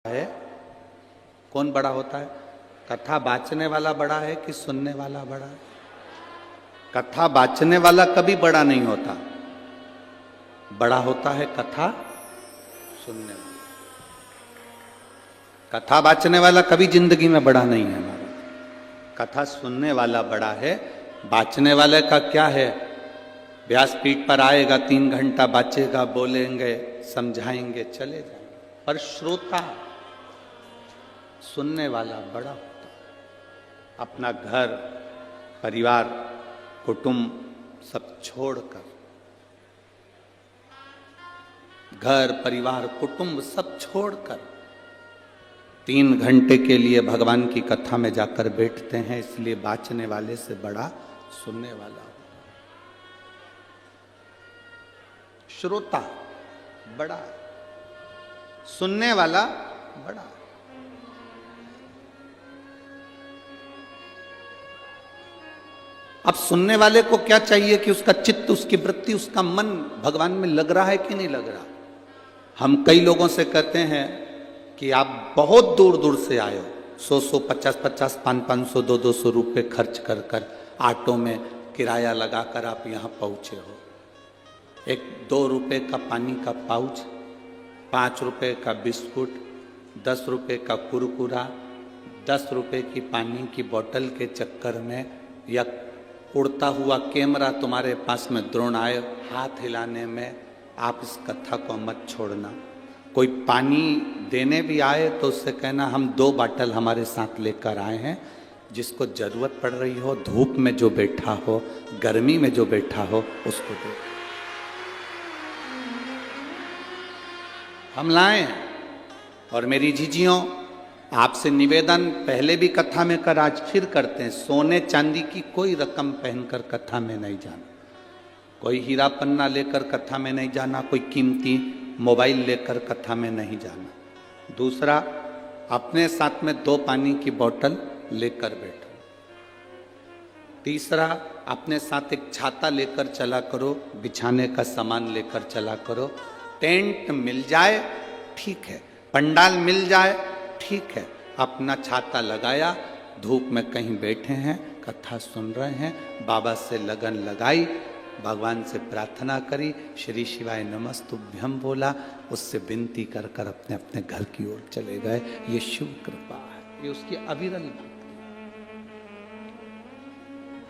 है कौन बड़ा होता है? कथा बाचने वाला बड़ा है कि सुनने वाला बड़ा है? कथा बाचने वाला कभी बड़ा नहीं होता, बड़ा होता है कथा सुनने वाला। कथा बाचने वाला कभी जिंदगी में बड़ा नहीं है हमारा, कथा सुनने वाला बड़ा है। बाचने वाले का क्या है? व्यासपीठ पर आएगा, 3 घंटा बाचेगा, बोलेंगे, समझाएंगे, चले जाएंगे। पर श्रोता सुनने वाला बड़ा होता है। अपना घर परिवार कुटुंब सब छोड़कर, घर परिवार कुटुंब सब छोड़कर 3 घंटे के लिए भगवान की कथा में जाकर बैठते हैं। इसलिए बाचने वाले से बड़ा सुनने वाला हो। श्रोता बड़ा, सुनने वाला बड़ा। अब सुनने वाले को क्या चाहिए कि उसका चित्त, उसकी वृत्ति, उसका मन भगवान में लग रहा है कि नहीं लग रहा। हम कई लोगों से कहते हैं कि आप बहुत दूर दूर से आए हो, 100 50 500 200 रुपये खर्च कर कर ऑटो में किराया लगाकर आप यहाँ पहुँचे हो। 1-2 रुपये का पानी का पाउच, 5 रुपये का बिस्कुट, 10 रुपये का कुरकुरा, 10 रुपये की पानी की बोतल के चक्कर में, या उड़ता हुआ कैमरा तुम्हारे पास में द्रोण आए हाथ हिलाने में, आप इस कथा को मत छोड़ना। कोई पानी देने भी आए तो उससे कहना हम 2 बाटल हमारे साथ लेकर आए हैं, जिसको जरूरत पड़ रही हो, धूप में जो बैठा हो, गर्मी में जो बैठा हो, उसको दो। हम लाए। और मेरी जीजियों, आपसे निवेदन पहले भी कथा में कर, आज फिर करते हैं, सोने चांदी की कोई रकम पहनकर कथा में नहीं जाना, कोई हीरा पन्ना लेकर कथा में नहीं जाना, कोई कीमती मोबाइल लेकर कथा में नहीं जाना। दूसरा, अपने साथ में 2 पानी की बोतल लेकर बैठो। तीसरा, अपने साथ एक छाता लेकर चला करो, बिछाने का सामान लेकर चला करो। टेंट मिल जाए ठीक है, पंडाल मिल जाए ठीक है, अपना छाता लगाया, धूप में कहीं बैठे हैं, कथा सुन रहे हैं, बाबा से लगन लगाई, भगवान से प्रार्थना करी, श्री शिवाय नमस्तुभ्यम बोला, उससे विनती कर कर अपने अपने घर की ओर चले गए। ये शुभ कृपा है, ये उसकी अविरल।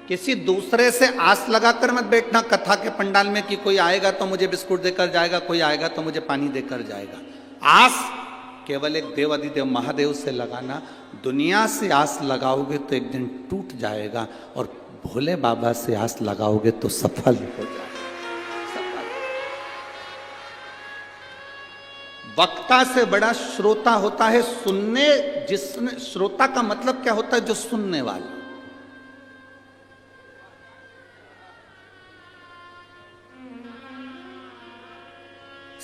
किसी दूसरे से आस लगाकर मत बैठना कथा के पंडाल में कि कोई आएगा तो मुझे बिस्कुट देकर जाएगा, कोई आएगा तो मुझे पानी देकर जाएगा। आस केवल एक देव अधिदेव महादेव से लगाना। दुनिया से आस लगाओगे तो एक दिन टूट जाएगा, और भोले बाबा से आस लगाओगे तो सफल हो जाएगा। वक्ता से बड़ा श्रोता होता है। सुनने, जिसने, श्रोता का मतलब क्या होता है? जो सुनने वाला।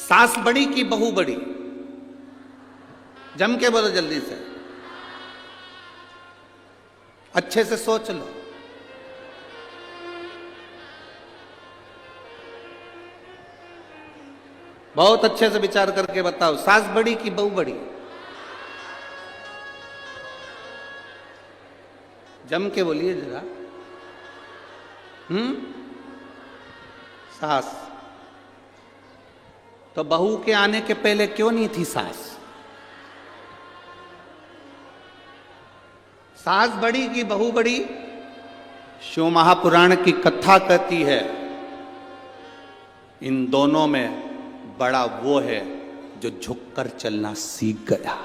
सास बड़ी की बहू बड़ी? जम के बोलो जल्दी से, अच्छे से सोच लो। बहुत अच्छे से विचार करके बताओ, सास बड़ी की बहू बड़ी? जम के बोलिए जरा। सास। तो बहू के आने के पहले क्यों नहीं थी सास? सास बड़ी की बहू बड़ी? शिव महापुराण की कथा कहती है, इन दोनों में बड़ा वो है जो झुककर चलना सीख गया।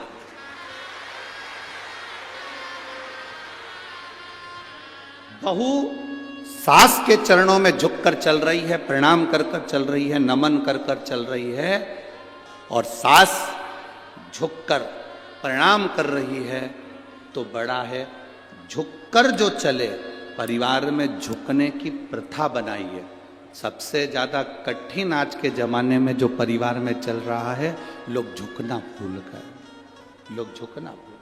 बहू सास के चरणों में झुककर चल रही है, प्रणाम कर कर चल रही है, नमन कर कर चल रही है, और सास झुककर प्रणाम कर रही है, तो बड़ा है। झुककर जो चले, परिवार में झुकने की प्रथा बनाई है। सबसे ज्यादा कठिन आज के जमाने में जो परिवार में चल रहा है, लोग झुकना भूल गए, लोग झुकना भूल गए।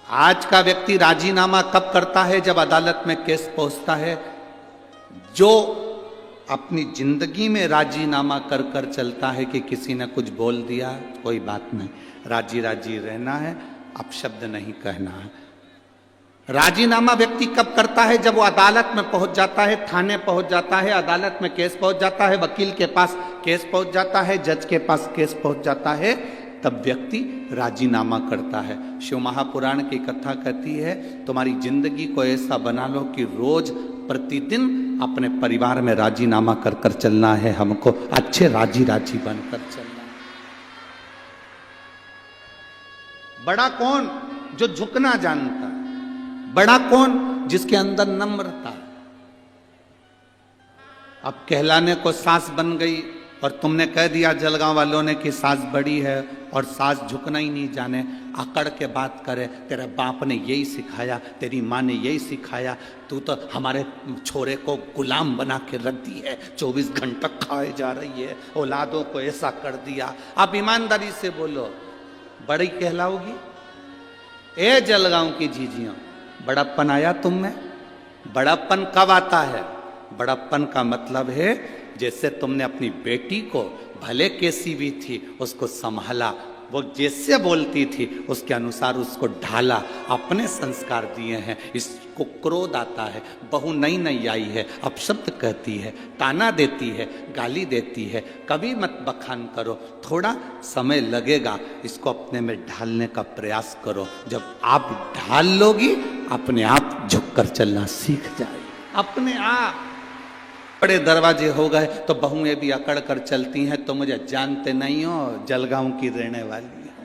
आज का व्यक्ति राजीनामा कब करता है? जब अदालत में केस पहुंचता है। जो अपनी जिंदगी में राजीनामा कर कर चलता है कि किसी ने कुछ बोल दिया, कोई बात नहीं, राजी राजी रहना है, अपशब्द नहीं कहना है। राजीनामा व्यक्ति कब करता है? जब वो अदालत में पहुंच जाता है, थाने पहुंच जाता है, अदालत में केस पहुंच जाता है, वकील के पास केस पहुंच जाता है, जज के पास केस पहुंच जाता है, तब व्यक्ति राजीनामा करता है। शिव महापुराण की कथा कहती है, तुम्हारी जिंदगी को ऐसा बना लो कि रोज प्रतिदिन अपने परिवार में राजीनामा कर कर चलना है, हमको अच्छे राजी राजी बनकर चलना है। बड़ा कौन? जो झुकना जानता है। बड़ा कौन? जिसके अंदर नम्रता है। अब कहलाने को सास बन गई और तुमने कह दिया जलगांव वालों ने कि सास बड़ी है और सास झुकना ही नहीं जाने, अकड़ के बात करे, तेरे बाप ने यही सिखाया, तेरी माँ ने यही सिखाया, तू तो हमारे छोरे को गुलाम बना के रख दी है, 24 घंटा खाए जा रही है, औलादों को ऐसा कर दिया। आप ईमानदारी से बोलो, बड़ी कहलाओगी? ए जलगांव की जीजियों, बड़प्पन आया तुम में? बड़प्पन कब आता है? बड़प्पन का मतलब है जैसे तुमने अपनी बेटी को, भले कैसी भी थी, उसको संभाला, वो जैसे बोलती थी उसके अनुसार उसको ढाला, अपने संस्कार दिए हैं। इसको क्रोध आता है, बहू नई नई आई है, अपशब्द कहती है, ताना देती है, गाली देती है, कभी मत बखान करो, थोड़ा समय लगेगा, इसको अपने में ढालने का प्रयास करो। जब आप ढाल लोगी, अपने आप झुककर चलना सीख जाए, अपने आप। बड़े दरवाजे हो गए तो बहुएं भी अकड़ कर चलती हैं, तो मुझे जानते नहीं हो, जलगांव की रहने वाली हो।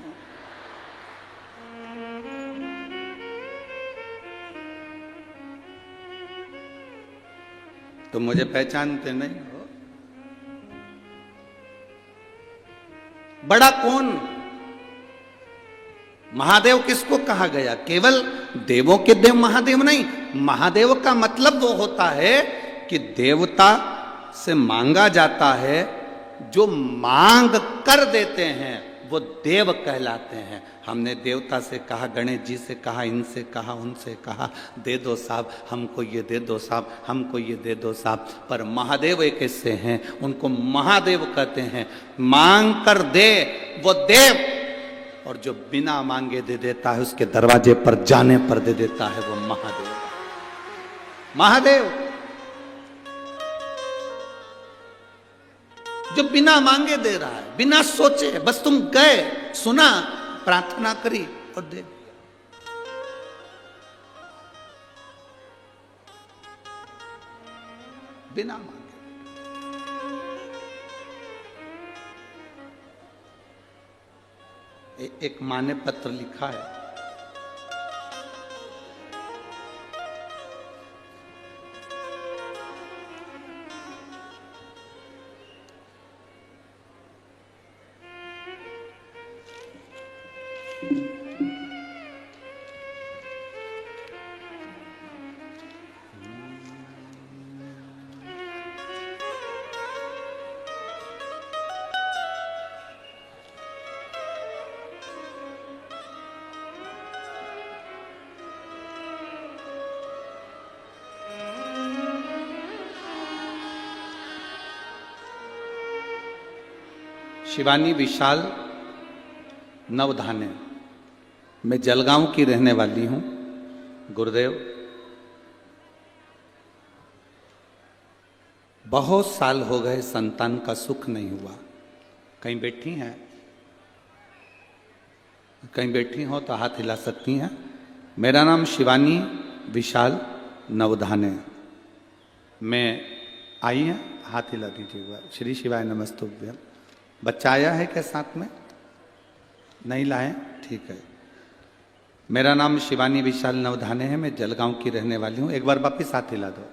तो मुझे पहचानते नहीं हो। बड़ा कौन? महादेव किसको कहा गया? केवल देवों के देव महादेव नहीं। महादेव का मतलब वो होता है कि देवता से मांगा जाता है, जो मांग कर देते हैं वो देव कहलाते हैं। हमने देवता से कहा, गणेश जी से कहा, इनसे कहा, उनसे कहा, दे दो साहब, हमको ये दे दो साहब, हमको ये दे दो साहब। पर महादेव एक ऐसे हैं, उनको महादेव कहते हैं। मांग कर दे वो देव, और जो बिना मांगे दे देता है, उसके दरवाजे पर जाने पर दे देता है, वो महादेव। महादेव जो बिना मांगे दे रहा है, बिना सोचे, बस तुम गए, सुना, प्रार्थना करी और दे दिया। बिना मांगे। एक मां ने पत्र लिखा है, शिवानी विशाल नवधाने, मैं जलगांव की रहने वाली हूं। गुरुदेव, बहुत साल हो गए संतान का सुख नहीं हुआ। कहीं बैठी हैं? कहीं बैठी हो तो हाथ हिला सकती हैं। मेरा नाम शिवानी विशाल नवधाने। मैं आई हैं, हाथ हिला दीजिएगा। श्री शिवाय नमस्तुभ्यम। बच्चा आया है क्या साथ में? नहीं लाए? ठीक है। मेरा नाम शिवानी विशाल नवधाने है। मैं जलगांव की रहने वाली हूं। एक बार वापिस हाथ हिला दो।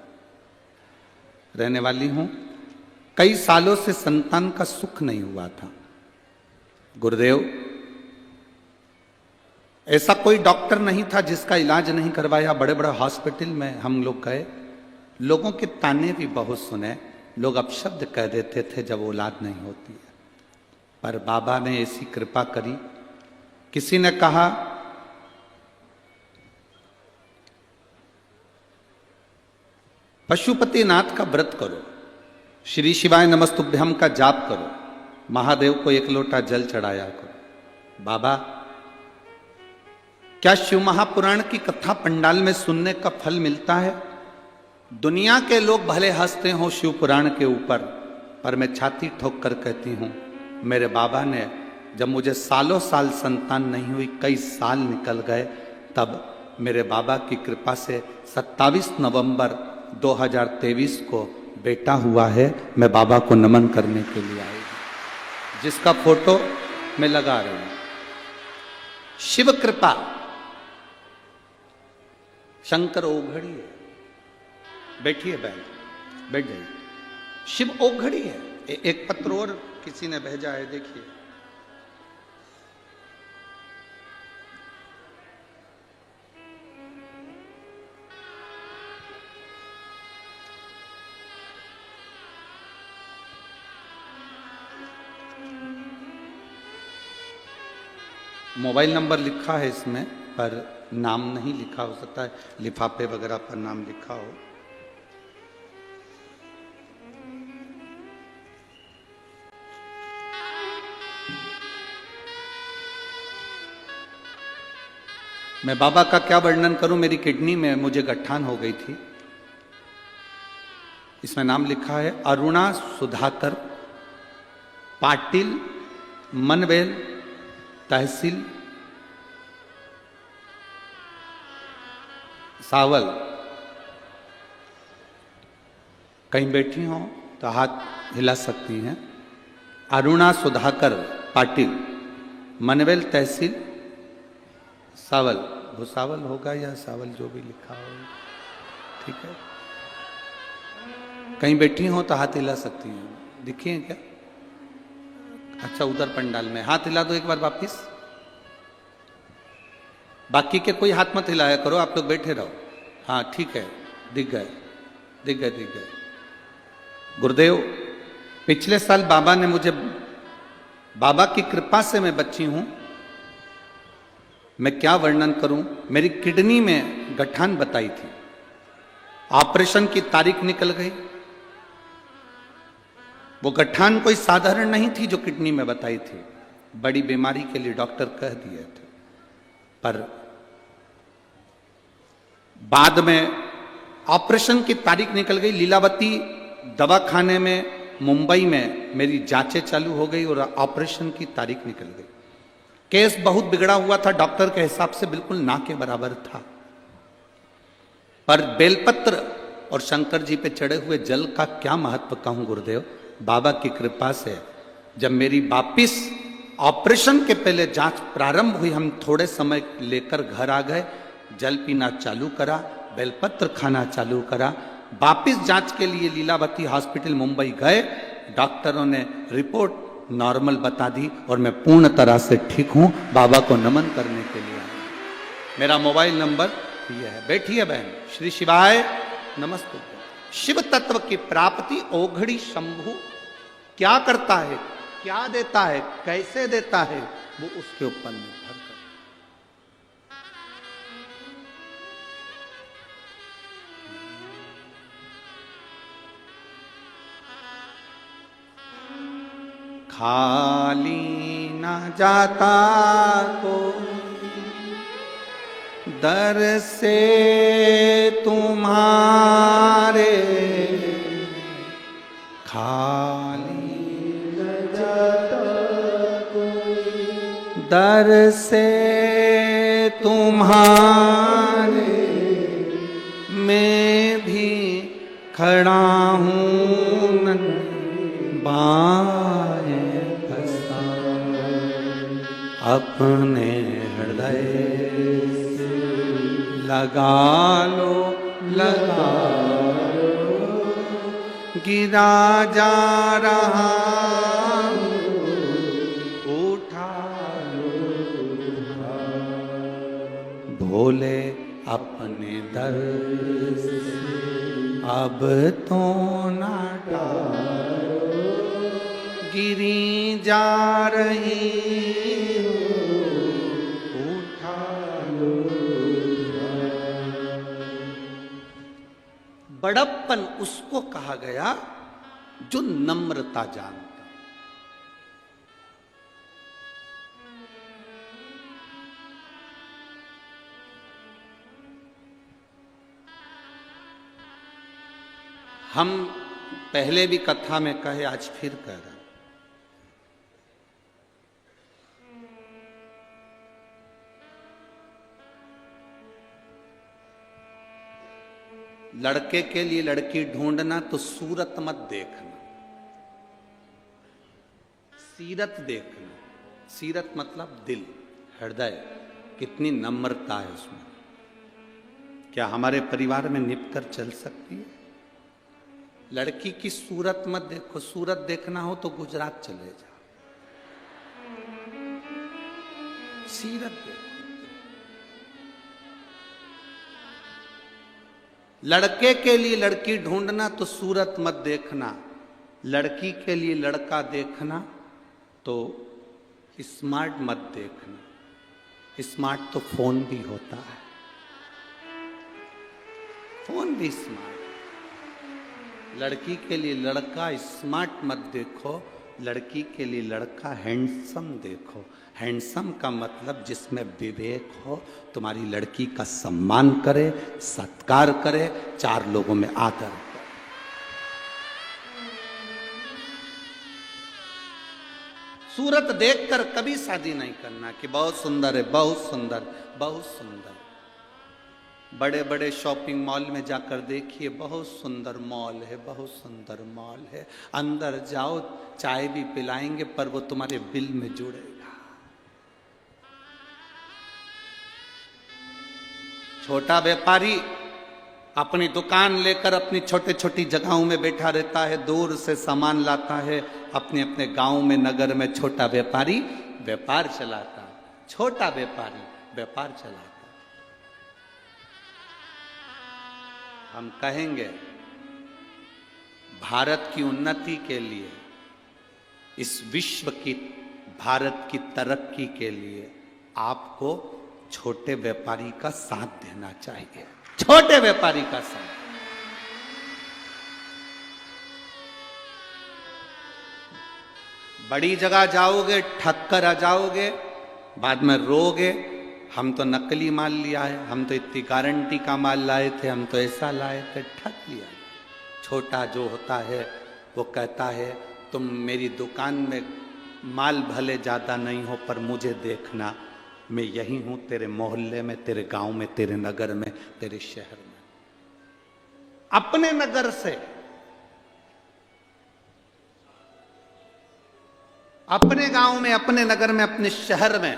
रहने वाली हूं। कई सालों से संतान का सुख नहीं हुआ था। गुरुदेव, ऐसा कोई डॉक्टर नहीं था जिसका इलाज नहीं करवाया। बड़े बड़े हॉस्पिटल में हम लोग गए, लोगों के ताने भी बहुत सुने, लोग अपशब्द कह देते थे जब औलाद नहीं होती है। पर बाबा ने ऐसी कृपा करी। किसी ने कहा पशुपतिनाथ का व्रत करो, श्री शिवाय नमस्तुभ्यम का जाप करो, महादेव को एक लोटा जल चढ़ाया करो। बाबा, क्या शिव महापुराण की कथा पंडाल में सुनने का फल मिलता है? दुनिया के लोग भले हंसते हो शिव पुराण के ऊपर, पर मैं छाती ठोक कर कहती हूं, मेरे बाबा ने जब मुझे सालों साल संतान नहीं हुई, कई साल निकल गए, तब मेरे बाबा की कृपा से 27 नवंबर 2023 को बेटा हुआ है। मैं बाबा को नमन करने के लिए आई हूं, जिसका फोटो मैं लगा रही हूं। शिव कृपा, शंकर ओघड़ी है। बैठिए बहन, बैठ जाइए। शिव ओघड़ी है। एक पत्र और किसी ने भेजा है, देखिए। मोबाइल नंबर लिखा है इसमें, पर नाम नहीं लिखा। हो सकता है लिफाफे वगैरह पर नाम लिखा हो। मैं बाबा का क्या वर्णन करूं। मेरी किडनी में मुझे गठान हो गई थी। इसमें नाम लिखा है अरुणा सुधाकर पाटिल, मनवेल, तहसील सावल। कहीं बैठी हो तो हाथ हिला सकती हैं। अरुणा सुधाकर पाटिल, मनवेल, तहसील सावल। भुसावल होगा या सावल, जो भी लिखा हो, ठीक है। कहीं बैठी हो तो हाथ हिला सकती हैं। दिखिए क्या? अच्छा, उधर पंडाल में हाथ हिला दो एक बार वापिस। बाकी के कोई हाथ मत हिलाया करो, आप लोग बैठे रहो। हाँ ठीक है, दिख गए, दिख गए, दिख गए। गुरुदेव, पिछले साल बाबा ने मुझे, बाबा की कृपा से मैं बच्ची हूं। मैं क्या वर्णन करूं। मेरी किडनी में गठान बताई थी, ऑपरेशन की तारीख निकल गई। वो गठान कोई साधारण नहीं थी जो किडनी में बताई थी, बड़ी बीमारी के लिए डॉक्टर कह दिए थे। पर बाद में ऑपरेशन की तारीख निकल गई। लीलावती दवाखाने में मुंबई में मेरी जांचें चालू हो गई और ऑपरेशन की तारीख निकल गई। केस बहुत बिगड़ा हुआ था, डॉक्टर के हिसाब से बिल्कुल ना के बराबर था। पर बेलपत्र और शंकर जी पे चढ़े हुए जल का क्या महत्व कहूं गुरुदेव। बाबा की कृपा से जब मेरी वापिस ऑपरेशन के पहले जांच प्रारंभ हुई, हम थोड़े समय लेकर घर आ गए, जल पीना चालू करा, बेलपत्र खाना चालू करा। वापिस जांच के लिए लीलावती हॉस्पिटल मुंबई गए। डॉक्टरों ने रिपोर्ट नॉर्मल बता दी और मैं पूर्ण तरह से ठीक हूं। बाबा को नमन करने के लिए आया। मेरा मोबाइल नंबर यह है। बैठिए बहन। श्री शिवाय नमस्ते। शिव तत्व की प्राप्ति ओघड़ी शंभु क्या करता है, क्या देता है, कैसे देता है, वो उसके ऊपर निर्भर करता है। खाली न जाता को दर से तुम्हारे, खाली न जाता कोई दर से तुम्हारे, मैं भी खड़ा हूँ बाएं फंसा अपने हृदय से, लगा लो, लगा लो, गिरा जा रहा उठा लो, भोले अपने दर से अब तो ना टालो, गिरी जा रही उठा लो। बड़प्पन उसको कहा गया जो नम्रता जानता। हम पहले भी कथा में कहे, आज फिर कह रहे हैं, लड़के के लिए लड़की ढूंढना तो सूरत मत देखना, सीरत देखना। सीरत मतलब दिल, हृदय, कितनी नम्रता है उसमें। क्या हमारे परिवार में निप कर चल सकती है? लड़की की सूरत मत देखो, सूरत देखना हो तो गुजरात चले जाओ, सीरत देखो। लड़के के लिए लड़की ढूंढना तो सूरत मत देखना, लड़की के लिए लड़का देखना तो स्मार्ट मत देखना। स्मार्ट तो फोन भी होता है, फोन भी स्मार्ट। लड़की के लिए लड़का स्मार्ट मत देखो, लड़की के लिए लड़का हैंडसम देखो। हैंडसम का मतलब जिसमें विवेक हो, तुम्हारी लड़की का सम्मान करे, सत्कार करे, चार लोगों में आदर करे। सूरत देखकर कभी शादी नहीं करना कि बहुत सुंदर है, बहुत सुंदर, बहुत सुंदर। बड़े बड़े शॉपिंग मॉल में जाकर देखिए, बहुत सुंदर मॉल है, बहुत सुंदर मॉल है। अंदर जाओ, चाय भी पिलाएंगे पर वो तुम्हारे बिल में जुड़ेगा। छोटा व्यापारी अपनी दुकान लेकर अपनी छोटे छोटी जगहों में बैठा रहता है, दूर से सामान लाता है, अपने अपने गांव में, नगर में छोटा व्यापारी व्यापार चलाता है। छोटा व्यापारी व्यापार चलाता है। हम कहेंगे भारत की उन्नति के लिए, इस विश्व की, भारत की तरक्की के लिए आपको छोटे व्यापारी का साथ देना चाहिए। छोटे व्यापारी का साथ। बड़ी जगह जाओगे, ठग कर आ जाओगे, बाद में रोगे, हम तो नकली माल लिया है, हम तो इतनी गारंटी का माल लाए थे, हम तो ऐसा लाए थे, ठग लिया। छोटा जो होता है वो कहता है तुम मेरी दुकान में माल भले ज़्यादा नहीं हो पर मुझे देखना, मैं यही हूँ तेरे मोहल्ले में, तेरे गांव में, तेरे नगर में, तेरे शहर में। अपने नगर से, अपने गांव में, अपने नगर में, अपने शहर में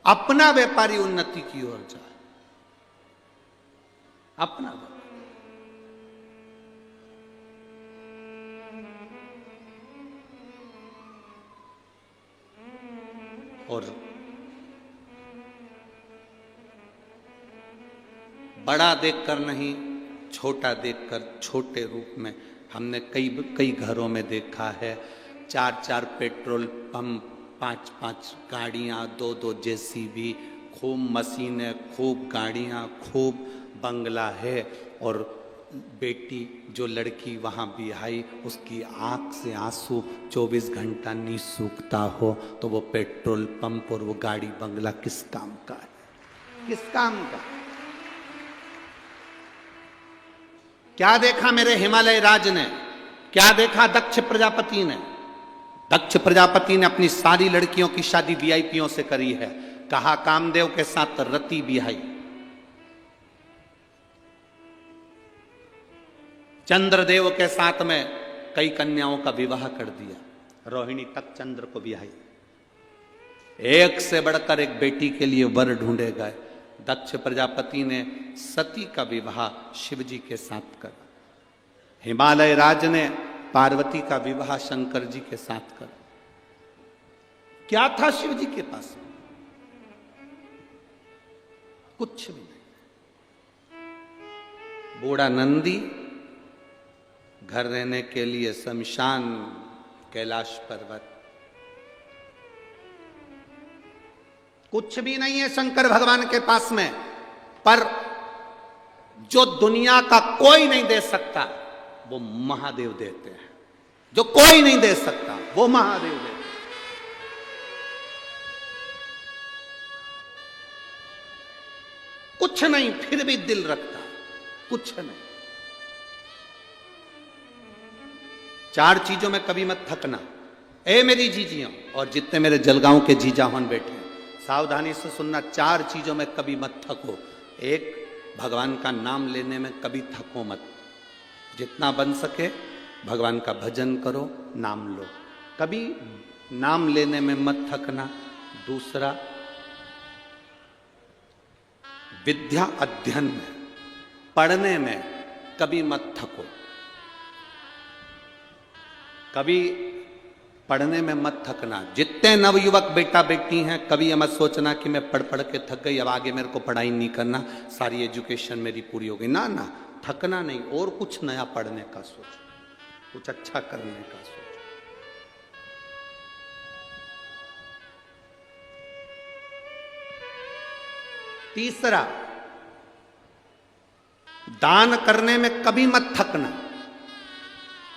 अपना व्यापारी उन्नति की ओर जाए। अपना व्यापारी। और बड़ा देखकर नहीं, छोटा देखकर, छोटे रूप में। हमने कई घरों में देखा है, 4 पेट्रोल पंप, 5 गाड़ियाँ, 2 जेसीबी, खूब मशीनें, खूब गाड़ियाँ, खूब बंगला है। और बेटी जो लड़की वहाँ बिहाई, उसकी आँख से आंसू 24 घंटा नहीं सूखता हो तो वो पेट्रोल पंप और वो गाड़ी बंगला किस काम का है? किस काम का? क्या देखा मेरे हिमालय राज ने? क्या देखा दक्ष प्रजापति ने? दक्ष प्रजापति ने अपनी सारी लड़कियों की शादी वीआईपीओं से करी है। कहा कामदेव के साथ रति बिहाई, चंद्रदेव के साथ में कई कन्याओं का विवाह कर दिया, रोहिणी तक चंद्र को बिहाई। एक से बढ़कर एक बेटी के लिए वर ढूंढे गए। दक्ष प्रजापति ने सती का विवाह शिव जी के साथ करा। हिमालय राज ने पार्वती का विवाह शंकर जी के साथ करा। क्या था शिव जी के पास? कुछ भी नहीं। बूढ़ा नंदी, घर रहने के लिए शमशान, कैलाश पर्वत, कुछ भी नहीं है शंकर भगवान के पास में। पर जो दुनिया का कोई नहीं दे सकता वो महादेव देते हैं। जो कोई नहीं दे सकता वो महादेव देते हैं। कुछ नहीं फिर भी दिल रखता, कुछ नहीं। 4 चीजों में कभी मत थकना। ए मेरी जीजियों और जितने मेरे जलगांव के जीजा होन बैठे हैं, सावधानी से सुनना। 4 चीजों में कभी मत थको। 1, भगवान का नाम लेने में कभी थको मत। जितना बन सके भगवान का भजन करो, नाम लो, कभी नाम लेने में मत थकना। दूसरा, विद्या अध्ययन में, पढ़ने में कभी मत थको। कभी पढ़ने में मत थकना। जितने नवयुवक बेटा बेटी हैं, कभी ये मत सोचना कि मैं पढ़ पढ़ के थक गई, अब आगे मेरे को पढ़ाई नहीं करना, सारी एजुकेशन मेरी पूरी हो गई। ना ना, थकना नहीं, और कुछ नया पढ़ने का सोचो, कुछ अच्छा करने का सोचो। तीसरा, दान करने में कभी मत थकना।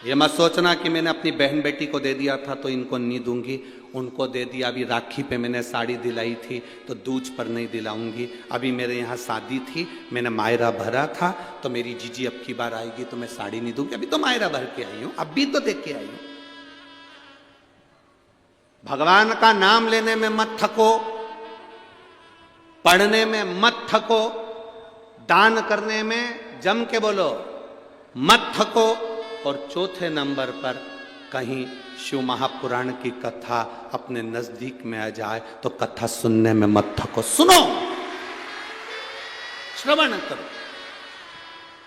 ये मत सोचना कि मैंने अपनी बहन बेटी को दे दिया था तो इनको नहीं दूंगी, उनको दे दिया, अभी राखी पे मैंने साड़ी दिलाई थी तो दूज पर नहीं दिलाऊंगी, अभी मेरे यहाँ शादी थी मैंने मायरा भरा था तो मेरी जीजी अब की बार आएगी तो मैं साड़ी नहीं दूंगी, अभी तो मायरा भर के आई हूं, अब भी तो देख के आई हूं। भगवान का नाम लेने में मत थको, पढ़ने में मत थको, दान करने में जम के बोलो मत थको। और चौथे नंबर पर कहीं शिव महापुराण की कथा अपने नजदीक में आ जाए तो कथा सुनने में मत थको, सुनो, श्रवण करो।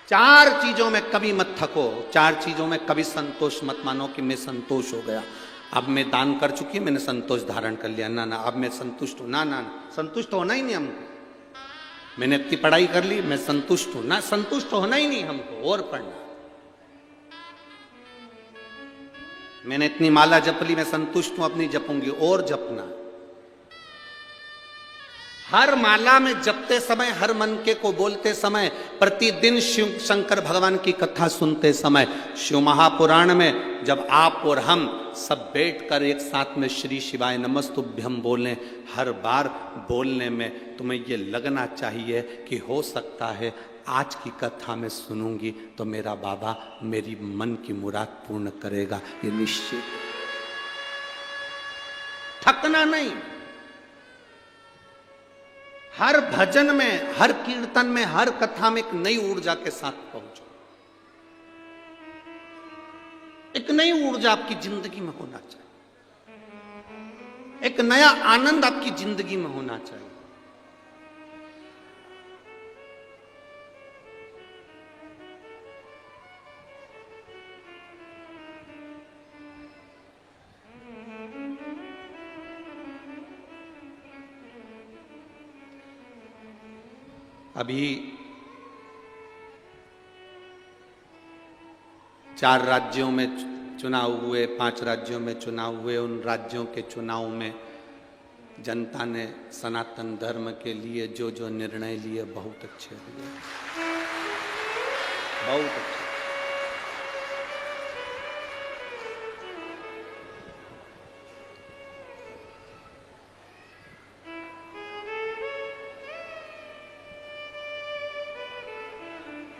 4 चीजों में कभी मत थको। 4 चीजों में कभी संतोष मत मानो कि मैं संतोष हो गया, अब मैं दान कर चुकी, मैंने संतोष धारण कर लिया। ना ना, अब मैं संतुष्ट हूं। ना ना, संतुष्ट होना ही नहीं हमको। मैंने इतनी पढ़ाई कर ली, मैं संतुष्ट हूं ना, संतुष्ट होना ही नहीं हमको, और पढ़ना। मैंने इतनी माला जप ली, मैं संतुष्ट हूं, अपनी जपूंगी, और जपना। हर माला में जपते समय, हर मन के को बोलते समय, प्रतिदिन शिव शंकर भगवान की कथा सुनते समय, शिव महापुराण में जब आप और हम सब बैठकर एक साथ में श्री शिवाय नमस्तुभ्यं बोलें, हर बार बोलने में तुम्हें ये लगना चाहिए कि हो सकता है आज की कथा में सुनूंगी तो मेरा बाबा मेरी मन की मुराद पूर्ण करेगा, ये निश्चित। थकना नहीं। हर भजन में, हर कीर्तन में, हर कथा में एक नई ऊर्जा के साथ पहुंचो। एक नई ऊर्जा आपकी जिंदगी में होना चाहिए, एक नया आनंद आपकी जिंदगी में होना चाहिए। अभी 4 राज्यों में चुनाव हुए, 5 राज्यों में चुनाव हुए। उन राज्यों के चुनाव में जनता ने सनातन धर्म के लिए जो जो निर्णय लिए बहुत अच्छे लिए, बहुत अच्छे।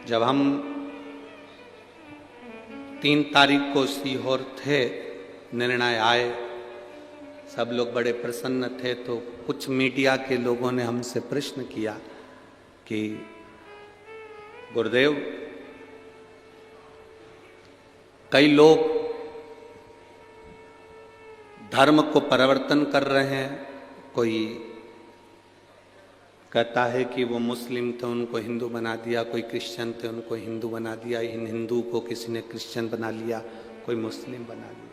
जब हम 3 तारीख को सीहोर थे, निर्णय आए, सब लोग बड़े प्रसन्न थे। तो कुछ मीडिया के लोगों ने हमसे प्रश्न किया कि गुरुदेव, कई लोग धर्म को परिवर्तन कर रहे हैं, कोई कहता है कि वो मुस्लिम थे उनको हिंदू बना दिया, कोई क्रिश्चियन थे उनको हिंदू बना दिया, इन हिंदू को किसी ने क्रिश्चियन बना लिया, कोई मुस्लिम बना लिया।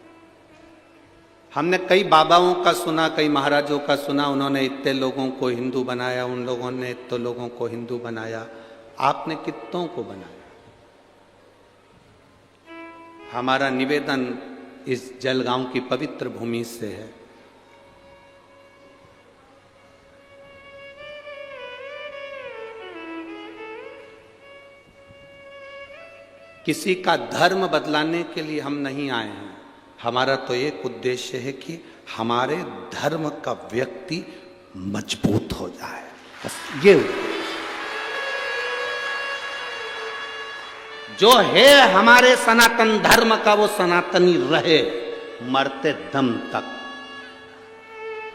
हमने कई बाबाओं का सुना, कई महाराजों का सुना, उन्होंने इतने लोगों को हिंदू बनाया, उन लोगों ने इतने लोगों को हिंदू बनाया। आपने कितनों को बनाया? हमारा निवेदन इस जलगांव की पवित्र भूमि से है, किसी का धर्म बदलाने के लिए हम नहीं आए हैं। हमारा तो एक उद्देश्य है कि हमारे धर्म का व्यक्ति मजबूत हो जाए, बस ये जो है हमारे सनातन धर्म का, वो सनातनी रहे मरते दम तक।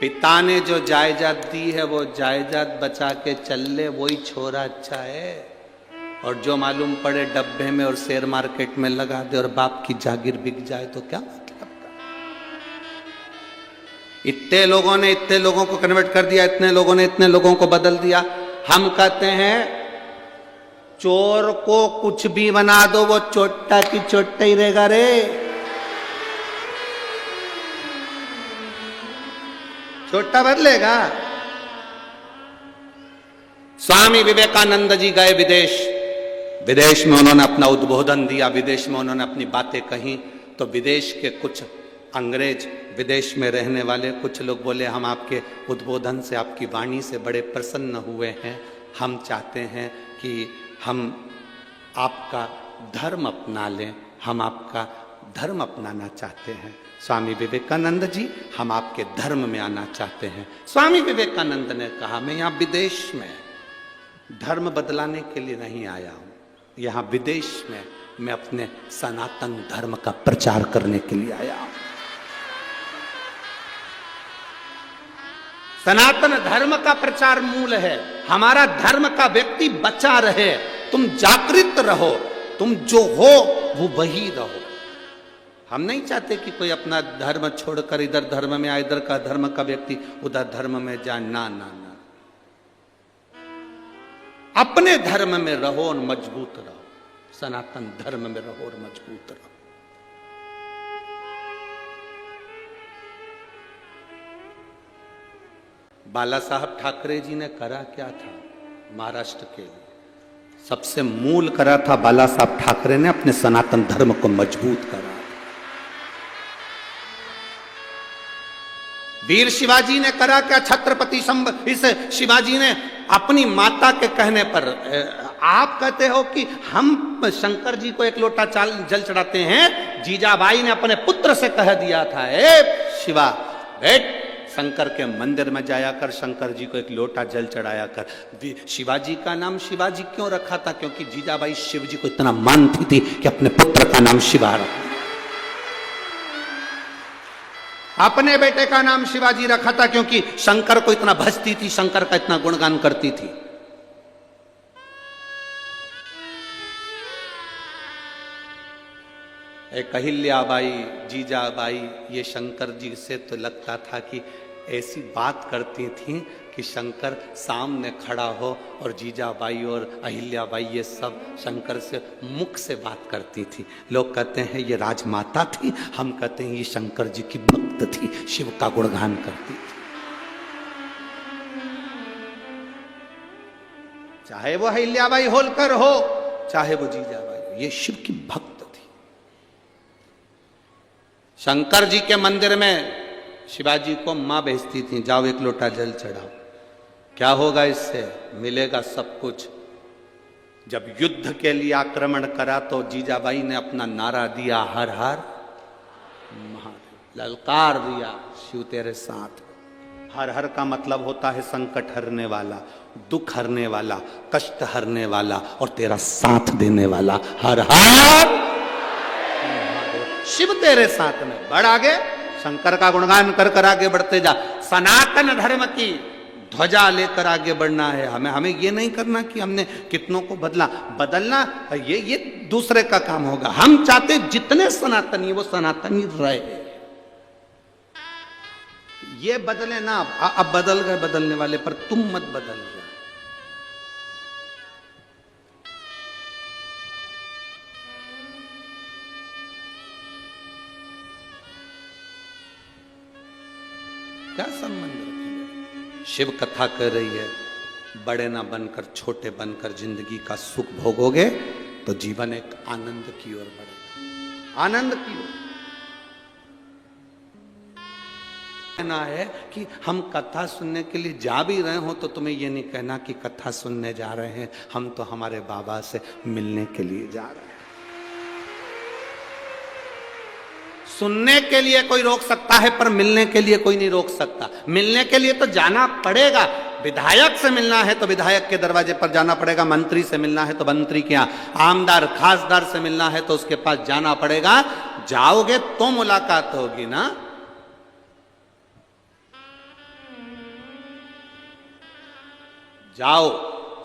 पिता ने जो जायदाद दी है वो जायदाद बचा के चल ले, वही छोरा अच्छा है। और जो मालूम पड़े डब्बे में और शेयर मार्केट में लगा दे और बाप की जागीर बिक जाए तो क्या मतलब का। इतने लोगों ने इतने लोगों को कन्वर्ट कर दिया, इतने लोगों ने इतने लोगों को बदल दिया। हम कहते हैं चोर को कुछ भी बना दो वो चोट्टा की चोट्टा ही रहेगा रे। चोट्टा बदलेगा। स्वामी विवेकानंद जी गए विदेश, विदेश में उन्होंने अपना उद्बोधन दिया, विदेश में उन्होंने अपनी बातें कही। तो विदेश के कुछ अंग्रेज, विदेश में रहने वाले कुछ लोग बोले, हम आपके उद्बोधन से, आपकी वाणी से बड़े प्रसन्न हुए हैं। हम चाहते हैं कि हम आपका धर्म अपना लें, हम आपका धर्म अपनाना चाहते हैं। स्वामी विवेकानंद जी, हम आपके धर्म में आना चाहते हैं। स्वामी विवेकानंद ने कहा, मैं यहाँ विदेश में धर्म बदलाने के लिए नहीं आया हूँ, यहाँ विदेश में मैं अपने सनातन धर्म का प्रचार करने के लिए आया हूँ। सनातन धर्म का प्रचार मूल है। हमारा धर्म का व्यक्ति बचा रहे, तुम जागृत रहो, तुम जो हो वो वही रहो। हम नहीं चाहते कि कोई अपना धर्म छोड़कर इधर धर्म में आए, इधर का धर्म का व्यक्ति उधर धर्म में जाए। ना ना ना, अपने धर्म में रहो और मजबूत रहो, सनातन धर्म में रहो और मजबूत रहो। बाला साहब ठाकरे जी ने करा क्या था महाराष्ट्र के लिए? सबसे मूल करा था बाला साहब ठाकरे ने, अपने सनातन धर्म को मजबूत करा। वीर शिवाजी ने करा क्या? छत्रपति इस शिवाजी ने अपनी माता के कहने पर, आप कहते हो कि हम शंकर जी को एक लोटा जल चढ़ाते हैं, जीजाबाई ने अपने पुत्र से कह दिया था, ए शिवा बेट, शंकर के मंदिर में जाया कर, शंकर जी को एक लोटा जल चढ़ाया कर। शिवाजी का नाम शिवाजी क्यों रखा था? क्योंकि जीजाबाई शिव जी को इतना मानती थी कि अपने पुत्र का नाम शिवा रखा। अपने बेटे का नाम शिवाजी रखा था क्योंकि शंकर को इतना भजती थी, शंकर का इतना गुणगान करती थी। एक अहिल्याबाई, जीजाबाई, ये शंकर जी से तो लगता था कि ऐसी बात करती थी कि शंकर सामने खड़ा हो और जीजाबाई और अहिल्याबाई ये सब शंकर से मुख से बात करती थी। लोग कहते हैं ये राजमाता थी, हम कहते हैं ये शंकर जी की भक्त थी, शिव का गुणगान करती थी। चाहे वो अहिल्याबाई होलकर हो, चाहे वो जीजाबाई, ये शिव की भक्त थी। शंकर जी के मंदिर में शिवाजी को मां भेजती थी, जाओ एक लोटा जल चढ़ाओ। क्या होगा इससे? मिलेगा सब कुछ। जब युद्ध के लिए आक्रमण करा तो जीजाबाई ने अपना नारा दिया, हर हर महादेव, ललकार दिया, शिव तेरे साथ। हर हर का मतलब होता है संकट हरने वाला, दुख हरने वाला, कष्ट हरने वाला और तेरा साथ देने वाला। हर हर शिव तेरे साथ में। बढ़ आगे, शंकर का गुणगान कर कर आगे बढ़ते जा। सनातन धर्म की ध्वजा लेकर आगे बढ़ना है हमें। हमें ये नहीं करना कि हमने कितनों को बदलना ये दूसरे का काम होगा। हम चाहते जितने सनातनी वो सनातनी रहे, ये बदले ना। अब बदल गए बदलने वाले, पर तुम मत बदल जाओ। क्या संबंध रखेंगे? शिव कथा कर रही है, बड़े ना बनकर छोटे बनकर जिंदगी का सुख भोगोगे तो जीवन एक आनंद की ओर बढ़ेगा, आनंद की ओर। कहना है कि हम कथा सुनने के लिए जा भी रहे हो तो तुम्हें ये नहीं कहना कि कथा सुनने जा रहे हैं, हम तो हमारे बाबा से मिलने के लिए जा रहे हैं। सुनने के लिए कोई रोक सकता है पर मिलने के लिए कोई नहीं रोक सकता। मिलने के लिए तो जाना पड़ेगा। विधायक से मिलना है तो विधायक के दरवाजे पर जाना पड़ेगा, मंत्री से मिलना है तो मंत्री के यहाँ, आमदार खासदार से मिलना है तो उसके पास जाना पड़ेगा। जाओगे तो मुलाकात होगी ना। जाओ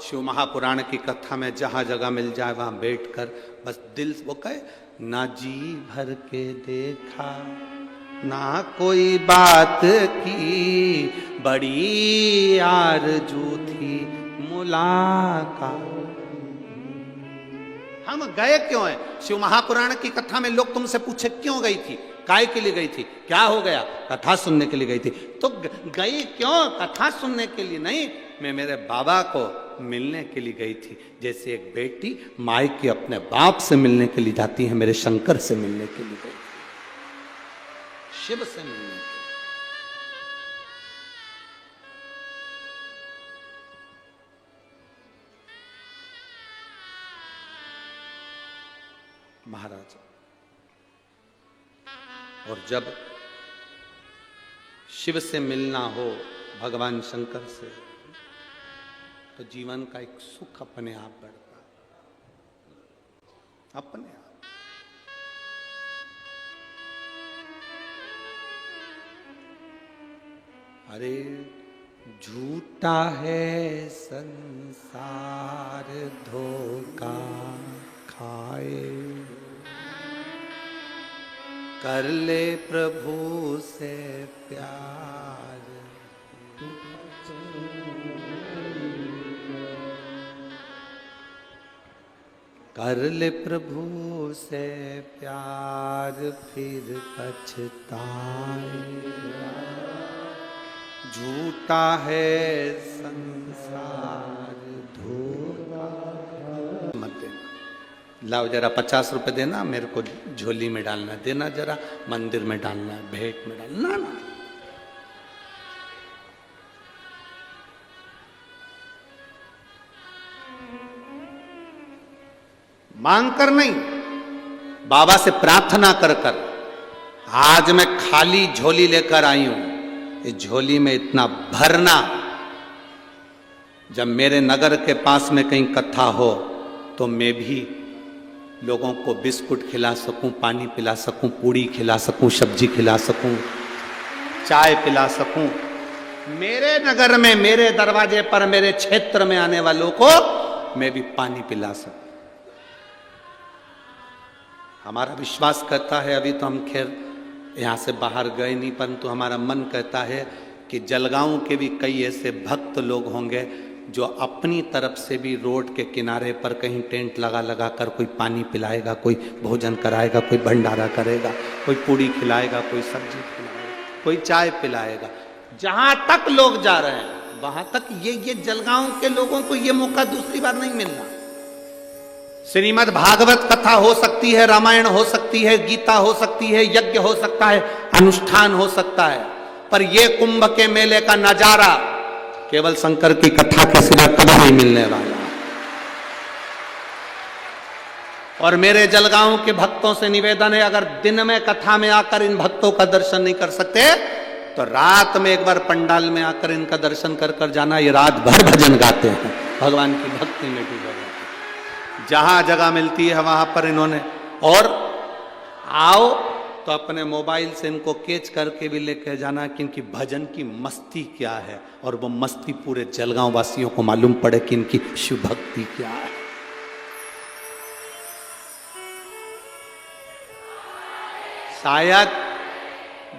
शिव महापुराण की कथा में जहां जगह मिल जाए वहां बैठकर बस दिल वो कहे, ना जी भर के देखा ना कोई बात की, बड़ी आरज़ू थी मुलाकात। हम गए क्यों हैं? शिव महापुराण की कथा में लोग तुमसे पूछे क्यों गई थी, काय के लिए गई थी, क्या हो गया? कथा सुनने के लिए गई थी। तो गई क्यों? कथा सुनने के लिए नहीं, मैं मेरे बाबा को मिलने के लिए गई थी। जैसे एक बेटी माई के अपने बाप से मिलने के लिए जाती है, मेरे शंकर से मिलने के लिए गई थी, शिव से मिलने के लिए। महाराज, और जब शिव से मिलना हो, भगवान शंकर से, तो जीवन का एक सुख अपने आप बढ़ता, अपने आप। अरे झूठा है संसार धोखा खाए, कर ले प्रभु से प्यार, कर ले प्रभु से प्यार फिर पछताएगा, झूठा है संसार धोखा। मत देना, लाओ जरा 50 रुपए देना, मेरे को झोली में डालना, देना जरा, मंदिर में डालना, भेंट में डालना ना। मांग कर नहीं, बाबा से प्रार्थना कर कर। आज मैं खाली झोली लेकर आई हूं, इस झोली में इतना भरना, जब मेरे नगर के पास में कहीं कथा हो तो मैं भी लोगों को बिस्कुट खिला सकूं, पानी पिला सकूं, पूड़ी खिला सकूं, सब्जी खिला सकूं, चाय पिला सकूं। मेरे नगर में, मेरे दरवाजे पर, मेरे क्षेत्र में आने वालों को मैं भी पानी पिला सकूं। हमारा विश्वास कहता है, अभी तो हम खैर यहाँ से बाहर गए नहीं, परंतु हमारा मन कहता है कि जलगांव के भी कई ऐसे भक्त लोग होंगे जो अपनी तरफ से भी रोड के किनारे पर कहीं टेंट लगा लगा कर कोई पानी पिलाएगा, कोई भोजन कराएगा, कोई भंडारा करेगा, कोई पूड़ी खिलाएगा, कोई सब्जी खिलाएगा, कोई चाय पिलाएगा। जहां तक लोग जा रहे हैं वहां तक ये जलगांव के लोगों को ये मौका दूसरी बार नहीं मिलना। श्रीमद् भागवत कथा हो सकती है, रामायण हो सकती है, गीता हो सकती है, यज्ञ हो सकता है, अनुष्ठान हो सकता है, पर यह कुंभ के मेले का नजारा केवल शंकर की कथा के सिवा कभी नहीं मिलने वाला। और मेरे जलगांव के भक्तों से निवेदन है, अगर दिन में कथा में आकर इन भक्तों का दर्शन नहीं कर सकते तो रात में एक बार पंडाल में आकर इनका दर्शन कर कर जाना। ये रात भर भजन गाते हैं, भगवान की भक्ति में डूबे रहते हैं। जहां जगह मिलती है वहां पर इन्होंने, और आओ तो अपने मोबाइल से इनको कैच करके भी लेके जाना कि इनकी भजन की मस्ती क्या है, और वो मस्ती पूरे जलगांव वासियों को मालूम पड़े कि इनकी शिव भक्ति क्या है। शायद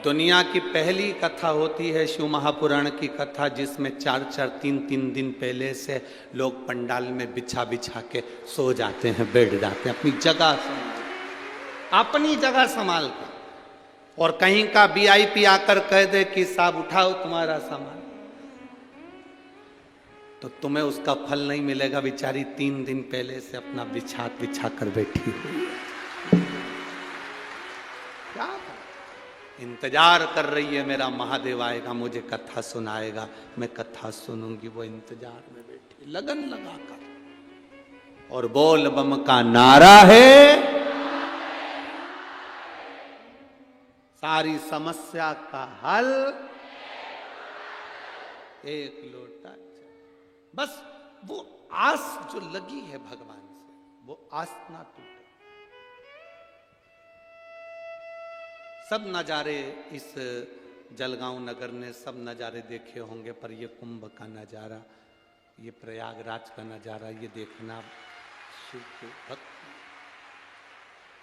दुनिया की पहली कथा होती है शिव महापुराण की कथा, जिसमें 4-4, 3-3 दिन पहले से लोग पंडाल में बिछा बिछा के सो जाते हैं, बैठ जाते हैं, अपनी जगह संभाल कर। और कहीं का वीआईपी आकर कह दे कि साहब उठाओ तुम्हारा सामान, तो तुम्हें उसका फल नहीं मिलेगा। बेचारी 3 दिन पहले से अपना बिछा कर बैठी हुई है, क्या इंतजार कर रही है, मेरा महादेव आएगा, मुझे कथा सुनाएगा, मैं कथा सुनूंगी। वो इंतजार में बैठी लगन लगाकर, और बोल बम का नारा है, सारी समस्या का हल एक लोटा जल। बस वो आस जो लगी है भगवान से, वो आस ना टूटे। सब नजारे इस जलगांव नगर ने सब नजारे देखे होंगे, पर ये कुंभ का नजारा, ये प्रयागराज का नजारा, ये देखना शिव के भक्त।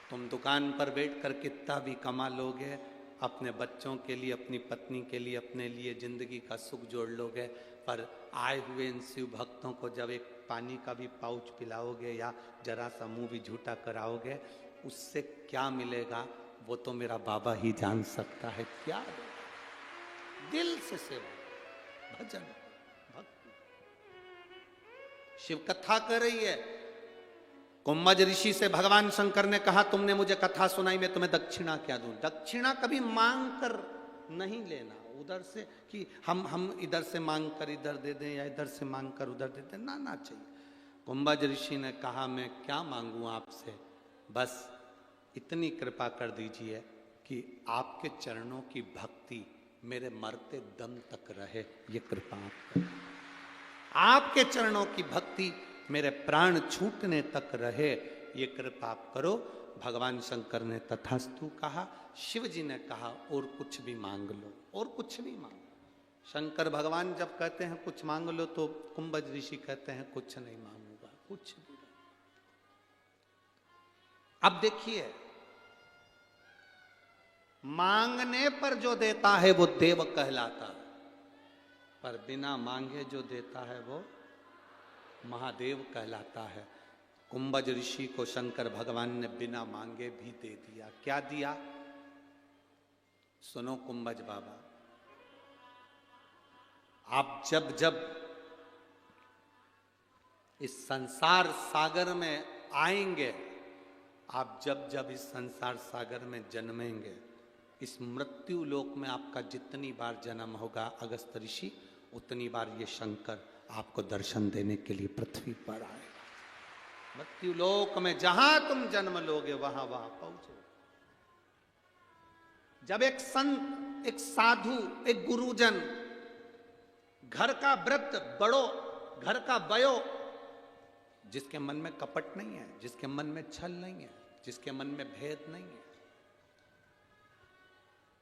तुम दुकान पर बैठकर कितना भी कमा लोगे, अपने बच्चों के लिए, अपनी पत्नी के लिए, अपने लिए जिंदगी का सुख जोड़ लोगे, पर आए हुए इन शिव भक्तों को जब एक पानी का भी पाउच पिलाओगे या जरा सा मुंह भी झूठा कराओगे, उससे क्या मिलेगा वो तो मेरा बाबा ही जान सकता है। क्या दिल से सेवा, भजन, भक्ति। शिव कथा कर रही है। कुंभज ऋषि से भगवान शंकर ने कहा, तुमने मुझे कथा सुनाई, मैं तुम्हें दक्षिणा क्या दूं? दक्षिणा कभी मांग कर नहीं लेना, उधर से कि हम इधर से मांग कर इधर दे दें या इधर से मांग कर उधर दे दें, ना चाहिए। कुंभज ऋषि ने कहा, मैं क्या मांगूं आपसे, बस इतनी कृपा कर दीजिए कि आपके चरणों की भक्ति मेरे मरते दम तक रहे। ये कृपा आप करें। आपके चरणों की भक्ति मेरे प्राण छूटने तक रहे, ये कृपा आप करो। भगवान शंकर ने तथास्तु कहा। शिव जी ने कहा, और कुछ भी मांग लो, और कुछ भी मांगो। शंकर भगवान जब कहते हैं कुछ मांग लो, तो कुंभज ऋषि कहते हैं कुछ नहीं मांगूंगा, कुछ भी नहीं। अब देखिए, मांगने पर जो देता है वो देव कहलाता है, पर बिना मांगे जो देता है वो महादेव कहलाता है। कुंभज ऋषि को शंकर भगवान ने बिना मांगे भी दे दिया। क्या दिया? सुनो कुंभज बाबा, आप जब जब इस संसार सागर में आएंगे, आप जब जब इस संसार सागर में जन्मेंगे, इस मृत्यु लोक में आपका जितनी बार जन्म होगा अगस्त ऋषि, उतनी बार ये शंकर आपको दर्शन देने के लिए पृथ्वी पर आएगा। मृत्यु लोक में जहां तुम जन्म लोगे वहां पहुंचो। जब एक संत, एक साधु, एक गुरुजन, घर का वृद्ध, बड़ो, घर का वयो, जिसके मन में कपट नहीं है, जिसके मन में छल नहीं है, जिसके मन में भेद नहीं है।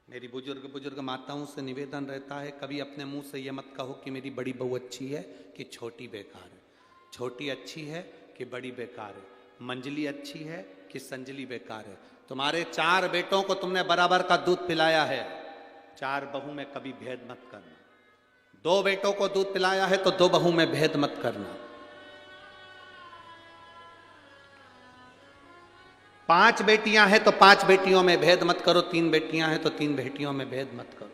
मेरी बुजुर्ग माताओं से निवेदन रहता है, कभी अपने मुंह से ये मत कहो कि मेरी बड़ी बहू अच्छी है कि छोटी बेकार है, छोटी अच्छी है कि बड़ी बेकार है, मंजली अच्छी है कि संजली बेकार है। तुम्हारे 4 बेटों को तुमने बराबर का दूध पिलाया है, 4 बहू में कभी भेद मत करना। 2 बेटों को दूध पिलाया है तो 2 बहू में भेद मत करना। 5 बेटियां हैं तो 5 बेटियों में भेद मत करो, 3 बेटियां हैं तो 3 बेटियों में भेद मत करो।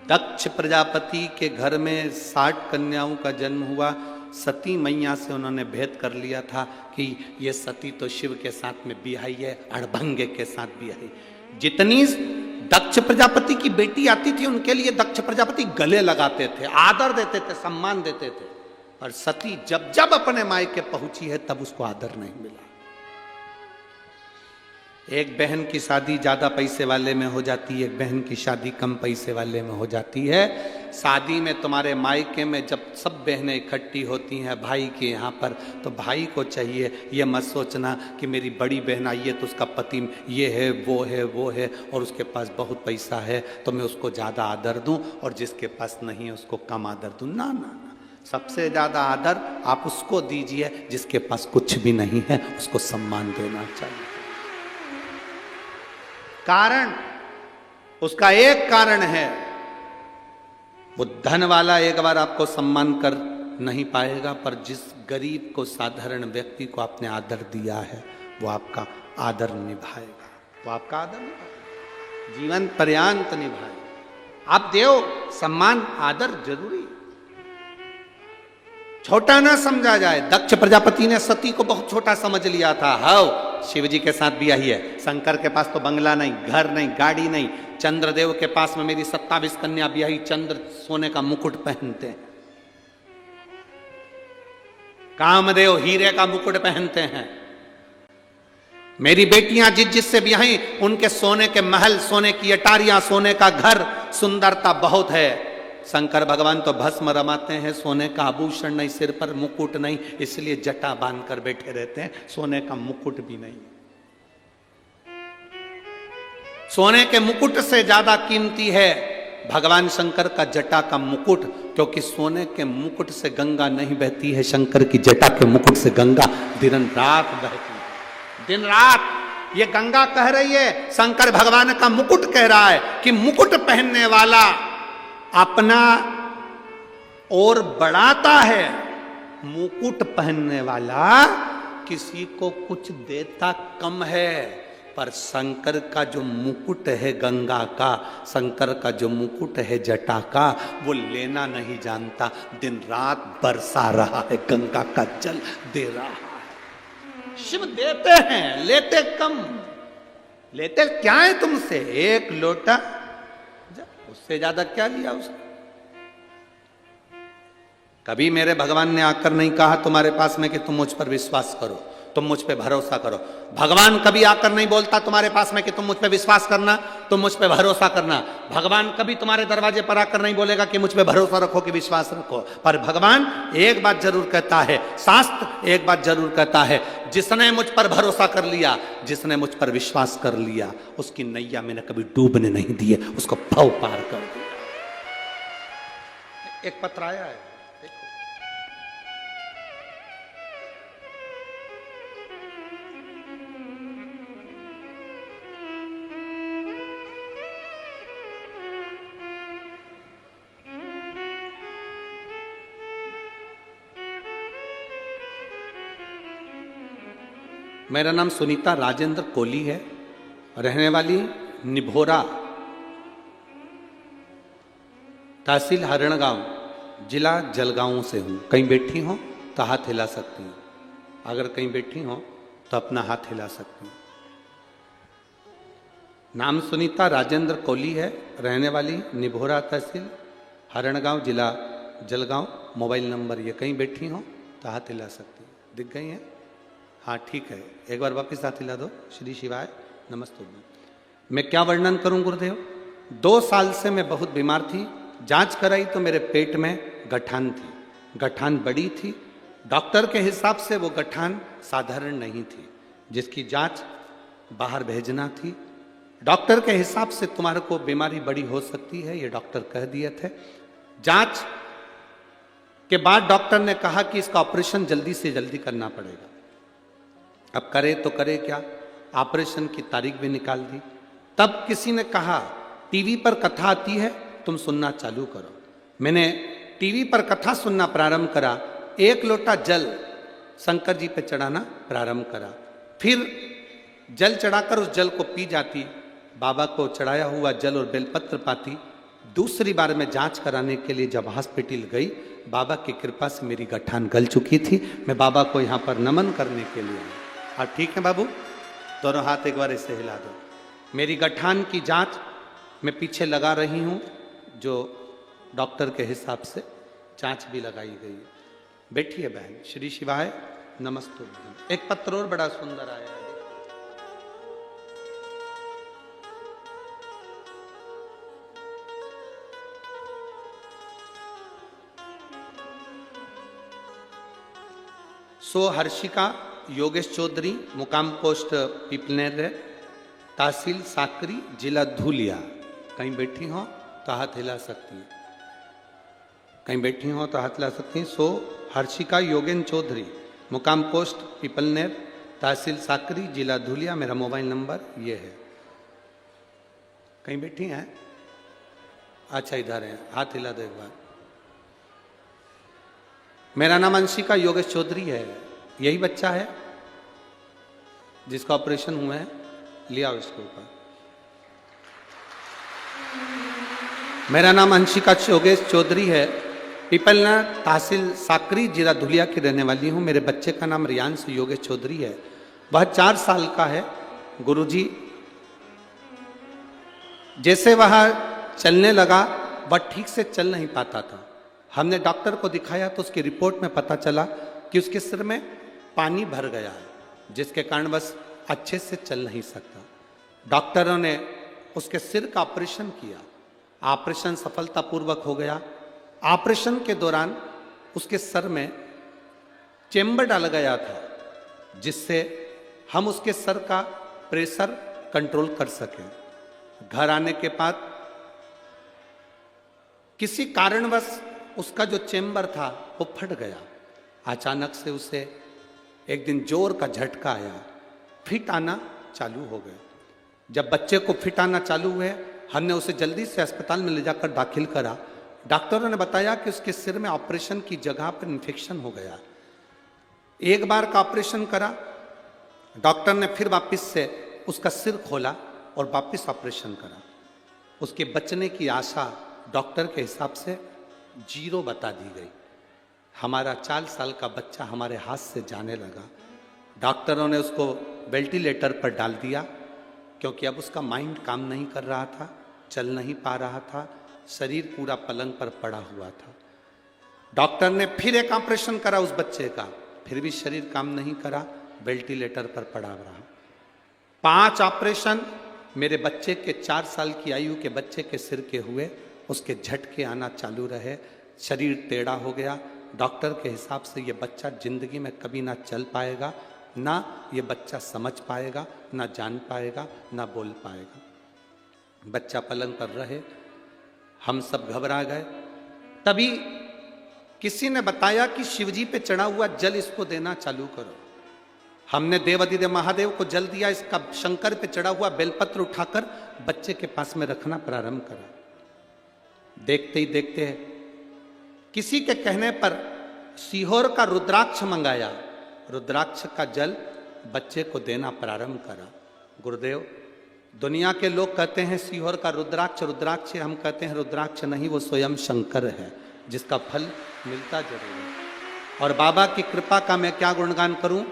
दक्ष प्रजापति के घर में 60 कन्याओं का जन्म हुआ। सती मैया से उन्होंने भेद कर लिया था कि ये सती तो शिव के साथ में बिहाई है, अड़भंगे के साथ बिहाई। जितनी दक्ष प्रजापति की बेटी आती थी उनके लिए दक्ष प्रजापति गले लगाते थे, आदर देते थे, सम्मान देते थे। और सती जब जब अपने मायके पहुंची है तब उसको आदर नहीं मिला। एक बहन की शादी ज्यादा पैसे वाले में हो जाती है, एक बहन की शादी कम पैसे वाले में हो जाती है। शादी में तुम्हारे मायके में जब सब बहनें इकट्ठी होती हैं भाई के यहाँ पर, तो भाई को चाहिए ये मत सोचना कि मेरी बड़ी बहन आई है तो उसका पति ये है वो है और उसके पास बहुत पैसा है तो मैं उसको ज़्यादा आदर दूं, और जिसके पास नहीं है उसको कम आदर दूं। ना ना ना, सबसे ज़्यादा आदर आप उसको दीजिए जिसके पास कुछ भी नहीं है, उसको सम्मान देना चाहिए। कारण, उसका एक कारण है, वो धन वाला एक बार आपको सम्मान कर नहीं पाएगा, पर जिस गरीब को, साधारण व्यक्ति को आपने आदर दिया है वो आपका आदर निभाएगा, वो आपका आदर निभाएगा, जीवन पर्यंत निभाएगा। आप देव सम्मान आदर जरूरी, छोटा ना समझा जाए। दक्ष प्रजापति ने सती को बहुत छोटा समझ लिया था। हाँ, शिव जी के साथ भी यही है। शंकर के पास तो बंगला नहीं, घर नहीं, गाड़ी नहीं। चंद्रदेव के पास में मेरी 27 कन्या ब्याही, चंद्र सोने का मुकुट पहनते हैं, कामदेव हीरे का मुकुट पहनते हैं। मेरी बेटियां जिस जिससे ब्याही उनके सोने के महल, सोने की अटारियां, सोने का घर, सुंदरता बहुत है। शंकर भगवान तो भस्म रमाते हैं, सोने का आभूषण नहीं, सिर पर मुकुट नहीं, इसलिए जटा बांध कर बैठे रहते हैं, सोने का मुकुट भी नहीं। सोने के मुकुट से ज्यादा कीमती है भगवान शंकर का जटा का मुकुट, क्योंकि सोने के मुकुट से गंगा नहीं बहती है, शंकर की जटा के मुकुट से गंगा दिन रात बहती है। दिन रात ये गंगा कह रही है, शंकर भगवान का मुकुट कह रहा है कि मुकुट पहनने वाला अपना और बढ़ाता है, मुकुट पहनने वाला किसी को कुछ देता कम है। पर शंकर का जो मुकुट है गंगा का, शंकर का जो मुकुट है जटा का, वो लेना नहीं जानता, दिन रात बरसा रहा है, गंगा का जल दे रहा है। शिव देते हैं, लेते कम। लेते क्या है तुमसे? एक लोटा, उससे ज्यादा क्या लिया उसने? कभी मेरे भगवान ने आकर नहीं कहा तुम्हारे पास में कि तुम मुझ पर विश्वास करो, तुम मुझ पे भरोसा करो। भगवान कभी आकर नहीं बोलता तुम्हारे पास में कि तुम मुझ पे विश्वास करना, तुम मुझ पे भरोसा करना। भगवान कभी तुम्हारे दरवाजे पर आकर नहीं बोलेगा कि मुझ पे भरोसा रखो, कि विश्वास रखो। पर भगवान एक बात जरूर कहता है, शास्त्र एक बात जरूर कहता है, जिसने मुझ पर भरोसा कर लिया, जिसने मुझ पर विश्वास कर लिया, उसकी नैया मैंने कभी डूबने नहीं दी है, उसको भव पार कर दिया। एक पत्र आया है, मेरा नाम सुनीता राजेंद्र कोली है, रहने वाली निभोरा, तहसील हरणगांव, जिला जलगांव से हूँ। कहीं बैठी हो तो हाथ हिला सकती हूँ, अगर कहीं बैठी हो तो अपना हाथ हिला सकती हूँ। नाम सुनीता राजेंद्र कोली है, रहने वाली निभोरा, तहसील हरणगांव, जिला जलगांव। मोबाइल नंबर ये, कहीं बैठी हो तो हाथ हिला सकती हूँ। दिख गई है? हाँ ठीक है, एक बार वापस हाथ हिला दो। श्री शिवाय नमस्ते। मैं क्या वर्णन करूं गुरुदेव? 2 साल से मैं बहुत बीमार थी। जांच कराई तो मेरे पेट में गठान थी, गठान बड़ी थी। डॉक्टर के हिसाब से वो गठान साधारण नहीं थी, जिसकी जांच बाहर भेजना थी। डॉक्टर के हिसाब से तुम्हारे को बीमारी बड़ी हो सकती है, ये डॉक्टर कह दिए थे। जांच के बाद डॉक्टर ने कहा कि इसका ऑपरेशन जल्दी से जल्दी करना पड़ेगा। अब करे तो करे क्या, ऑपरेशन की तारीख भी निकाल दी। तब किसी ने कहा टीवी पर कथा आती है, तुम सुनना चालू करो। मैंने टीवी पर कथा सुनना प्रारंभ करा। 1 लोटा जल शंकर जी पे चढ़ाना प्रारंभ करा, फिर जल चढ़ाकर उस जल को पी जाती, बाबा को चढ़ाया हुआ जल और बेलपत्र पाती। दूसरी बार मैं जांच कराने के लिए जब हॉस्पिटल गई, बाबा की कृपा से मेरी गठान गल चुकी थी। मैं बाबा को यहाँ पर नमन करने के लिए आई। हाँ ठीक है बाबू, दोनों हाथ एक बार ऐसे हिला दो। मेरी गठान की जांच मैं पीछे लगा रही हूँ, जो डॉक्टर के हिसाब से जांच भी लगाई गई है। बैठिए बहन। श्री शिवाय नमस्ते। एक पत्र और बड़ा सुंदर आया है। सो हर्षिका योगेश चौधरी, मुकाम पोस्ट पीपलनेर, तहसील साकरी, जिला धुलिया। कहीं बैठी हो तो हाथ हिला सकती हैं, कहीं बैठी हो तो हाथ हिला सकती हैं। सो हर्षिका योगेन चौधरी, मुकाम पोस्ट पीपलनेर, तहसील साकरी, जिला धुलिया। मेरा मोबाइल नंबर ये है। कहीं बैठी हैं? अच्छा इधर है, हाथ हिला दो एक बार। मेरा नाम अंशिका योगेश चौधरी है। यही बच्चा है जिसका ऑपरेशन हुआ है, लिया उसके ऊपर। मेरा नाम अंशिका योगेश चौधरी है, पीपलनेर, तहसील साकरी, जिला धुलिया की रहने वाली हूँ। मेरे बच्चे का नाम रियांश योगेश चौधरी है। वह 4 साल का है। गुरुजी जैसे वह चलने लगा, वह ठीक से चल नहीं पाता था। हमने डॉक्टर को दिखाया तो उसकी रिपोर्ट में पता चला कि उसके सिर में पानी भर गया है, जिसके कारण बस अच्छे से चल नहीं सकता। डॉक्टरों ने उसके सिर का ऑपरेशन किया, ऑपरेशन सफलतापूर्वक हो गया। ऑपरेशन के दौरान उसके सर में चेम्बर डाला गया था, जिससे हम उसके सर का प्रेशर कंट्रोल कर सकें। घर आने के बाद किसी कारणवश उसका जो चेम्बर था वो फट गया। अचानक से उसे एक दिन जोर का झटका आया, फिट आना चालू हो गए। जब बच्चे को फिट आना चालू हुए, हमने उसे जल्दी से अस्पताल में ले जाकर दाखिल करा। डॉक्टरों ने बताया कि उसके सिर में ऑपरेशन की जगह पर इन्फेक्शन हो गया। एक बार का ऑपरेशन करा, डॉक्टर ने फिर वापस से उसका सिर खोला और वापस ऑपरेशन करा। उसके बचने की आशा डॉक्टर के हिसाब से 0 बता दी गई। हमारा 4 साल का बच्चा हमारे हाथ से जाने लगा। डॉक्टरों ने उसको वेंटिलेटर पर डाल दिया, क्योंकि अब उसका माइंड काम नहीं कर रहा था, चल नहीं पा रहा था, शरीर पूरा पलंग पर पड़ा हुआ था। डॉक्टर ने फिर एक ऑपरेशन करा उस बच्चे का, फिर भी शरीर काम नहीं करा, वेंटिलेटर पर पड़ा रहा। 5 ऑपरेशन मेरे बच्चे के 4 साल की आयु के बच्चे के सिर के हुए। उसके झटके आना चालू रहे, शरीर टेढ़ा हो गया। डॉक्टर के हिसाब से ये बच्चा जिंदगी में कभी ना चल पाएगा, ना ये बच्चा समझ पाएगा, ना जान पाएगा, ना बोल पाएगा। बच्चा पलंग पर रहे, हम सब घबरा गए। तभी किसी ने बताया कि शिवजी पे चढ़ा हुआ जल इसको देना चालू करो। हमने देवाधिदेव महादेव को जल दिया, इसका शंकर पे चढ़ा हुआ बेलपत्र उठाकर बच्चे के पास में रखना प्रारंभ करा। देखते ही देखते किसी के कहने पर सीहोर का रुद्राक्ष मंगाया, रुद्राक्ष का जल बच्चे को देना प्रारंभ करा। गुरुदेव, दुनिया के लोग कहते हैं सीहोर का रुद्राक्ष रुद्राक्ष, हम कहते हैं रुद्राक्ष नहीं, वो स्वयं शंकर है, जिसका फल मिलता जरूर है। और बाबा की कृपा का मैं क्या गुणगान करूं,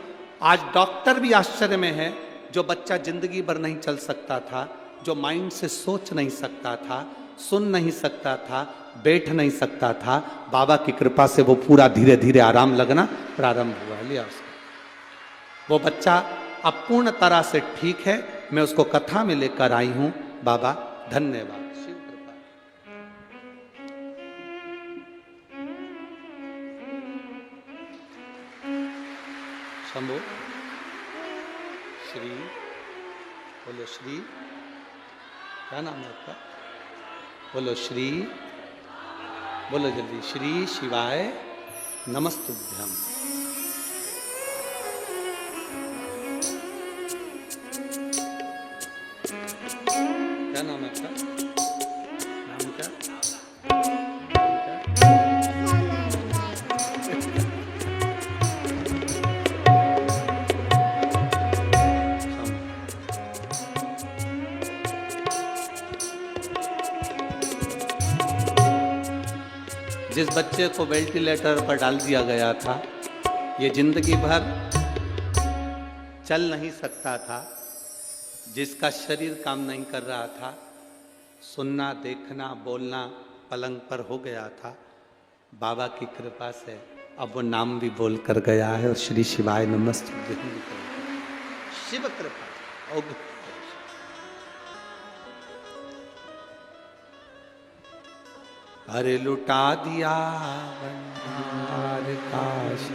आज डॉक्टर भी आश्चर्य में है। जो बच्चा जिंदगी भर नहीं चल सकता था, जो माइंड से सोच नहीं सकता था, सुन नहीं सकता था, बैठ नहीं सकता था, बाबा की कृपा से वो पूरा धीरे धीरे आराम लगना प्रारंभ हुआ। लिया उसको, वो बच्चा अब पूर्ण तरह से ठीक है। मैं उसको कथा में लेकर आई हूं। बाबा धन्यवाद। शिव कृपा। शंभो श्री, बोलो श्री, क्या नाम है आपका? बोलो श्री, बोलो जल्दी, श्री शिवाय नमस्तुभ्यम। क्या नाम है आपका? नाम क्या? जिस बच्चे को वेंटिलेटर पर डाल दिया गया था, ये जिंदगी भर चल नहीं सकता था, जिसका शरीर काम नहीं कर रहा था, सुनना, देखना, बोलना पलंग पर हो गया था, बाबा की कृपा से अब वो नाम भी बोल कर गया है और श्री शिवाय नमस्ते। शिव कृपा। अरे लुटा दिया भंडार काश,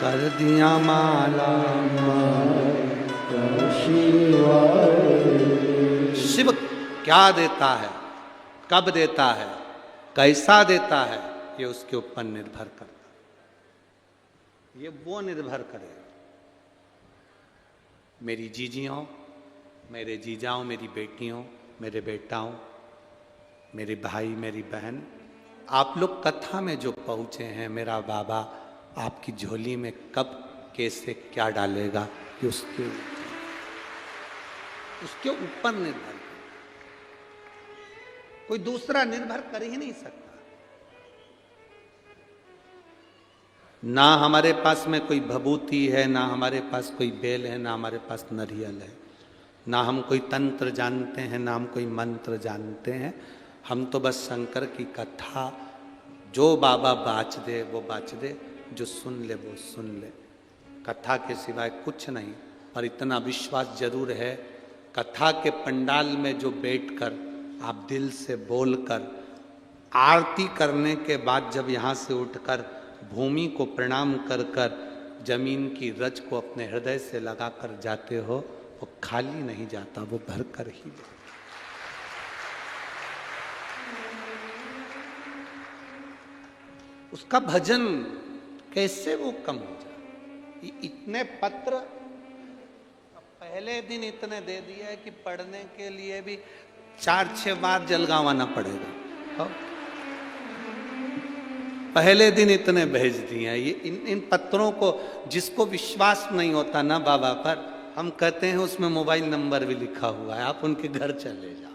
कर दिया माला शिव क्या देता है, कब देता है, कैसा देता है, ये उसके ऊपर निर्भर करता है। ये वो निर्भर करे। मेरी जीजियों, मेरे जीजाओं, मेरी बेटियों, मेरे बेटाओं, मेरे भाई, मेरी बहन, आप लोग कथा में जो पहुंचे हैं, मेरा बाबा आपकी झोली में कब कैसे क्या डालेगा, ये उसके ऊपर निर्भर। कोई दूसरा निर्भर कर ही नहीं सकता। ना हमारे पास में कोई भभूति है, ना हमारे पास कोई बेल है, ना हमारे पास नरियल है, ना हम कोई तंत्र जानते हैं, ना हम कोई मंत्र जानते हैं। हम तो बस शंकर की कथा, जो बाबा बाच दे वो बाच दे, जो सुन ले वो सुन ले। कथा के सिवाय कुछ नहीं, पर इतना विश्वास जरूर है, कथा के पंडाल में जो बैठकर आप दिल से बोलकर आरती करने के बाद जब यहाँ से उठकर भूमि को प्रणाम कर कर जमीन की रज को अपने हृदय से लगाकर जाते हो, वो खाली नहीं जाता, वो भर कर ही जाता। उसका भजन कैसे वो कम हो जाए। इतने पत्र पहले दिन इतने दे दिए है कि पढ़ने के लिए भी 4-6 बार जलगांव आना पड़ेगा। पहले दिन इतने भेज दिए हैं। ये इन पत्रों को जिसको विश्वास नहीं होता ना बाबा पर, हम कहते हैं उसमें मोबाइल नंबर भी लिखा हुआ है, आप उनके घर चले जाओ,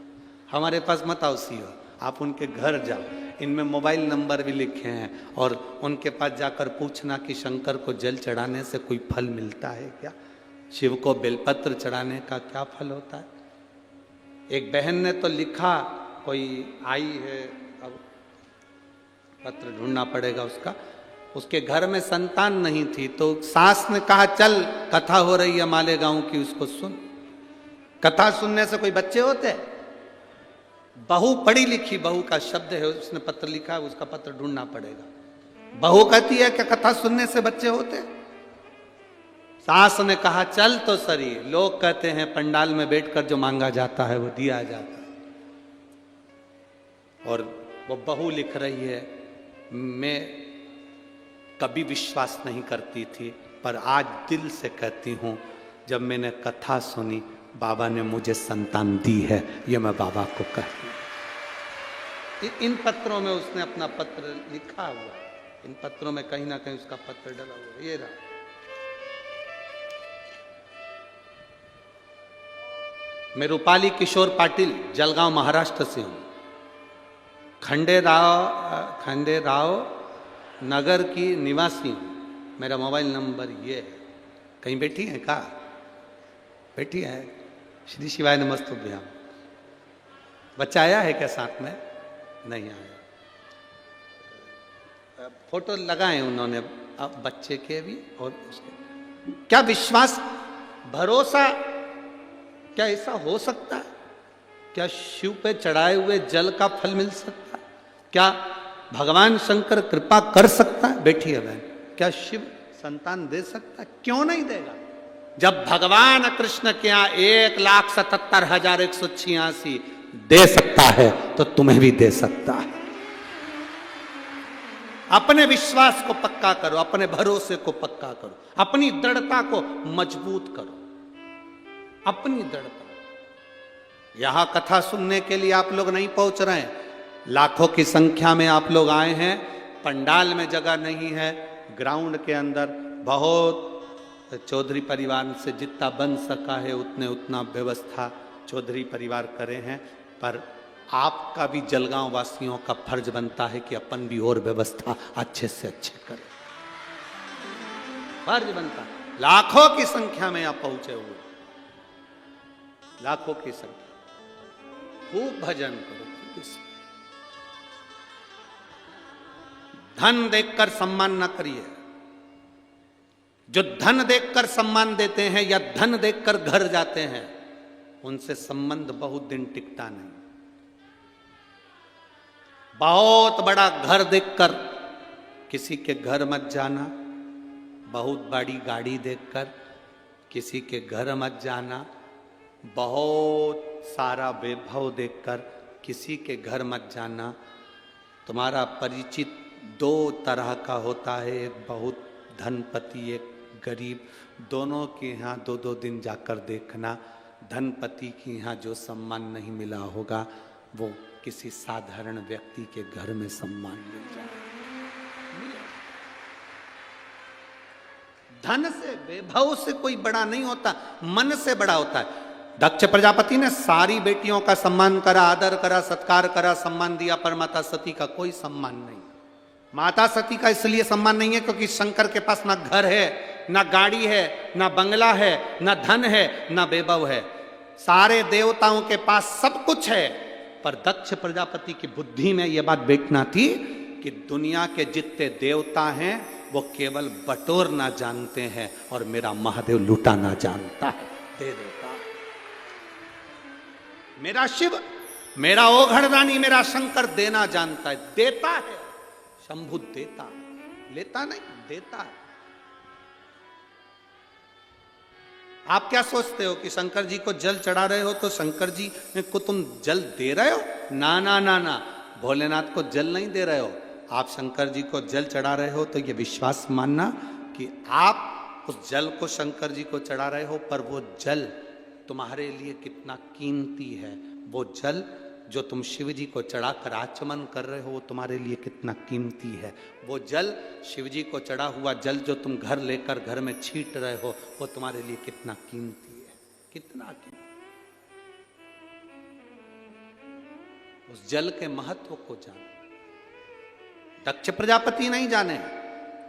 हमारे पास मत आओ सीओ, आप उनके घर जाओ, इनमें मोबाइल नंबर भी लिखे हैं, और उनके पास जाकर पूछना कि शंकर को जल चढ़ाने से कोई फल मिलता है क्या, शिव को बेलपत्र चढ़ाने का क्या फल होता है। एक बहन ने तो लिखा, कोई आई है, अब पत्र ढूंढना पड़ेगा उसका, उसके घर में संतान नहीं थी, तो सास ने कहा चल कथा हो रही है मालेगांव की, उसको सुन। कथा सुनने से कोई बच्चे होते? बहू पढ़ी लिखी बहू का शब्द है, उसने पत्र लिखा है, उसका पत्र ढूंढना पड़ेगा। बहू कहती है कि कथा सुनने से बच्चे होते? सास ने कहा चल तो सही, लोग कहते हैं पंडाल में बैठकर जो मांगा जाता है वो दिया जाता है। और वो बहू लिख रही है, मैं कभी विश्वास नहीं करती थी, पर आज दिल से कहती हूं, जब मैंने कथा सुनी बाबा ने मुझे संतान दी है, ये मैं बाबा को कहती हूं। इन पत्रों में उसने अपना पत्र लिखा हुआ, इन पत्रों में कहीं ना कहीं उसका पत्र डला हुआ, ये रहा। मैं रूपाली किशोर पाटिल जलगांव महाराष्ट्र से हूं। खंडेराव नगर की निवासी हूं। मेरा मोबाइल नंबर ये है। कहीं बैठी है का? बैठी है। श्री शिवाय नमस्तुभ्याम। बच्चा आया है क्या साथ में? नहीं आया। फोटो लगाए उन्होंने अब बच्चे के भी और उसके। क्या विश्वास, भरोसा, क्या ऐसा हो सकता है? क्या शिव पे चढ़ाए हुए जल का फल मिल सकता है? क्या भगवान शंकर कृपा कर सकता है? बैठी है बहन। क्या शिव संतान दे सकता है? क्यों नहीं देगा? जब भगवान कृष्ण के यहाँ 1,77,186 दे सकता है तो तुम्हें भी दे सकता है। अपने विश्वास को पक्का करो, अपने भरोसे को पक्का करो, अपनी दृढ़ता को मजबूत करो, अपनी दृढ़ता। यहां कथा सुनने के लिए आप लोग नहीं पहुंच रहे हैं, लाखों की संख्या में आप लोग आए हैं। पंडाल में जगह नहीं है, ग्राउंड के अंदर बहुत चौधरी परिवार से जितना बन सका है उतना व्यवस्था चौधरी परिवार करे हैं, पर आपका भी जलगांव वासियों का फर्ज बनता है कि अपन भी और व्यवस्था अच्छे से अच्छे करें। फर्ज बनता है। लाखों की संख्या में आप पहुंचे हुए, लाखों की संख्या। खूब भजन करो। धन देखकर सम्मान न करिए। जो धन देखकर सम्मान देते हैं या धन देखकर घर जाते हैं, उनसे संबंध बहुत दिन टिकता नहीं। बहुत बड़ा घर देखकर किसी के घर मत जाना, बहुत बड़ी गाड़ी देखकर किसी के घर मत जाना, बहुत सारा वैभव देखकर किसी के घर मत जाना। तुम्हारा परिचित दो तरह का होता है, एक बहुत धनपति, एक गरीब। दोनों के यहाँ 2-2 दिन जाकर देखना। धनपति के यहाँ जो सम्मान नहीं मिला होगा वो किसी साधारण व्यक्ति के घर में सम्मान मिल जाए। धन से, वैभव से कोई बड़ा नहीं होता, मन से बड़ा होता है। दक्ष प्रजापति ने सारी बेटियों का सम्मान करा, आदर करा, सत्कार करा, सम्मान दिया, पर माता सती का कोई सम्मान नहीं। माता सती का इसलिए सम्मान नहीं है क्योंकि शंकर के पास ना घर है, ना गाड़ी है, ना बंगला है, ना धन है, ना वैभव है। सारे देवताओं के पास सब कुछ है, पर दक्ष प्रजापति की बुद्धि में यह बात बैठना थी कि दुनिया के जितने देवता हैं वो केवल बटोरना जानते हैं और मेरा महादेव लुटाना जानता है, दे देता है। मेरा शिव, मेरा ओघड़दानी, मेरा शंकर देना जानता है, देता है। शंभु देता है, लेता नहीं, देता है। आप क्या सोचते हो कि शंकर जी को जल चढ़ा रहे हो तो शंकर जी को तुम जल दे रहे हो? ना ना ना ना, भोलेनाथ को जल नहीं दे रहे हो। आप शंकर जी को जल चढ़ा रहे हो तो ये विश्वास मानना कि आप उस जल को शंकर जी को चढ़ा रहे हो, पर वो जल तुम्हारे लिए कितना कीमती है। वो जल जो तुम शिव जी को चढ़ाकर आचमन कर रहे हो वो तुम्हारे लिए कितना कीमती है। वो जल, शिव जी को चढ़ा हुआ जल जो तुम घर लेकर घर में छींट रहे हो वो तुम्हारे लिए कितना कीमती है, कितना कीमती। उस जल के महत्व को जानो। दक्ष प्रजापति नहीं जाने,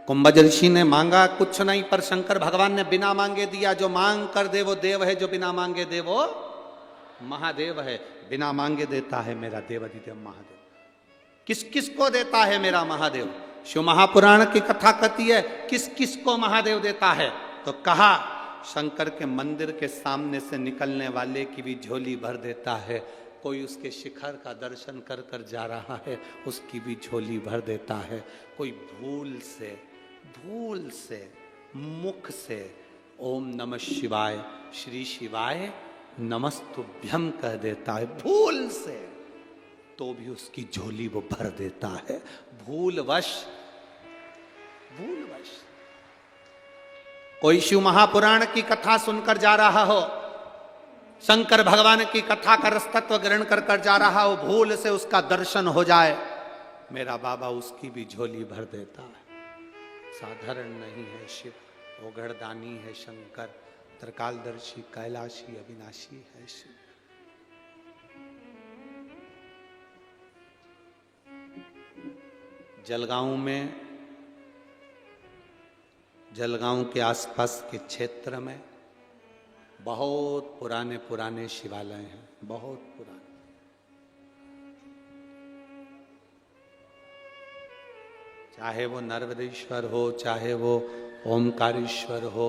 कुंभज ऋषि ने मांगा कुछ नहीं, पर शंकर भगवान ने बिना मांगे दिया। जो मांग कर दे वो देव है, जो बिना मांगे दे वो महादेव है। बिना मांगे देता है मेरा देवाधिदेव महादेव। किस किस को देता है मेरा महादेव? शिव महापुराण की कथा कहती है किस किस को महादेव देता है, तो कहा शंकर के मंदिर के सामने से निकलने वाले की भी झोली भर देता है। कोई उसके शिखर का दर्शन कर कर जा रहा है, उसकी भी झोली भर देता है। कोई भूल से मुख से ओम नमः शिवाय, श्री शिवाय नमस्तुभ्यम कह देता है, भूल से, तो भी उसकी झोली वो भर देता है। भूलवश कोई शिव महापुराण की कथा सुनकर जा रहा हो, शंकर भगवान की कथा का रसतत्व ग्रहण कर कर जा रहा हो, भूल से उसका दर्शन हो जाए, मेरा बाबा उसकी भी झोली भर देता है। साधारण नहीं है शिव, ओघड़दानी है शंकर, त्रिकालदर्शी, कैलाशी, अविनाशी है शिव। जलगांव के आसपास के क्षेत्र में बहुत पुराने पुराने शिवालय हैं, बहुत पुराने। चाहे वो नर्मदेश्वर हो, चाहे वो ओमकारेश्वर हो,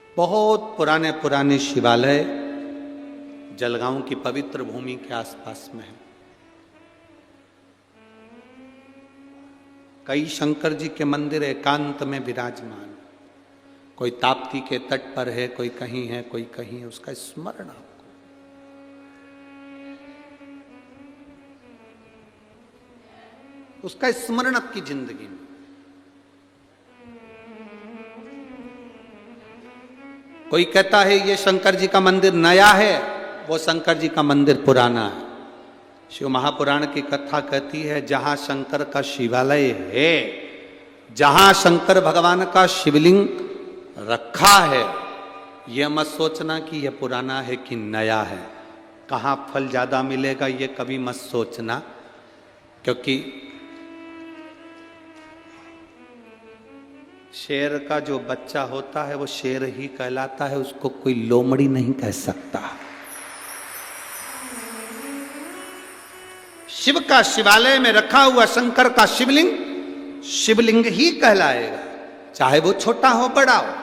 बहुत पुराने पुराने शिवालय जलगांव की पवित्र भूमि के आसपास में है। कई शंकर जी के मंदिर एकांत में विराजमान, कोई ताप्ती के तट पर है, कोई कहीं है, कोई कहीं है। उसका स्मरण आपको, उसका स्मरण आपकी जिंदगी में। कोई कहता है ये शंकर जी का मंदिर नया है, वो शंकर जी का मंदिर पुराना है। शिव महापुराण की कथा कहती है जहां शंकर का शिवालय है, जहां शंकर भगवान का शिवलिंग रखा है, यह मत सोचना कि यह पुराना है कि नया है। कहाँ फल ज्यादा मिलेगा ये कभी मत सोचना, क्योंकि शेर का जो बच्चा होता है वो शेर ही कहलाता है, उसको कोई लोमड़ी नहीं कह सकता। शिव का शिवालय में रखा हुआ शंकर का शिवलिंग शिवलिंग ही कहलाएगा, चाहे वो छोटा हो बड़ा हो।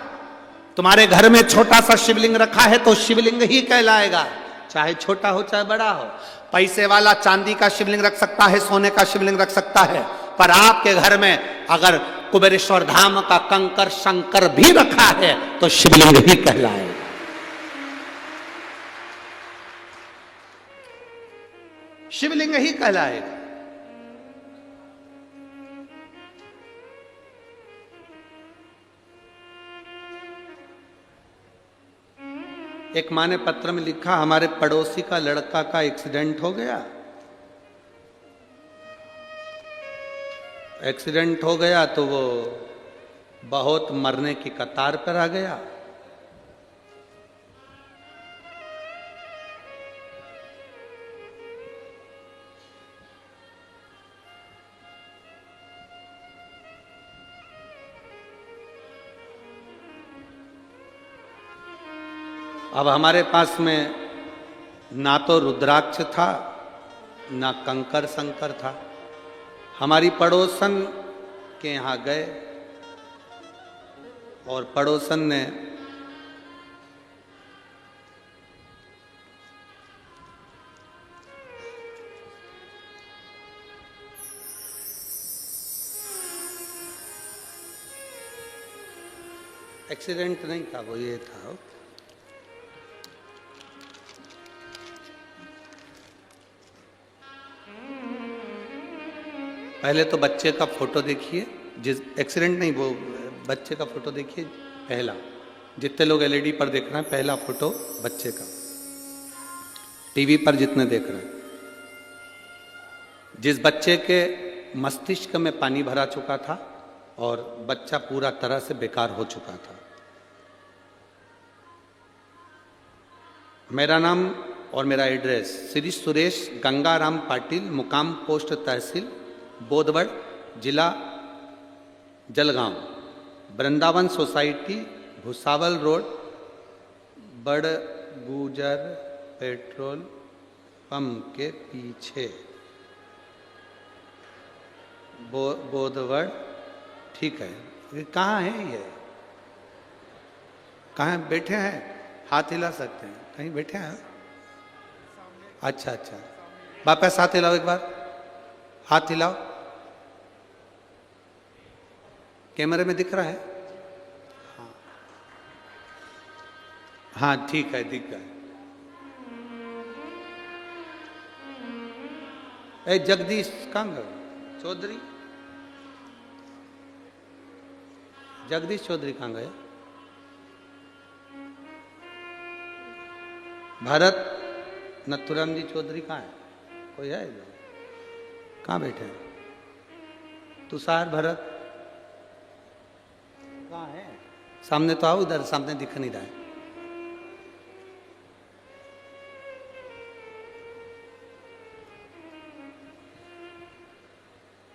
तुम्हारे घर में छोटा सा शिवलिंग रखा है तो शिवलिंग ही कहलाएगा, चाहे छोटा हो चाहे बड़ा हो। पैसे वाला चांदी का शिवलिंग रख सकता है, सोने का शिवलिंग रख सकता है, पर आपके घर में अगर कुबेरेश्वर धाम का कंकर शंकर भी रखा है तो शिवलिंग ही कहलाएगा। शिवलिंग ही कहलाएगा। एक माँ ने पत्र में लिखा, हमारे पड़ोसी का लड़का का एक्सीडेंट हो गया। एक्सीडेंट हो गया तो वो बहुत मरने की कतार पर आ गया। अब हमारे पास में ना तो रुद्राक्ष था ना कंकर शंकर था, हमारी पड़ोसन के यहाँ गए और पड़ोसन ने एक्सीडेंट नहीं था, वो ये था, पहले तो बच्चे का फोटो देखिए, जिस एक्सीडेंट नहीं, वो बच्चे का फोटो देखिए पहला, जितने लोग एलईडी पर देख रहे हैं पहला फोटो बच्चे का, टीवी पर जितने देख रहे हैं, जिस बच्चे के मस्तिष्क में पानी भरा चुका था और बच्चा पूरा तरह से बेकार हो चुका था। मेरा नाम और मेरा एड्रेस श्री सुरेश गंगाराम पाटिल, मुकाम पोस्ट तहसील बोधवड़, जिला जलगांव, वृंदावन सोसाइटी, भुसावल रोड, बड़ गुजर पेट्रोल पंप के पीछे, बोधवड़। ठीक है, ये कहाँ है? ये कहाँ बैठे हैं? हाथ हिला सकते हैं, कहीं बैठे हैं? अच्छा अच्छा, वापस हाथ हिलाओ, एक बार हाथ हिलाओ, कैमरे में दिख रहा है? हाँ हाँ, ठीक है, दिख गया। ए जगदीश कहाँ गए? चौधरी, जगदीश चौधरी कहाँ गए? भरत नथुराम जी चौधरी कहाँ है? कोई है इधर? कहाँ बैठे हैं? तुषार भरत कहाँ है? सामने तो आओ, इधर सामने दिख नहीं रहा है।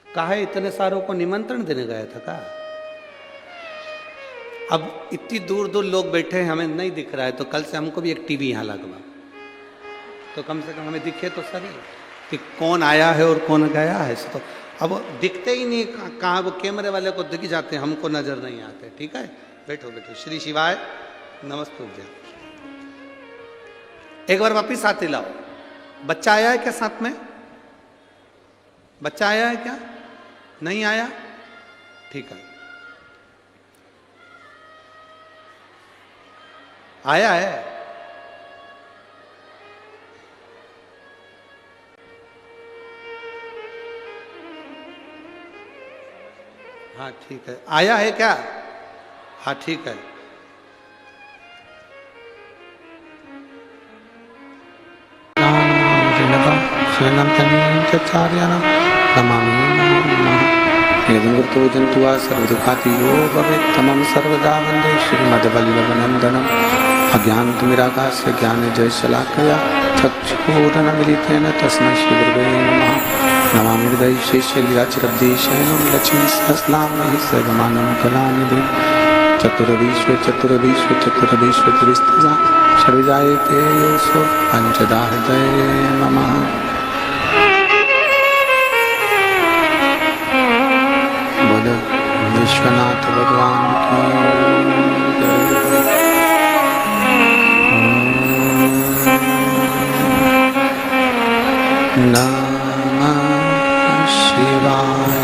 कहा है इतने सारों को निमंत्रण देने गया था का? अब इतनी दूर दूर लोग बैठे हैं, हमें नहीं दिख रहा है, तो कल से हमको भी एक टीवी यहाँ लगवा, तो कम से कम हमें दिखे तो सही कि कौन आया है और कौन गया है। तो अब दिखते ही नहीं, कहाँ वो कैमरे वाले को दिख जाते हैं, हमको नजर नहीं आते। ठीक है, बैठो बैठो। श्री शिवाय नमस्ते। एक बार वापिस हाथ हिलाओ। बच्चा आया है क्या साथ में? बच्चा आया है क्या? नहीं आया? ठीक है, आया है। हाँ ठीक है, आया है क्या? हाँ ठीक है। जंतुआ सर्वदुखाति यो भवेत् तमं सर्वदा वन्दे श्रीमद्वल्लभनन्दनम्। अज्ञानतिमिराकास्य ज्ञानजयशलाकया चक्षुरुन्मीलितेन तस्मै श्रीगुरवे नमः। नमामि हृदये शेषशैलाचिरब्धीशयनं लक्ष्मीसहस्रनाम्नि सर्वमानं कलानिधिं। चतुरविश्व सर्वजायते योऽसो पञ्चधा हृदये नमः। बोलो विश्वनाथ भगवान की नमः शिवाय।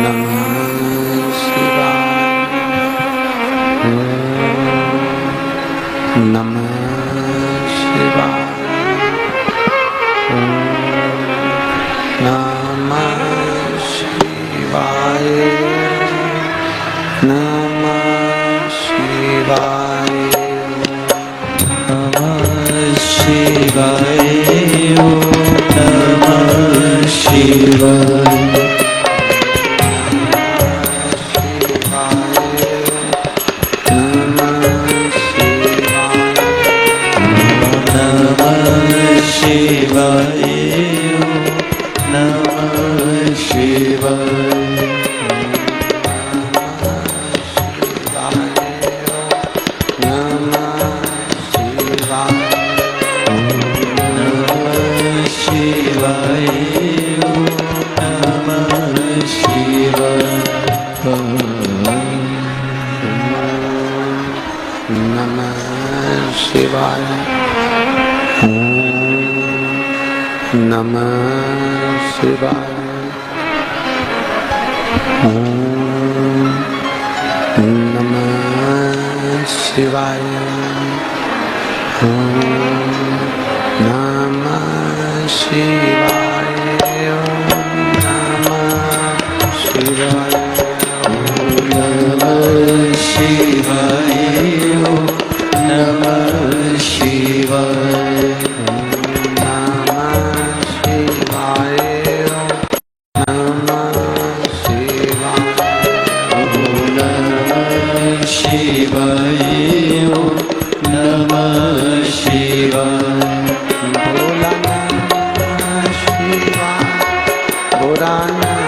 नमः शिवाय। नमः शिवाय। नमः शिवाय। नमः शिवाय। शिवाय नमः शिवाय। शिवाय नमः शिवाय। नमः शिवाय। शिवाय। ओम नमः शिवाय। ओम नमः शिवाय। ओम नमः शिवाय। ओम नमः शिवाय। ओम नमः शिवाय। ओम नमः शिवाय। शिवाय ओम नमः शिवाय। भोला नमः शिवाय। भोला नमः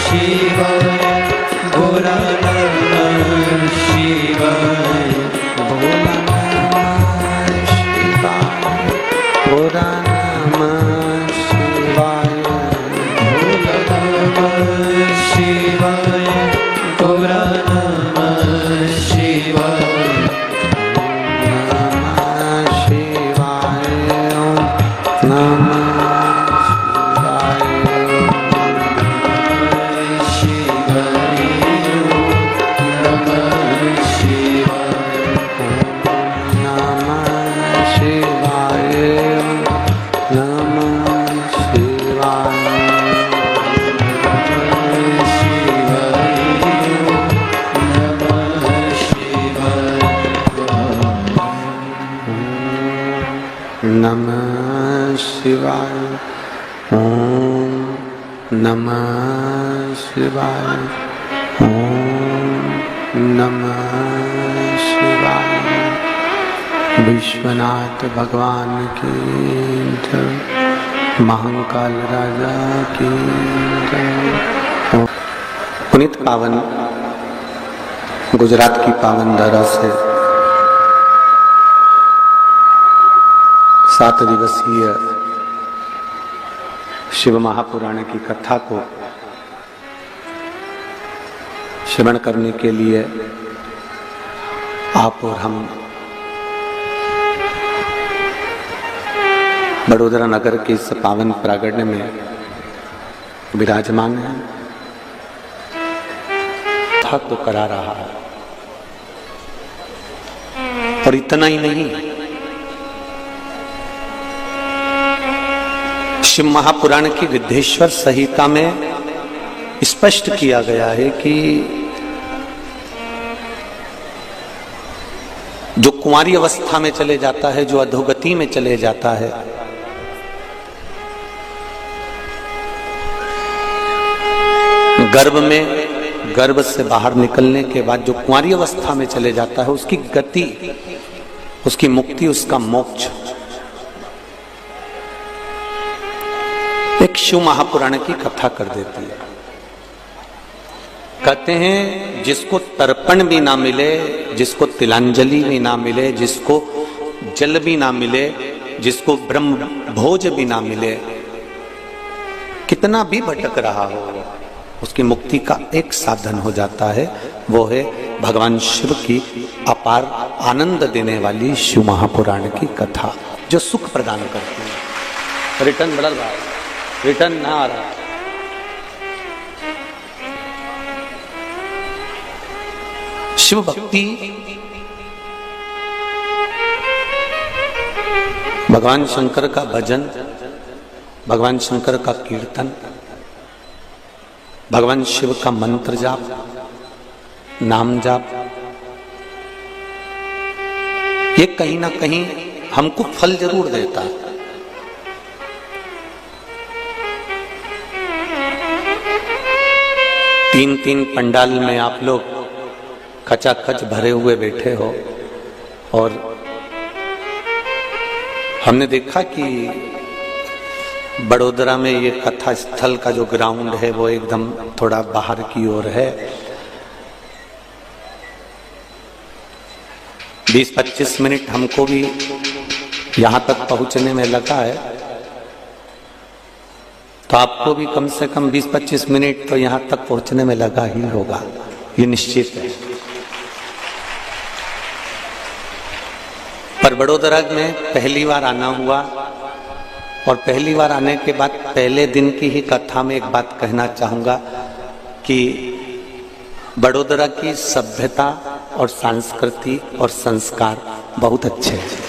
शिवाय। भोला नमः शिवाय। भोला नमः शिवाय। भोला नमः शिवाय। भोला नमः शिवाय। शिवाय गौरा नमः शिवाय। नमः शिवाय। नमः शिवाय। नमः शिवाय। नमः शिवाय। नमः शिवाय। नमः शिवाय। ओम नमः शिवाय। ओम नमः शिवाय। विश्वनाथ भगवान की जय। महाकाल राजा की जय। पुनीत पावन गुजरात की पावन धरा से 7 दिवसीय शिव महापुराण की कथा को श्रवण करने के लिए आप और हम बड़ोदरा नगर के इस पावन प्रांगण में विराजमान हैं। कथा तो करा रहा है और इतना ही नहीं, शिव महापुराण की विद्धेश्वर संहिता में स्पष्ट किया गया है कि जो कुंवारी अवस्था में चले जाता है, जो अधोगति में चले जाता है, गर्भ से बाहर निकलने के बाद जो कुंवारी अवस्था में चले जाता है, उसकी गति, उसकी मुक्ति, उसका मोक्ष एक शिव महापुराण की कथा कर देती है। कहते हैं जिसको तर्पण भी ना मिले, जिसको तिलांजलि भी ना मिले, जिसको जल भी ना मिले, जिसको ब्रह्म भोज भी ना मिले, कितना भी भटक रहा हो, उसकी मुक्ति का एक साधन हो जाता है। वो है भगवान शिव की अपार आनंद देने वाली शिव महापुराण की कथा, जो सुख प्रदान करती है। रिटर्न बदल रहा है, रिटर्न ना आ रहा। शिव भक्ति, भगवान शंकर का भजन, भगवान शंकर का कीर्तन, भगवान शिव का मंत्र जाप, नाम जाप, ये कहीं ना कहीं हमको फल जरूर देता है। तीन पंडाल में आप लोग खचाखच भरे हुए बैठे हो और हमने देखा कि बड़ोदरा में ये कथा स्थल का जो ग्राउंड है वो एकदम थोड़ा बाहर की ओर है। 20-25 मिनट हमको भी यहाँ तक पहुँचने में लगा है, तो आपको भी कम से कम 20-25 मिनट तो यहाँ तक पहुँचने में लगा ही होगा। ये निश्चित है। पर बड़ोदरा में पहली बार आना हुआ और पहली बार आने के बाद पहले दिन की ही कथा में एक बात कहना चाहूंगा कि बड़ोदरा की सभ्यता और संस्कृति और संस्कार बहुत अच्छे हैं।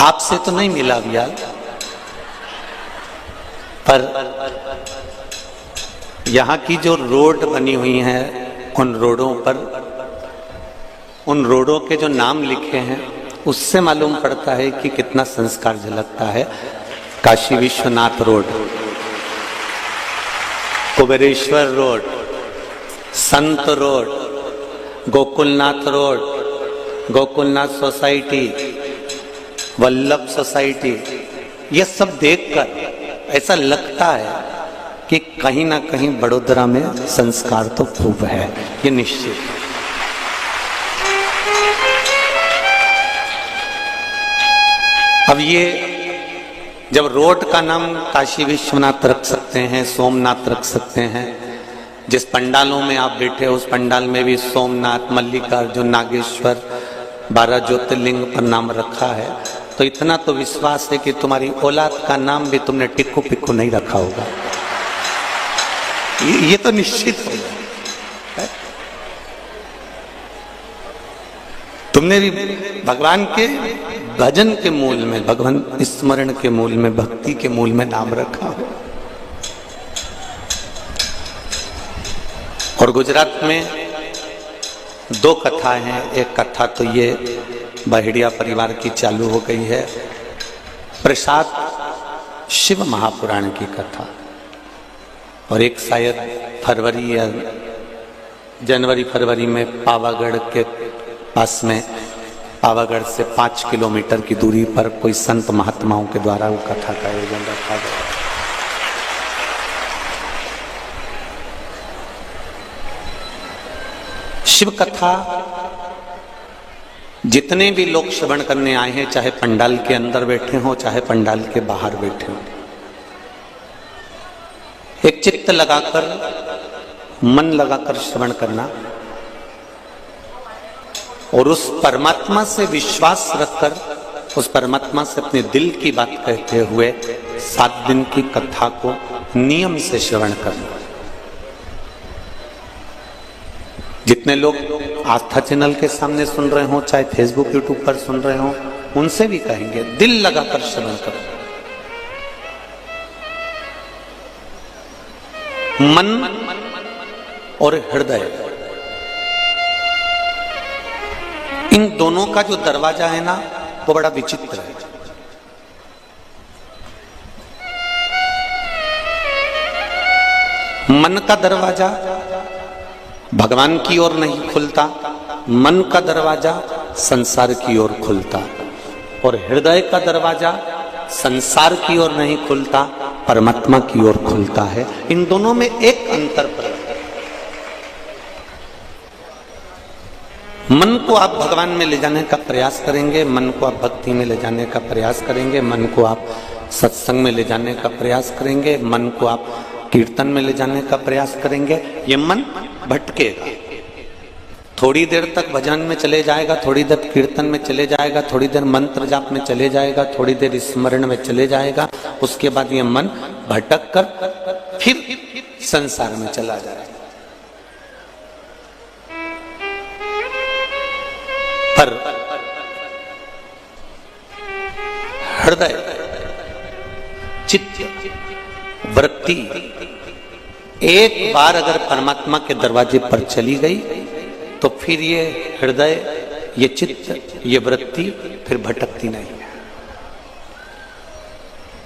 आपसे तो नहीं मिला भैया, पर यहाँ की जो रोड बनी हुई है उन रोडों के जो नाम लिखे हैं उससे मालूम पड़ता है कि कितना संस्कार झलकता है। काशी विश्वनाथ रोड, कुबेरेश्वर रोड, संत road, Gokulnath road, Gokulnath society, Vallabh society, ये सब देखकर ऐसा लगता है कि कहीं ना कहीं बड़ोदरा में संस्कार तो खूब है, ये निश्चित है। अब ये जब रोड का नाम काशी विश्वनाथ रख सकते हैं, सोमनाथ रख सकते हैं, जिस पंडालों में आप बैठे हो उस पंडाल में भी सोमनाथ, मल्लिकार्जुन, नागेश्वर, 12 ज्योतिर्लिंग पर नाम रखा है, तो इतना तो विश्वास है कि तुम्हारी औलाद का नाम भी तुमने टिक्कू पिक्कू नहीं रखा होगा, ये तो निश्चित होगा। तुमने भी भगवान के भजन के मूल में, भगवान स्मरण के मूल में, भक्ति के मूल में नाम रखा हो। और गुजरात में 2 कथाएं हैं। एक कथा तो ये बहेड़िया परिवार की चालू हो गई है, प्रसाद शिव महापुराण की कथा, और एक शायद फरवरी या जनवरी फरवरी में पावागढ़ के पास में, पावागढ़ से 5 किलोमीटर की दूरी पर कोई संत महात्माओं के द्वारा वो कथा का आयोजन रखा गया। शिव कथा जितने भी लोग श्रवण करने आए हैं, चाहे पंडाल के अंदर बैठे हों चाहे पंडाल के बाहर बैठे हों, एक चित्त लगाकर, मन लगाकर श्रवण करना और उस परमात्मा से विश्वास रखकर, उस परमात्मा से अपने दिल की बात कहते हुए 7 दिन की कथा को नियम से श्रवण करना। जितने लोग आस्था चैनल के सामने सुन रहे हो, चाहे फेसबुक यूट्यूब पर सुन रहे हो, उनसे भी कहेंगे दिल लगाकर श्रवण करो। मन और हृदय, इन दोनों का जो दरवाजा है ना, वो बड़ा विचित्र है। मन का दरवाजा भगवान की ओर नहीं खुलता, मन का दरवाजा संसार की ओर खुलता, और हृदय का दरवाजा संसार की ओर नहीं खुलता, परमात्मा की ओर खुलता है। इन दोनों में एक अंतर पर, मन को आप भगवान में ले जाने का प्रयास करेंगे, मन को आप भक्ति में ले जाने का प्रयास करेंगे, मन को आप सत्संग में ले जाने का प्रयास करेंगे, मन को आप कीर्तन में ले जाने का प्रयास करेंगे, ये मन भटकेगा। थोड़ी देर तक भजन में चले जाएगा, थोड़ी देर कीर्तन में चले जाएगा, थोड़ी देर मंत्र जाप में चले जाएगा, थोड़ी देर स्मरण में चले जाएगा, उसके बाद ये मन भटक कर फिर संसार में चला जाएगा। पर हृदय, चित्त, वृत्ति एक बार अगर परमात्मा के दरवाजे पर चली गई तो फिर ये हृदय, ये चित्त, ये वृत्ति फिर भटकती नहीं है,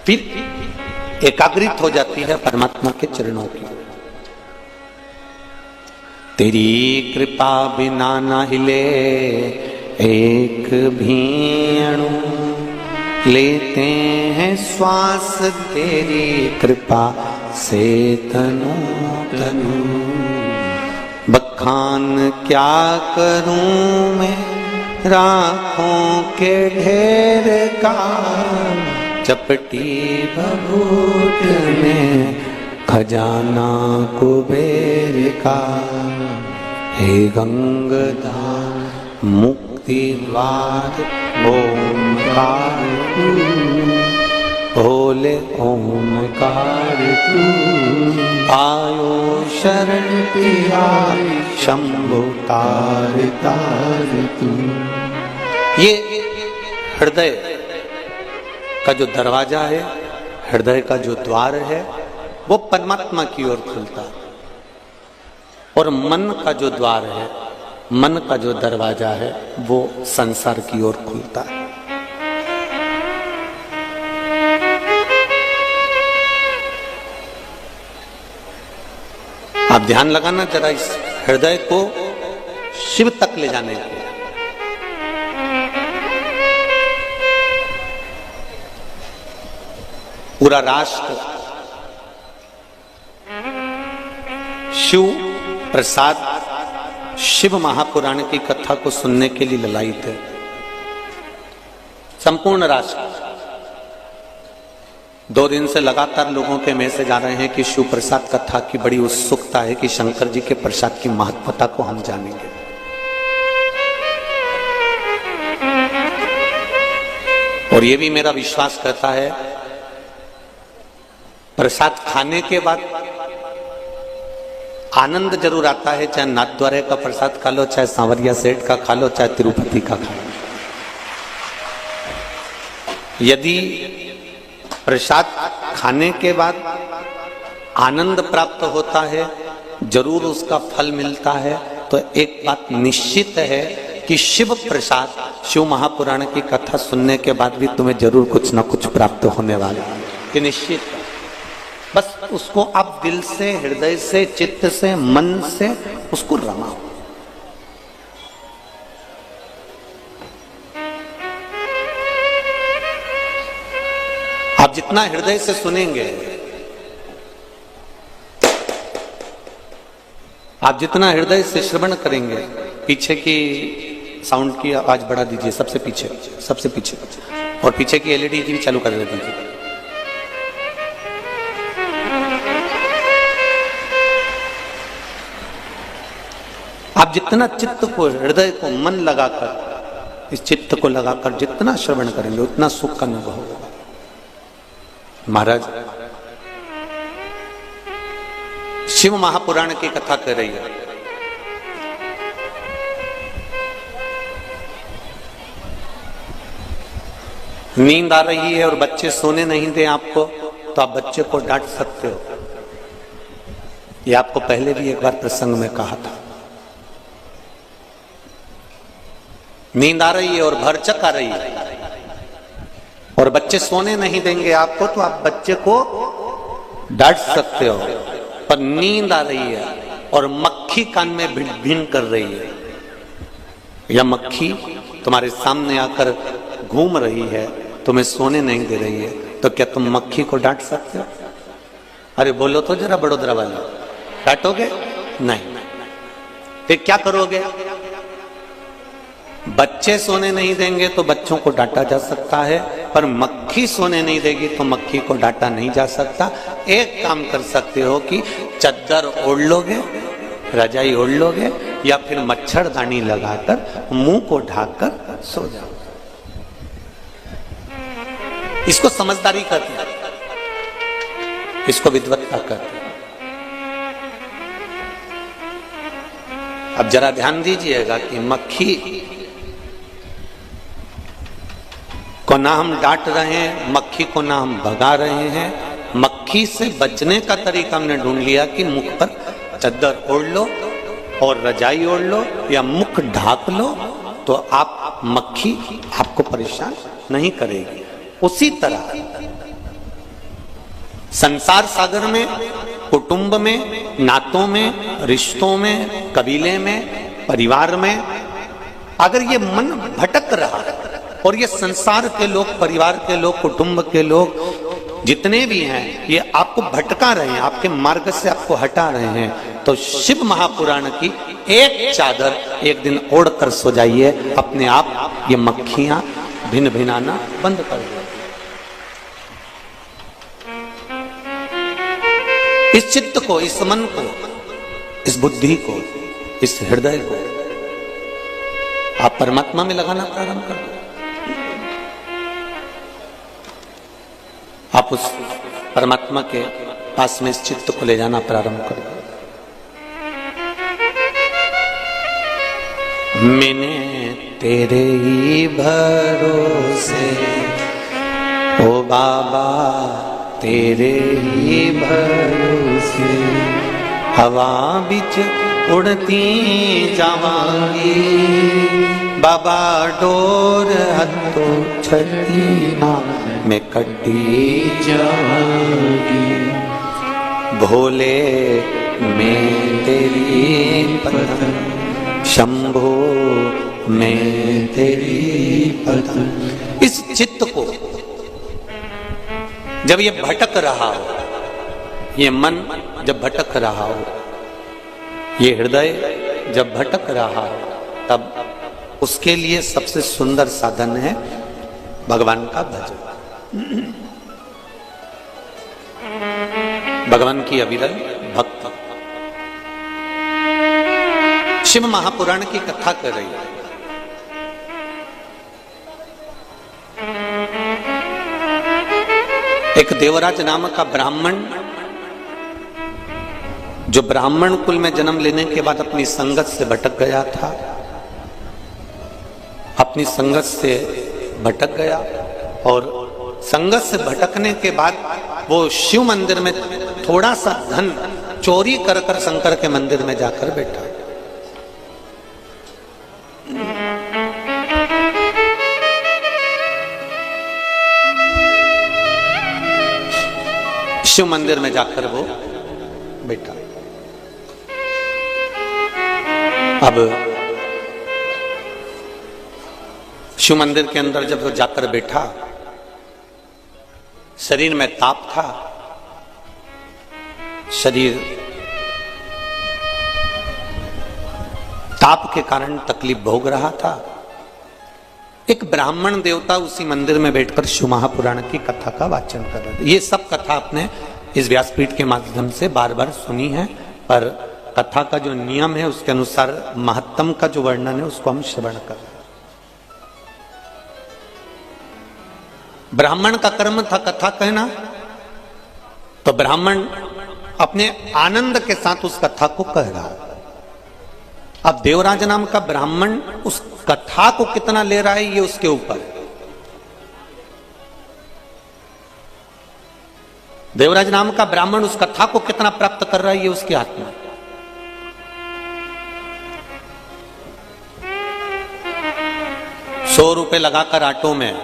फिर एकाग्रित हो जाती है परमात्मा के चरणों की। तेरी कृपा बिना ना हिले एक भी अणु, लेते हैं श्वास तेरी कृपा से तनु तनु। बखान क्या करूं मैं राखों के ढेर का, चपटी भभूत में खजाना कुबेर का, हे गंगाधाम मुक्ति द्वार ओमकार बोले ओमकार आयो शरण पिया शंभु तार तार तू। ये हृदय का जो दरवाजा है, हृदय का जो द्वार है, वो परमात्मा की ओर खुलता है। और मन का जो द्वार है, मन का जो दरवाजा है, वो संसार की ओर खुलता है। आप ध्यान लगाना जरा इस हृदय को शिव तक ले जाने के लिए। पूरा राष्ट्र शिव प्रसाद, शिव महापुराण की कथा को सुनने के लिए ललायित है। संपूर्ण राष्ट्र 2 दिन से लगातार लोगों के मैसेज आ रहे हैं कि शिव प्रसाद कथा की बड़ी उत्सुकता है कि शंकर जी के प्रसाद की महत्वता को हम जानेंगे। और यह भी मेरा विश्वास करता है, प्रसाद खाने के बाद आनंद जरूर आता है, चाहे नाथद्वारे का प्रसाद खा लो, चाहे सांवरिया सेठ का खा लो, चाहे तिरुपति का खा लो। यदि प्रसाद खाने के बाद आनंद प्राप्त होता है, जरूर उसका फल मिलता है, तो एक बात निश्चित है कि शिव प्रसाद, शिव महापुराण की कथा सुनने के बाद भी तुम्हें जरूर कुछ ना कुछ प्राप्त होने वाला है, कि निश्चित। बस उसको आप दिल से, हृदय से, चित्त से, मन से उसको रमाओ। आप जितना हृदय से सुनेंगे, आप जितना हृदय से श्रवण करेंगे, पीछे की साउंड की आवाज बढ़ा दीजिए, सबसे पीछे, सबसे पीछे, और पीछे की एलईडी भी चालू कर दीजिए। आप जितना चित्त को, हृदय को, मन लगाकर, इस चित्त को लगाकर जितना श्रवण करेंगे, उतना सुख का अनुभव होगा। महाराज शिव महापुराण की कथा कर रही है। नींद आ रही है और बच्चे सोने नहीं दे आपको, तो आप बच्चे को डांट सकते हो। ये आपको पहले भी एक बार प्रसंग में कहा था। नींद आ रही है और भरचक आ रही है और बच्चे सोने नहीं देंगे आपको, तो आप बच्चे को डांट सकते हो। पर नींद आ रही है और मक्खी कान में भिन भिन कर रही है, या मक्खी तुम्हारे सामने आकर घूम रही है, तुम्हें सोने नहीं दे रही है, तो क्या तुम मक्खी को डांट सकते हो? अरे बोलो तो जरा बड़ोदरा वाले, डांटोगे? नहीं। फिर क्या करोगे? बच्चे सोने नहीं देंगे तो बच्चों को डांटा जा सकता है, पर मक्खी सोने नहीं देगी तो मक्खी को डांटा नहीं जा सकता। एक काम कर सकते हो कि चद्दर ओढ़ लोगे, रजाई ओढ़ लोगे, या फिर मच्छरदानी लगाकर मुंह को ढककर सो जाओ। इसको समझदारी कहते हैं, इसको विद्वत्ता कहते हैं। अब जरा ध्यान दीजिएगा कि मक्खी को ना हम डांट रहे हैं, मक्खी को ना हम भगा रहे हैं। मक्खी से बचने का तरीका हमने ढूंढ लिया कि मुख पर चद्दर ओढ़ लो और रजाई ओढ़ लो या मुख ढाक लो, तो आप मक्खी आपको परेशान नहीं करेगी। उसी तरह संसार सागर में, कुटुंब में, नातों में, रिश्तों में, कबीले में, परिवार में अगर ये मन भटक रहा है और ये संसार के लोग, परिवार के लोग, कुटुंब के लोग जितने भी हैं, ये आपको भटका रहे हैं, आपके मार्ग से आपको हटा रहे हैं, तो शिव महापुराण की एक चादर एक दिन ओढ़ कर सो जाइए, अपने आप ये मक्खियां भिन भिनाना बंद कर दो। इस चित्त को, इस मन को, इस बुद्धि को, इस हृदय को आप परमात्मा में लगाना प्रारंभ कर दो। आप उस परमात्मा के पास में इस चित्त को ले जाना प्रारंभ कर दो। मैंने तेरे ही भरोसे ओ बाबा, तेरे ही भरोसे हवा बिच उड़ती जावांगी, बाबा डोर हथो छड़ी ना मैं कटी जावांगी। भोले मैं तेरी पतंग, शंभो मैं तेरी पतंग। इस चित्त को जब ये भटक रहा हो, ये मन जब भटक रहा हो, ये हृदय जब भटक रहा हो, तब उसके लिए सबसे सुंदर साधन है भगवान का भजन, भगवान की अविरल भक्ति। शिव महापुराण की कथा कर रही है। एक देवराज नामक का ब्राह्मण, जो ब्राह्मण कुल में जन्म लेने के बाद अपनी संगत से भटक गया था, अपनी संगत से भटक गया और संगत से भटकने के बाद वो शिव मंदिर में थोड़ा सा धन चोरी कर कर शंकर के मंदिर में जाकर बैठा। शिव मंदिर में जाकर वो बैठा। अब शिव मंदिर के अंदर जब वो जाकर बैठा, शरीर में ताप था, शरीर ताप के कारण तकलीफ भोग रहा था। एक ब्राह्मण देवता उसी मंदिर में बैठकर शिव महापुराण की कथा का वाचन कर रहे थे। ये सब कथा आपने इस व्यासपीठ के माध्यम से बार बार सुनी है, पर कथा का जो नियम है उसके अनुसार महत्तम का जो वर्णन है उसको हम श्रवण कर रहे हैं। ब्राह्मण का कर्म था कथा कहना, तो ब्राह्मण अपने आनंद के साथ उस कथा को कह रहा है। अब देवराज नाम का ब्राह्मण उस कथा को कितना ले रहा है ये उसके ऊपर है। देवराज नाम का ब्राह्मण उस कथा को कितना प्राप्त कर रहा है ये उसके हाथ में। 100 रुपए लगाकर ऑटो में,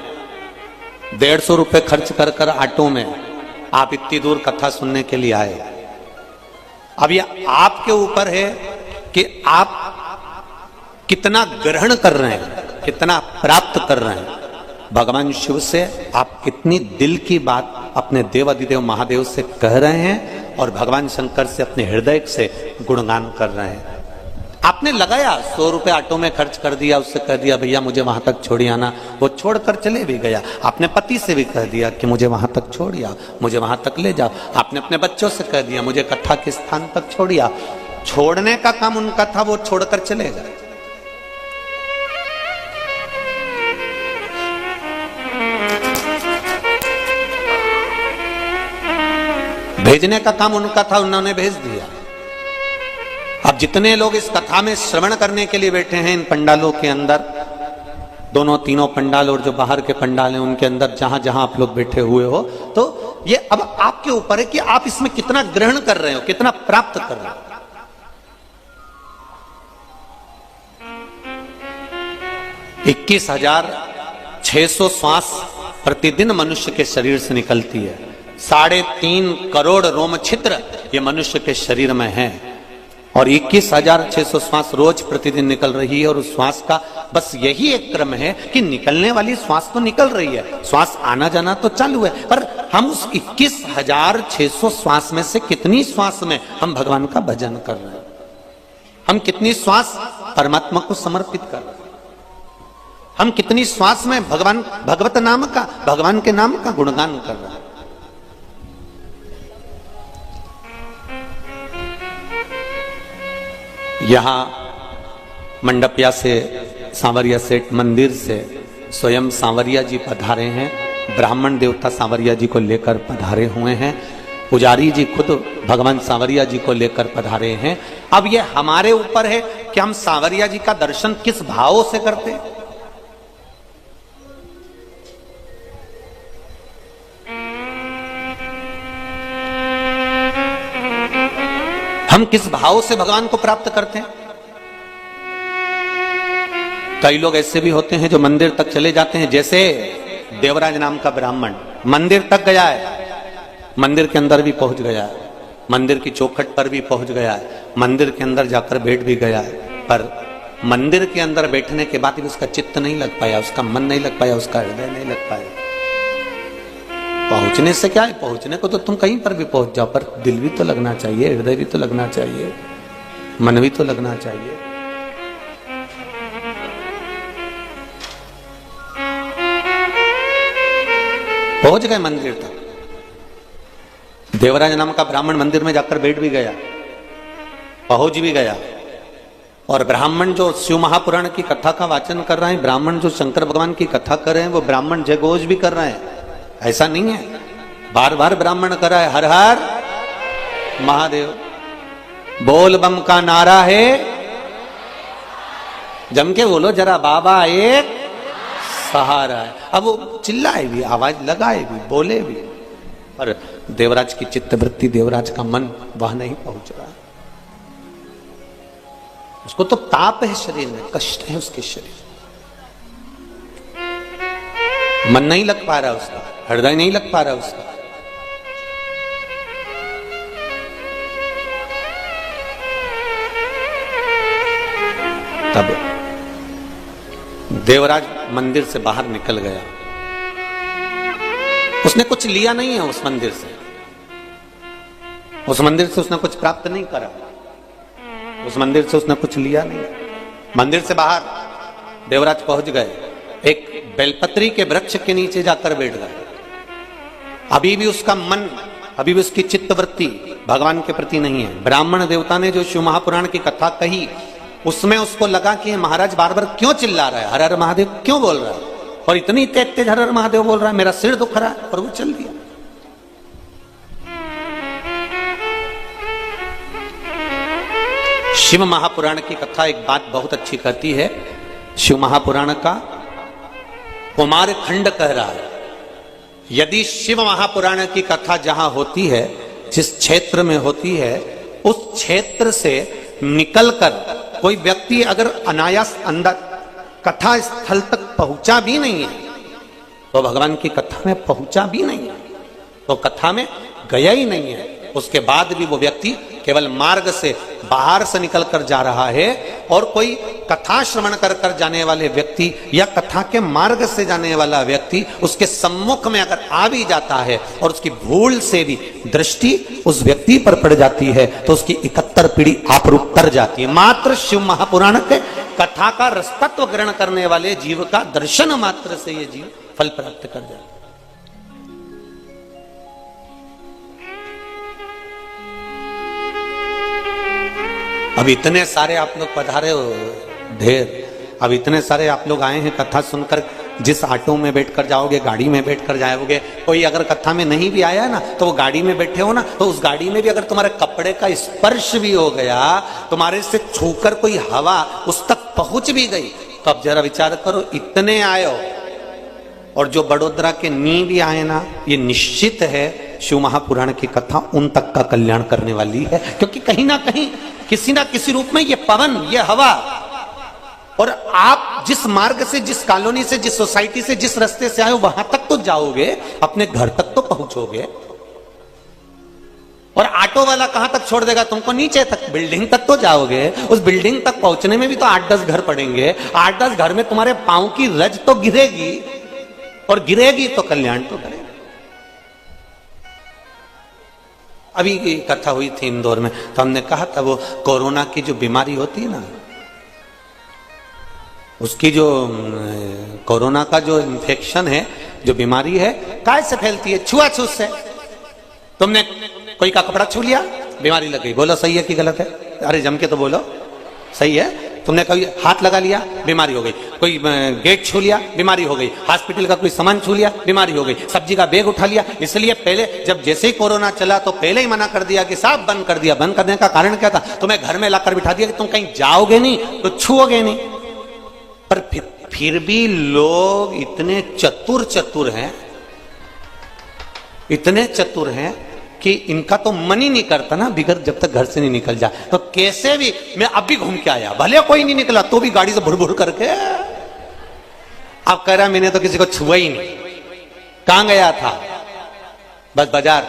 150 रुपए खर्च कर कर ऑटो में आप इतनी दूर कथा सुनने के लिए आए। अब ये आपके ऊपर है कि आप कितना ग्रहण कर रहे हैं, कितना प्राप्त कर रहे हैं। भगवान शिव से आप कितनी दिल की बात अपने देवाधिदेव महादेव से कह रहे हैं और भगवान शंकर से अपने हृदय से गुणगान कर रहे हैं। आपने लगाया 100 रुपए ऑटो में खर्च कर दिया, उससे कह दिया भैया मुझे वहां तक छोड़ आना, वो छोड़कर चले भी गया। आपने पति से भी कह दिया कि मुझे वहां तक छोड़िया, मुझे वहां तक ले जाओ। आपने अपने बच्चों से कह दिया मुझे कथा के स्थान तक छोड़िया। छोड़ने का काम उनका था, वो छोड़कर चले गए। भेजने का काम उनका था, उन्होंने भेज दिया। अब जितने लोग इस कथा में श्रवण करने के लिए बैठे हैं इन पंडालों के अंदर, दोनों तीनों पंडाल और जो बाहर के पंडाल हैं उनके अंदर जहां जहां आप लोग बैठे हुए हो, तो ये अब आपके ऊपर है कि आप इसमें कितना ग्रहण कर रहे हो, कितना प्राप्त कर रहे हो। $21,600 श्वास प्रतिदिन मनुष्य के शरीर से निकलती है। 3.5 करोड़ रोम छिद्र ये मनुष्य के शरीर में है और 21,600 श्वास रोज प्रतिदिन निकल रही है। और उस श्वास का बस यही एक क्रम है कि निकलने वाली श्वास तो निकल रही है, श्वास आना जाना तो चालू है, पर हम उस 21,600 श्वास में से कितनी श्वास में हम भगवान का भजन कर रहे हैं, हम कितनी श्वास परमात्मा को समर्पित कर रहे हैं, हम कितनी श्वास में भगवत नाम का, भगवान के नाम का गुणगान कर रहे हैं। यहाँ मंडपिया से सांवरिया सेठ मंदिर से स्वयं सांवरिया जी पधारे हैं, ब्राह्मण देवता सांवरिया जी को लेकर पधारे हुए हैं, पुजारी जी खुद भगवान सांवरिया जी को लेकर पधारे हैं। अब ये हमारे ऊपर है कि हम सांवरिया जी का दर्शन किस भाव से करते हैं। हम किस भाव से भगवान को प्राप्त करते हैं। कई लोग ऐसे भी होते हैं जो मंदिर तक चले जाते हैं, जैसे देवराज नाम का ब्राह्मण मंदिर तक गया है, मंदिर के अंदर भी पहुंच गया है, मंदिर की चौखट पर भी पहुंच गया है, मंदिर के अंदर जाकर बैठ भी गया है, पर मंदिर के अंदर बैठने के बाद भी उसका चित्त नहीं लग पाया, उसका मन नहीं लग पाया, उसका हृदय नहीं लग पाया। पहुंचने से क्या है, पहुंचने को तो तुम कहीं पर भी पहुंच जाओ, पर दिल भी तो लगना चाहिए, हृदय भी तो लगना चाहिए, मन भी तो लगना चाहिए। पहुंच गए मंदिर तक, देवराज नाम का ब्राह्मण मंदिर में जाकर बैठ भी गया, पहुंच भी गया, और ब्राह्मण जो शिव महापुराण की कथा का वाचन कर रहे हैं, ब्राह्मण जो शंकर भगवान की कथा कर रहे हैं, वो ब्राह्मण जयघोष भी कर रहे हैं। ऐसा नहीं है, बार बार ब्राह्मण कर रहा है हर हर महादेव, बोल बम का नारा है, जम के बोलो जरा, बाबा एक सहारा है। अब वो चिल्लाए भी, आवाज लगाए भी, बोले भी, पर देवराज की चित्तवृत्ति, देवराज का मन वह नहीं पहुंच रहा। उसको तो ताप है शरीर में, कष्ट है उसके शरीर, मन नहीं लग पा रहा उसका, हृदय नहीं लग पा रहा उसका। तब देवराज मंदिर से बाहर निकल गया, उसने कुछ लिया नहीं है उस मंदिर से, उस मंदिर से उसने कुछ प्राप्त नहीं करा, उस मंदिर से उसने कुछ लिया नहीं। मंदिर से बाहर देवराज पहुंच गए, एक बेलपत्री के वृक्ष के नीचे जाकर बैठ गए। अभी भी उसका मन, अभी भी उसकी चित्तवृत्ति भगवान के प्रति नहीं है। ब्राह्मण देवता ने जो शिव महापुराण की कथा कही, उसमें उसको लगा कि महाराज बार बार क्यों चिल्ला रहा है, हर हर महादेव क्यों बोल रहा है, और इतनी तेज तेज हर हर महादेव बोल रहा है, मेरा सिर दुख रहा है, और वो चल दिया। शिव महापुराण की कथा एक बात बहुत अच्छी कहती है, शिव महापुराण का कुमार खंड कह रहा है, यदि शिव महापुराण की कथा जहां होती है, जिस क्षेत्र में होती है, उस क्षेत्र से निकलकर कोई व्यक्ति अगर अनायास अंदर कथा स्थल तक पहुंचा भी नहीं है, तो भगवान की कथा में पहुंचा भी नहीं है, तो कथा में गया ही नहीं है, उसके बाद भी वो व्यक्ति केवल मार्ग से बाहर से निकल कर जा रहा है। और कोई कथा श्रवण कर कर जाने वाले व्यक्ति या कथा के मार्ग से जाने वाला व्यक्ति उसके सम्मुख में अगर आ भी जाता है और उसकी भूल से भी दृष्टि उस व्यक्ति पर पड़ जाती है, तो उसकी 71 पीढ़ी आपरूप तर जाती है। मात्र शिव महापुराण के कथा का रसतत्व ग्रहण करने वाले जीव का दर्शन मात्र से ये जीव फल प्राप्त कर जाता है। अब इतने सारे आप लोग पधारे हो ढेर, अब इतने सारे आप लोग आए हैं कथा सुनकर, जिस ऑटो में बैठकर जाओगे, गाड़ी में बैठकर जाओगे, कोई अगर कथा में नहीं भी आया ना, तो वो गाड़ी में बैठे हो ना, तो उस गाड़ी में भी अगर तुम्हारे कपड़े का स्पर्श भी हो गया, तुम्हारे से छूकर कोई हवा उस तक पहुंच भी गई, तो अब जरा विचार करो, इतने आए हो, और जो बड़ोदरा के नी भी आए ना, ये निश्चित है शिव महापुराण की कथा उन तक का कल्याण करने वाली है, क्योंकि कहीं ना कहीं किसी ना किसी रूप में ये पवन, ये हवा, और आप जिस मार्ग से, जिस कॉलोनी से, जिस सोसाइटी से, जिस रास्ते से आए हो, वहां तक तो जाओगे, अपने घर तक तो पहुंचोगे। और ऑटो वाला कहां तक छोड़ देगा तुमको? नीचे तक, बिल्डिंग तक तो जाओगे। उस बिल्डिंग तक पहुंचने में भी तो 8-10 घर पड़ेंगे, 8-10 घर में तुम्हारे पांव की रज तो गिरेगी, और गिरेगी तो कल्याण तो करेगा। अभी कथा हुई थी इंदौर में, तो हमने कहा था वो कोरोना की जो बीमारी होती है ना, उसकी जो कोरोना का जो इन्फेक्शन है, जो बीमारी है, काय से फैलती है? छुआछूत से। तुमने कोई का कपड़ा छू लिया, बीमारी लग गई। बोलो सही है कि गलत है? अरे जम के तो बोलो। सही है। तुमने कभी हाथ लगा लिया, बीमारी हो गई। कोई गेट छू लिया, बीमारी हो गई। हॉस्पिटल का कोई सामान छू लिया, बीमारी हो गई। सब्जी का बैग उठा लिया। इसलिए पहले जब जैसे ही कोरोना चला तो पहले ही मना कर दिया कि साफ बंद कर दिया। बंद करने का कारण क्या था? तुम्हें घर में लाकर बिठा दिया कि तुम कहीं जाओगे नहीं तो छुओगे नहीं। पर फिर भी लोग इतने चतुर हैं, इतने चतुर हैं कि इनका तो मन ही नहीं करता ना बिगर जब तक घर से नहीं निकल जाए। तो कैसे भी मैं अब भी घूम के आया, भले कोई नहीं निकला तो भी गाड़ी से भुर भुर करके। अब कह रहा मैंने तो किसी को छुआ ही नहीं। कहां गया था? बस बाजार।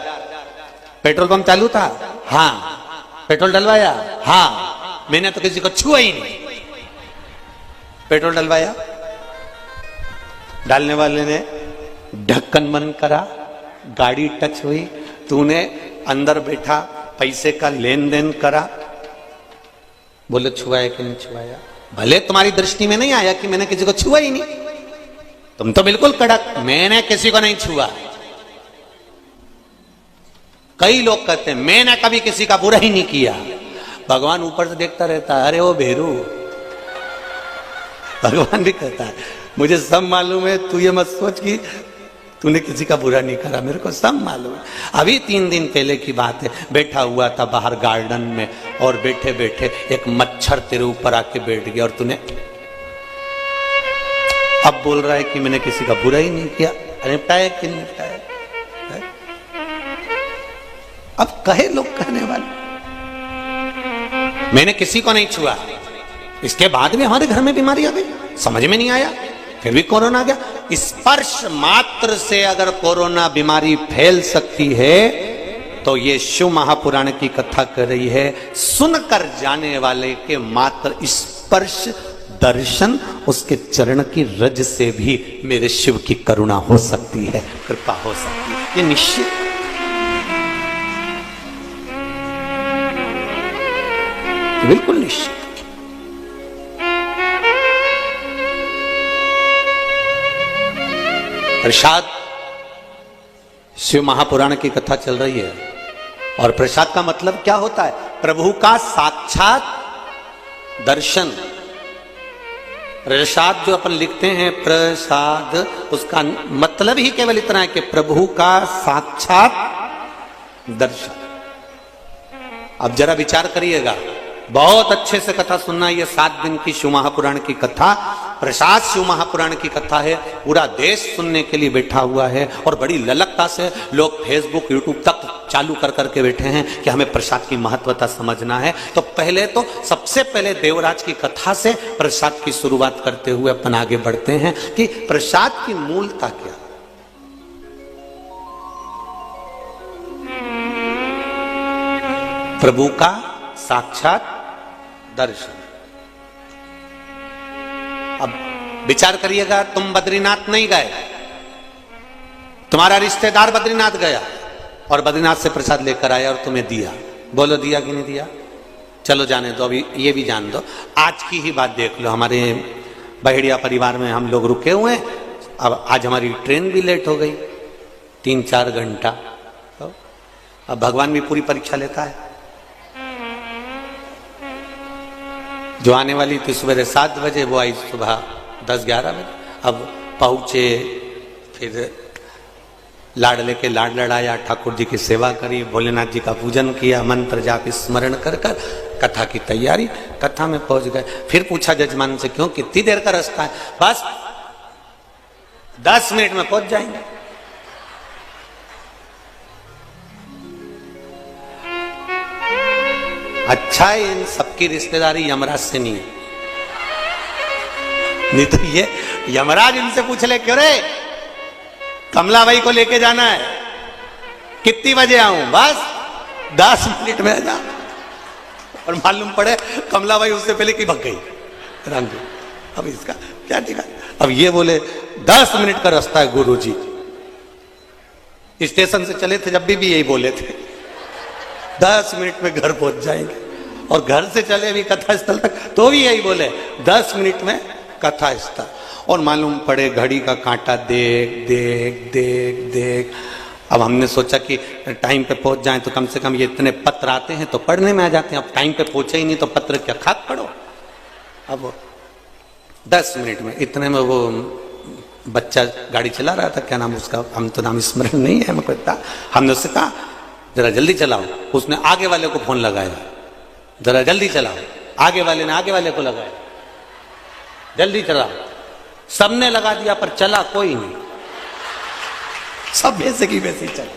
पेट्रोल पंप चालू था, हाँ। पेट्रोल डलवाया, हाँ। मैंने तो किसी को छुआ ही नहीं। पेट्रोल डलवाया, डालने वाले ने ढक्कन बंद करा, गाड़ी टच हुई, तूने अंदर बैठा पैसे का लेन देन करा, बोले छुआया कि नहीं छुआया? भले तुम्हारी दृष्टि में नहीं आया कि मैंने किसी को छुआ ही नहीं, तुम तो बिल्कुल कड़क, मैंने किसी को नहीं छुआ। कई लोग कहते हैं मैंने कभी किसी का बुरा ही नहीं किया। भगवान ऊपर से देखता रहता है, अरे वो भेरू। भगवान भी कहता है मुझे सब मालूम है, तू ये मत सोच कि तूने किसी का बुरा नहीं करा, मेरे को सब मालूम है। अभी 3 दिन पहले की बात है, बैठा हुआ था बाहर गार्डन में और बैठे बैठे एक मच्छर तेरे ऊपर आके बैठ गया और तूने अब बोल रहा है कि मैंने किसी का बुरा ही नहीं किया। निपटाया कि नहीं निपटाया? अब कहे लोग कहने वाले मैंने किसी को नहीं छुआ, इसके बाद भी हमारे घर में बीमारी आ गई, समझ में नहीं आया, फिर भी कोरोना आ गया। स्पर्श मात्र से अगर कोरोना बीमारी फैल सकती है तो ये शिव महापुराण की कथा कर रही है, सुनकर जाने वाले के मात्र स्पर्श दर्शन उसके चरण की रज से भी मेरे शिव की करुणा हो सकती है, कृपा हो सकती है, ये निश्चित। बिल्कुल निश्चित। प्रसाद, शिव महापुराण की कथा चल रही है और प्रसाद का मतलब क्या होता है? प्रभु का साक्षात दर्शन। प्रसाद जो अपन लिखते हैं प्रसाद, उसका मतलब ही केवल इतना है कि प्रभु का साक्षात दर्शन। अब जरा विचार करिएगा, बहुत अच्छे से कथा सुनना। ये 7 दिन की शिव महापुराण की कथा, प्रसाद शिव महापुराण की कथा है। पूरा देश सुनने के लिए बैठा हुआ है और बड़ी ललकता से लोग फेसबुक यूट्यूब तक चालू कर करके बैठे हैं कि हमें प्रसाद की महत्वता समझना है। तो पहले तो सबसे पहले देवराज की कथा से प्रसाद की शुरुआत करते हुए अपन आगे बढ़ते हैं कि प्रसाद की मूलता क्या। प्रभु का साक्षात दर्शन। अब विचार करिएगा, तुम बद्रीनाथ नहीं गए, तुम्हारा रिश्तेदार बद्रीनाथ गया और बद्रीनाथ से प्रसाद लेकर आया और तुम्हें दिया, बोलो दिया कि नहीं दिया? चलो जाने दो, अभी ये भी जान दो। आज की ही बात देख लो, हमारे बहेड़िया परिवार में हम लोग रुके हुए हैं। अब आज हमारी ट्रेन भी लेट हो गई 3-4 घंटा। तो अब भगवान भी पूरी परीक्षा लेता है। जो आने वाली थी सुबह 7 बजे, वो आई सुबह 10-11 बजे। अब पहुंचे, फिर लाड लेके लाड लड़ाया, ठाकुर जी की सेवा करी, भोलेनाथ जी का पूजन किया, मंत्र जाप स्मरण कर कर कथा की तैयारी। कथा में पहुंच गए, फिर पूछा जजमान से क्यों, कितनी देर का रास्ता है? बस 10 मिनट में पहुंच जाएंगे। अच्छा है इन सबकी रिश्तेदारी यमराज से नहीं है, नहीं तो ये यमराज इनसे पूछ ले, क्यों रे कमला भाई को लेके जाना है, कितनी बजे आऊं? बस 10 मिनट में आ जा। और मालूम पड़े कमला भाई उससे पहले की भग गई राम जी। अब इसका क्या ठिकाना? अब ये बोले 10 मिनट का रास्ता है गुरुजी। स्टेशन से चले थे जब भी यही बोले थे 10 मिनट में घर पहुंच जाएंगे। और घर से चले भी कथा स्थल तक तो भी यही बोले 10 मिनट में कथा स्थल। और मालूम पड़े घड़ी का कांटा देख देख देख देख। अब हमने सोचा कि टाइम पे पहुंच जाएं तो कम से कम ये इतने पत्र आते हैं तो पढ़ने में आ जाते हैं। अब टाइम पे पहुंचे ही नहीं तो पत्र क्या खाक पढ़ो। अब 10 मिनट में, इतने में वो बच्चा गाड़ी चला रहा था, क्या नाम उसका, हम तो नाम स्मरण नहीं है हमको इतना, हमने उससे कहा जरा जल्दी चलाओ, उसने आगे वाले को फोन लगाया, जरा जल्दी चलाओ, आगे वाले ने आगे वाले को लगाया, जल्दी चलाओ, सबने लगा दिया पर चला कोई नहीं, सब वैसे की वैसे ही चला।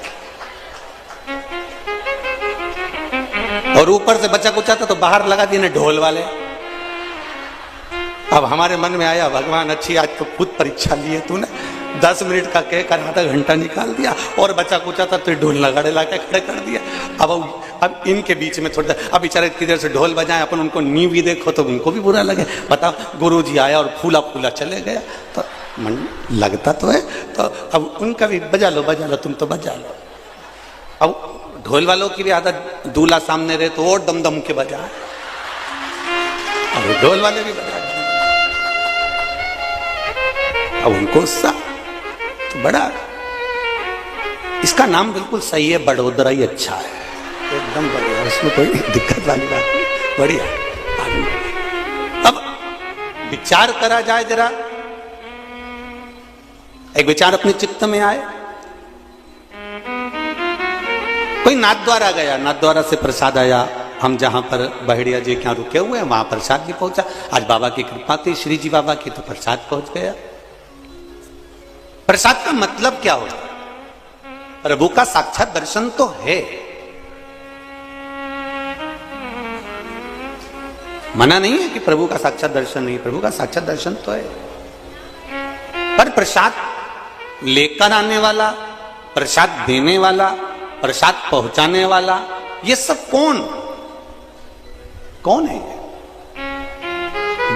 और ऊपर से बच्चा कुछ आता तो बाहर लगा दिए ना ढोल वाले। अब हमारे मन में आया, भगवान अच्छी आज तो खुद परीक्षा लिए तूने, 10 मिनट का कह कर आधा घंटा निकाल दिया, और बच्चा कुचा था तो ढोल लगाड़े ला के खड़े कर दिया। अब इनके बीच में थोड़ा, अब बेचारे किधर से ढोल बजाए, अपन उनको नींव भी देखो तो उनको भी बुरा लगे, बताओ गुरुजी आया और फूला फूला चले गया, तो मन लगता तो है। तो अब उनका भी बजा लो तुम तो बजा लो। अब ढोल वालों की भी आदत, दूल्हा सामने रहे तो और दम दम के बजा, और ढोल वाले भी बजा, अब उनको उत्साह तो बड़ा। इसका नाम बिल्कुल सही है, बड़ोदरा ही अच्छा है, एकदम बढ़िया, इसमें कोई दिक्कत वाली बात नहीं, बढ़िया। अब विचार करा जाए जरा, एक विचार अपने चित्त में आए। कोई नाथद्वारा गया, नाथद्वारा से प्रसाद आया, हम जहां पर बहेड़िया जी क्या रुके हुए हैं वहां प्रसाद भी पहुंचा। आज बाबा की कृपा थी, श्री जी बाबा की, तो प्रसाद पहुंच गया। प्रसाद का मतलब क्या होता है? प्रभु का साक्षात दर्शन तो है, मना नहीं है कि प्रभु का साक्षात दर्शन नहीं, प्रभु का साक्षात दर्शन तो है, पर प्रसाद लेकर आने वाला, प्रसाद देने वाला, प्रसाद पहुंचाने वाला, ये सब कौन है?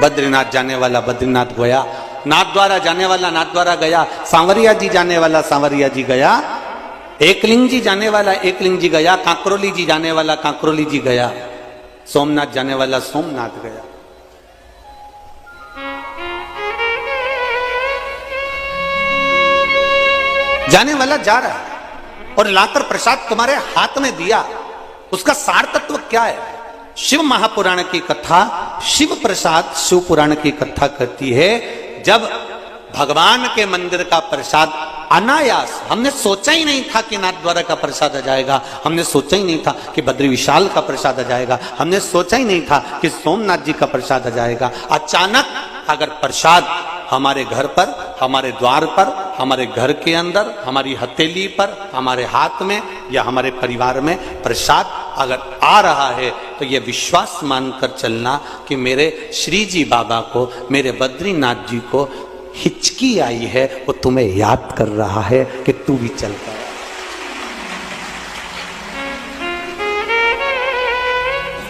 बद्रीनाथ जाने वाला बद्रीनाथ गया, नाथद्वारा जाने वाला नाथद्वारा गया, सांवरिया जी जाने वाला सांवरिया जी गया, एकलिंग जी जाने वाला एकलिंग जी गया, कांकरोली जी जाने वाला कांकरोली जी गया, सोमनाथ जाने वाला सोमनाथ गया। जाने वाला जा रहा है, और लाकर प्रसाद तुम्हारे हाथ में दिया, उसका सार तत्व क्या है? शिव महापुराण की कथा, शिव प्रसाद शिव पुराण की कथा करती है। जब भगवान के मंदिर का प्रसाद अनायास, हमने सोचा ही नहीं था कि नाथद्वारा का प्रसाद आ जाएगा, हमने सोचा ही नहीं था कि बद्री विशाल का प्रसाद आ जाएगा, हमने सोचा ही नहीं था कि सोमनाथ जी का प्रसाद आ जाएगा। अचानक अगर प्रसाद हमारे घर पर, हमारे द्वार पर, हमारे घर के अंदर, हमारी हथेली पर, हमारे हाथ में या हमारे परिवार में प्रसाद अगर आ रहा है, तो यह विश्वास मानकर चलना कि मेरे श्री जी बाबा को, मेरे बद्रीनाथ जी को हिचकी आई है, वो तुम्हें याद कर रहा है कि तू भी चल कर।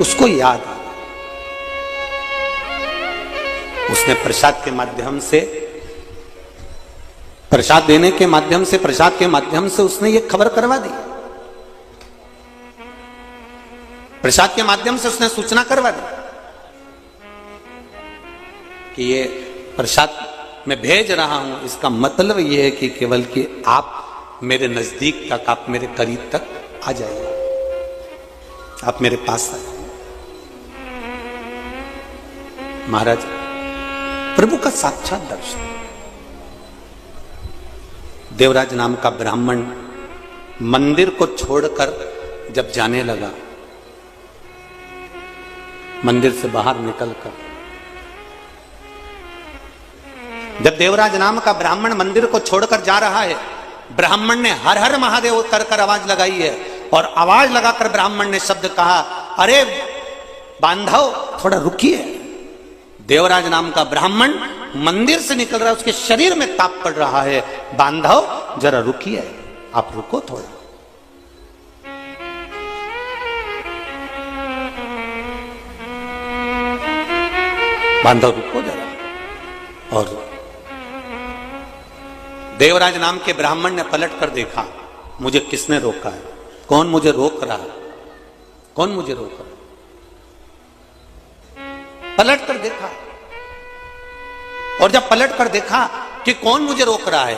उसको याद आ, उसने प्रसाद के माध्यम से, प्रसाद देने के माध्यम से, प्रसाद के माध्यम से उसने ये खबर करवा दी, प्रसाद के माध्यम से उसने सूचना करवा दी कि ये प्रसाद मैं भेज रहा हूं, इसका मतलब ये है कि केवल कि आप मेरे नजदीक तक, आप मेरे करीब तक आ जाइए, आप मेरे पास आइए। महाराज, प्रभु का साक्षात दर्शन। देवराज नाम का ब्राह्मण मंदिर को छोड़कर जब जाने लगा, मंदिर से बाहर निकलकर, जब देवराज नाम का ब्राह्मण मंदिर को छोड़कर जा रहा है, ब्राह्मण ने हर हर महादेव कर आवाज लगाई है, और आवाज लगाकर ब्राह्मण ने शब्द कहा, अरे बांधव थोड़ा रुकिए। देवराज नाम का ब्राह्मण मंदिर से निकल रहा है, उसके शरीर में ताप पड़ रहा है, बांधव जरा रुकिए, आप रुको थोड़ा। बांधव रुको जरा। और देवराज नाम के ब्राह्मण ने पलट कर देखा, मुझे किसने रोका है, कौन मुझे रोक रहा है, कौन मुझे रोक रहा है? पलट कर देखा, और जब पलट कर देखा कि कौन मुझे रोक रहा है,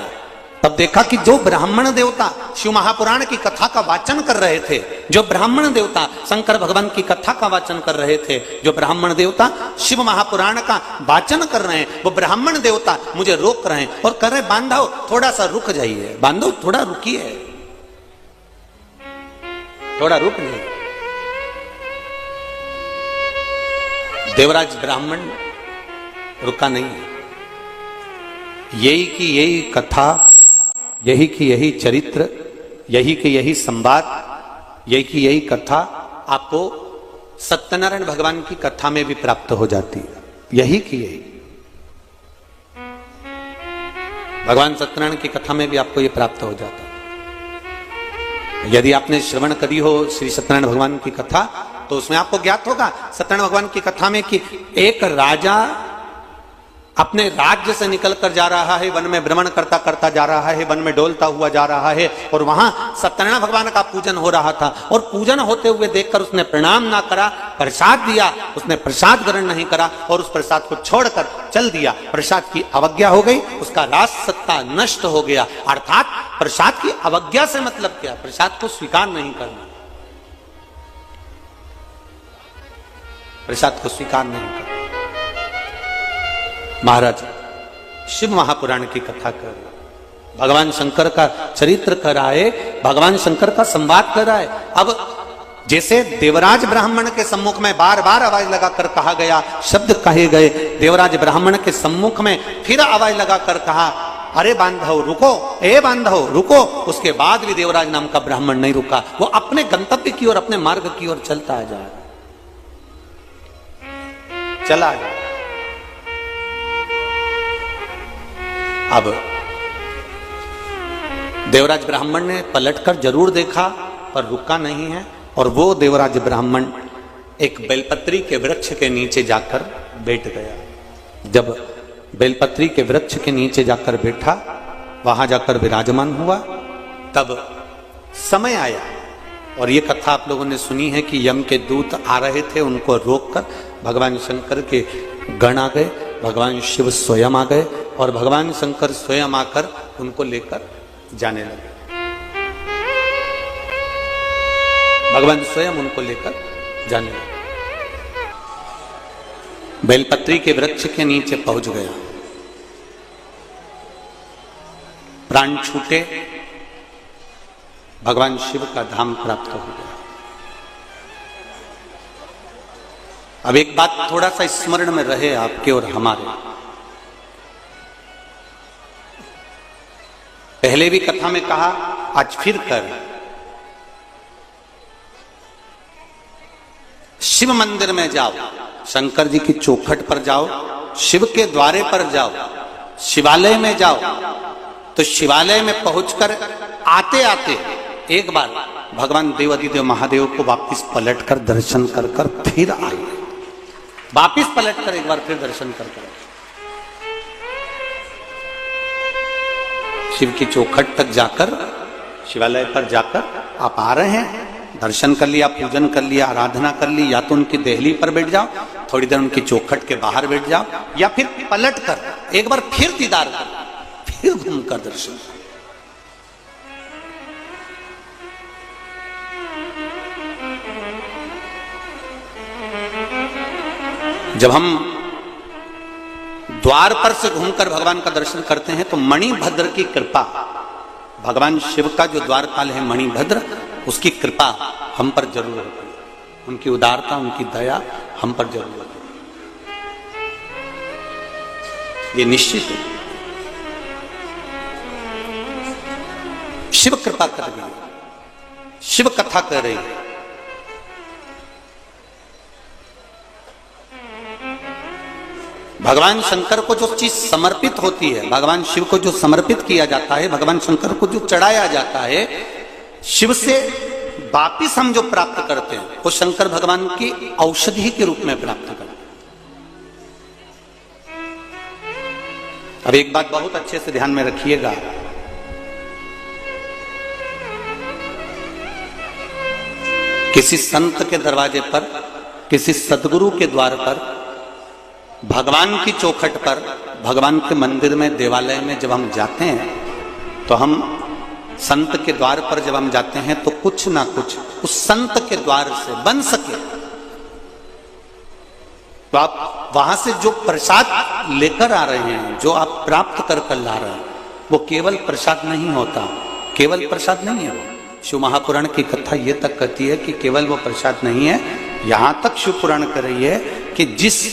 तब देखा कि जो ब्राह्मण देवता शिव महापुराण की कथा का वाचन कर रहे थे, जो ब्राह्मण देवता शंकर भगवान की कथा का वाचन कर रहे थे, जो ब्राह्मण देवता शिव महापुराण का वाचन कर रहे हैं, वो ब्राह्मण देवता मुझे रोक रहे हैं और कह रहे बांधव थोड़ा सा रुक जाइए, बांधव थोड़ा रुकिए, थोड़ा रुक जाइए। देवराज ब्राह्मण रुका नहीं है। यही की यही कथा, यही की यही चरित्र, यही की यही संवाद, यही की यही कथा आपको सत्यनारायण भगवान की कथा में भी प्राप्त हो जाती है। यही की यही भगवान सत्यनारायण की कथा में भी आपको यह प्राप्त हो जाता है। यदि आपने श्रवण करी हो श्री सत्यनारायण भगवान की कथा, तो उसमें आपको ज्ञात होगा सत्यनारायण भगवान की कथा में कि एक राजा अपने राज्य से निकलकर जा रहा है, वन में भ्रमण करता करता जा रहा है, वन में डोलता हुआ जा रहा है, और वहां सत्यनारायण भगवान का पूजन हो रहा था, और पूजन होते हुए देखकर उसने प्रणाम ना करा, प्रसाद दिया, उसने प्रसाद ग्रहण नहीं करा और उस प्रसाद को छोड़कर चल दिया। प्रसाद की अवज्ञा हो गई, उसका राज सत्ता नष्ट हो गया। अर्थात प्रसाद की अवज्ञा से मतलब क्या? प्रसाद को स्वीकार नहीं करना, प्रसाद को स्वीकार नहीं करना। महाराज शिव महापुराण की कथा कर, भगवान शंकर का चरित्र कर आए, भगवान शंकर का संवाद कर आए। अब जैसे देवराज ब्राह्मण के सम्मुख में बार बार आवाज लगाकर कहा गया, शब्द कहे गए, देवराज ब्राह्मण के सम्मुख में फिर आवाज लगाकर कहा, अरे बांधव रुको, ए बांधव रुको। उसके बाद भी देवराज नाम का ब्राह्मण नहीं रुका, वो अपने गंतव्य की ओर, अपने मार्ग की ओर चलता जा, चला जा। अब देवराज ब्राह्मण ने पलटकर जरूर देखा पर रुका नहीं है, और वो देवराज ब्राह्मण एक बेलपत्री के वृक्ष के नीचे जाकर बैठ गया। जब बेलपत्री के वृक्ष के नीचे जाकर बैठा, वहां जाकर विराजमान हुआ, तब समय आया, और ये कथा आप लोगों ने सुनी है कि यम के दूत आ रहे थे, उनको रोककर भगवान शंकर के गण आ गए, भगवान शिव स्वयं आ गए, और भगवान शंकर स्वयं आकर उनको लेकर जाने लगे। भगवान स्वयं उनको लेकर जाने लगे। बेलपत्री के वृक्ष के नीचे पहुंच गया, प्राण छूटे, भगवान शिव का धाम प्राप्त हो गया। अब एक बात थोड़ा सा स्मरण में रहे आपके और हमारे, पहले भी कथा में कहा, आज फिर कर, शिव मंदिर में जाओ, शंकर जी की चौखट पर जाओ, शिव के द्वारे पर जाओ, शिवालय में जाओ, तो शिवालय में पहुंचकर आते आते एक बार भगवान देवाधिदेव महादेव को वापिस पलटकर दर्शन कर कर फिर आए, वापिस पलटकर एक बार फिर दर्शन कर कर शिव की चौखट तक जाकर, शिवालय पर जाकर आप आ रहे हैं, दर्शन कर लिया, पूजन कर लिया, आराधना कर ली, या तो उनकी देहली पर बैठ जाओ, थोड़ी देर उनकी चौखट के बाहर बैठ जाओ, या फिर पलट कर एक बार फिर दीदार कर, फिर घूमकर दर्शन। जब हम द्वार पर से घूमकर भगवान का दर्शन करते हैं तो मणिभद्र की कृपा, भगवान शिव का जो द्वारपाल है मणिभद्र, उसकी कृपा हम पर जरूर होती है, उनकी उदारता, उनकी दया हम पर जरूर होती है, ये निश्चित है। शिव कृपा कर रही है, शिव कथा कर रही है। भगवान शंकर को जो चीज समर्पित होती है, भगवान शिव को जो समर्पित किया जाता है, भगवान शंकर को जो चढ़ाया जाता है, शिव से वापिस हम जो प्राप्त करते हैं वो शंकर भगवान की औषधि के रूप में प्राप्त करते हैं। अब एक बात बहुत अच्छे से ध्यान में रखिएगा, किसी संत के दरवाजे पर, किसी सदगुरु के द्वार पर, भगवान की चौखट पर, भगवान के मंदिर में, देवालय में जब हम जाते हैं तो हम संत के द्वार पर जब हम जाते हैं तो कुछ ना कुछ उस संत के द्वार से बन सके, तो आप वहां से जो प्रसाद लेकर आ रहे हैं, जो आप प्राप्त कर कर ला रहे हैं, वो केवल प्रसाद नहीं होता, केवल प्रसाद नहीं है वो। शिव महापुराण की कथा ये तक कहती है कि केवल वो प्रसाद नहीं है, यहां तक शिव पुराण कर रही है कि जिस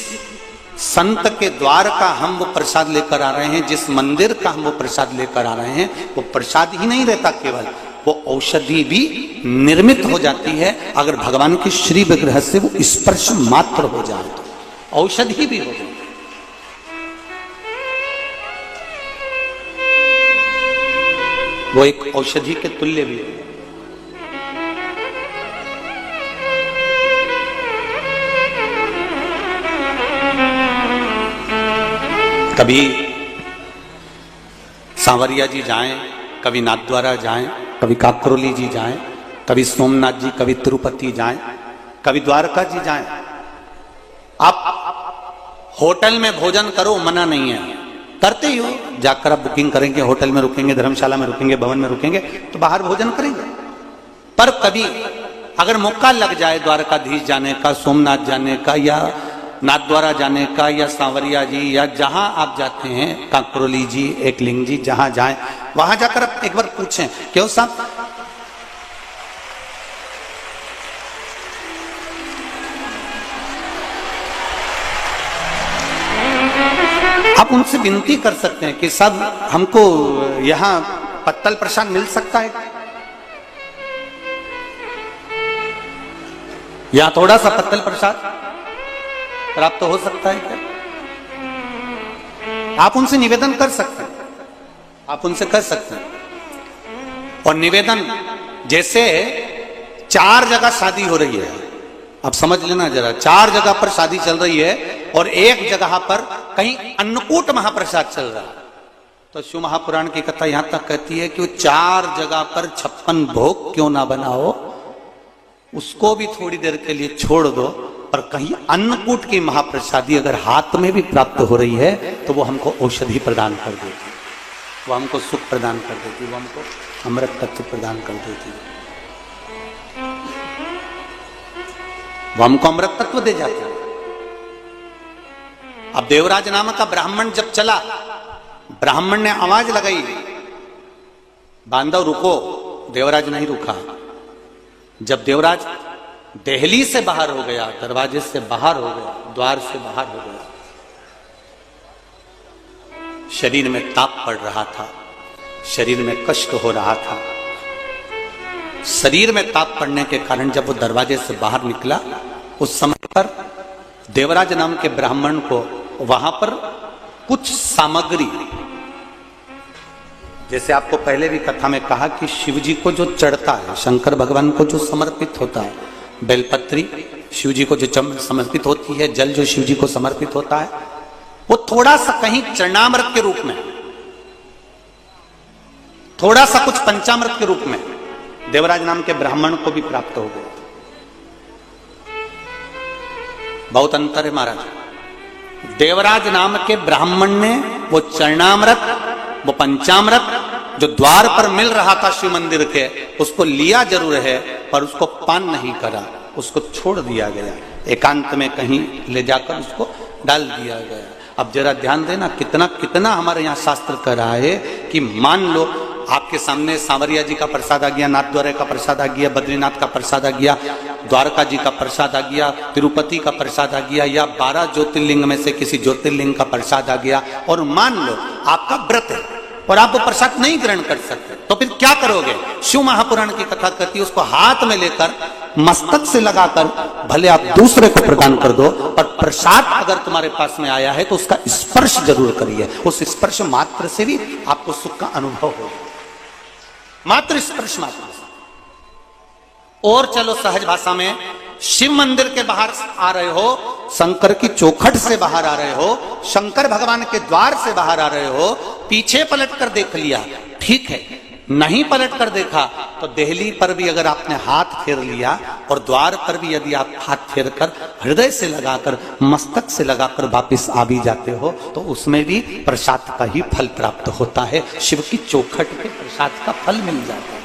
संत के द्वार का हम वो प्रसाद लेकर आ रहे हैं, जिस मंदिर का हम वो प्रसाद लेकर आ रहे हैं, वो प्रसाद ही नहीं रहता केवल, वो औषधि भी निर्मित हो जाती है। अगर भगवान के श्री विग्रह से वो स्पर्श मात्र हो जाए तो औषधि भी हो जाए। वो एक औषधि के तुल्य भी है। कभी सांवरिया जी जाएं, कभी नाथद्वारा जाएं, कभी काकरोली जी जाएं, कभी सोमनाथ जी, कभी तिरुपति जाएं, कभी द्वारका जी जाएं। आप होटल में भोजन करो, मना नहीं है, करते ही हो, जाकर आप बुकिंग करेंगे, होटल में रुकेंगे, धर्मशाला में रुकेंगे, भवन में रुकेंगे, तो बाहर भोजन करेंगे। पर कभी अगर मौका लग जाए द्वारकाधीश जाने का, सोमनाथ जाने का, या नाथद्वारा जाने का, या सांवरिया जी, या जहां आप जाते हैं, काकरोली जी, एकलिंग जी, जहां जाएं, वहां जाकर आप एक बार पूछें, क्यों साहब आप उनसे विनती कर सकते हैं कि सब हमको यहां पत्तल प्रसाद मिल सकता है, यहां थोड़ा सा पत्तल प्रसाद प्राप्त हो सकता है क्या? आप उनसे निवेदन कर सकते हैं, आप उनसे कर सकते हैं। और निवेदन जैसे 4 जगह शादी हो रही है, आप समझ लेना जरा, 4 जगह पर शादी चल रही है और एक जगह पर कहीं अन्नकूट महाप्रसाद चल रहा है, तो शिव महापुराण की कथा यहां तक कहती है कि वो 4 जगह पर 56 भोग क्यों ना बनाओ, उसको भी थोड़ी देर के लिए छोड़ दो, पर कहीं अन्नकूट की महाप्रसादी अगर हाथ में भी प्राप्त हो रही है तो वो हमको औषधि प्रदान कर देती है, वो हमको सुख प्रदान कर देती है, वो हमको अमृत तत्व प्रदान कर देती है, वो हमको अमृत तत्व दे जाता है। अब देवराज नाम का ब्राह्मण जब चला, ब्राह्मण ने आवाज लगाई, बांधव रुको, देवराज नहीं रुका। जब देवराज देहली से बाहर हो गया, दरवाजे से बाहर हो गया, द्वार से बाहर हो गया, शरीर में ताप पड़ रहा था, शरीर में कष्ट हो रहा था। शरीर में ताप पड़ने के कारण जब वो दरवाजे से बाहर निकला, उस समय पर देवराज नाम के ब्राह्मण को वहां पर कुछ सामग्री, जैसे आपको पहले भी कथा में कहा कि शिव जी को जो चढ़ता है, शंकर भगवान को जो समर्पित होता है, बेलपत्री शिव जी को जो समर्पित होती है, जल जो शिव जी को समर्पित होता है, वो थोड़ा सा कहीं चरणामृत के रूप में, थोड़ा सा कुछ पंचामृत के रूप में देवराज नाम के ब्राह्मण को भी प्राप्त हो गया। बहुत अंतर है महाराज। देवराज नाम के ब्राह्मण ने वो चरणामृत, वो पंचामृत जो द्वार पर मिल रहा था शिव मंदिर के, उसको लिया जरूर है, पर उसको पान नहीं करा, उसको छोड़ दिया गया, एकांत में कहीं ले जाकर उसको डाल दिया गया। अब जरा ध्यान देना, कितना कितना हमारे यहाँ शास्त्र कह रहा है कि मान लो आपके सामने सांवरिया जी का प्रसाद आ गया, नाथद्वारा का प्रसाद आ गया, बद्रीनाथ का प्रसाद आ गया, द्वारका जी का प्रसाद आ गया, तिरुपति का प्रसाद आ गया, या 12 ज्योतिर्लिंग में से किसी ज्योतिर्लिंग का प्रसाद आ गया, और मान लो आपका व्रत है और आप वो प्रसाद नहीं ग्रहण कर सकते, तो फिर क्या करोगे? शिव महापुराण की कथा कहती है उसको हाथ में लेकर मस्तक से लगाकर भले आप दूसरे को प्रदान कर दो, पर प्रसाद अगर तुम्हारे पास में आया है तो उसका स्पर्श जरूर करिए। उस स्पर्श मात्र से भी आपको सुख का अनुभव होगा, मात्र स्पर्श मात्र। और चलो सहज भाषा में, शिव मंदिर के बाहर आ रहे हो, शंकर की चौखट से बाहर आ रहे हो, शंकर भगवान के द्वार से बाहर आ रहे हो, पीछे पलट कर देख लिया, ठीक है, नहीं पलट कर देखा तो देहली पर भी अगर आपने हाथ फेर लिया और द्वार पर भी यदि आप हाथ फेर कर हृदय से लगाकर मस्तक से लगाकर वापिस आ भी जाते हो तो उसमें भी प्रसाद का ही फल प्राप्त होता है। शिव की चौखट पे प्रसाद का फल मिल जाता है।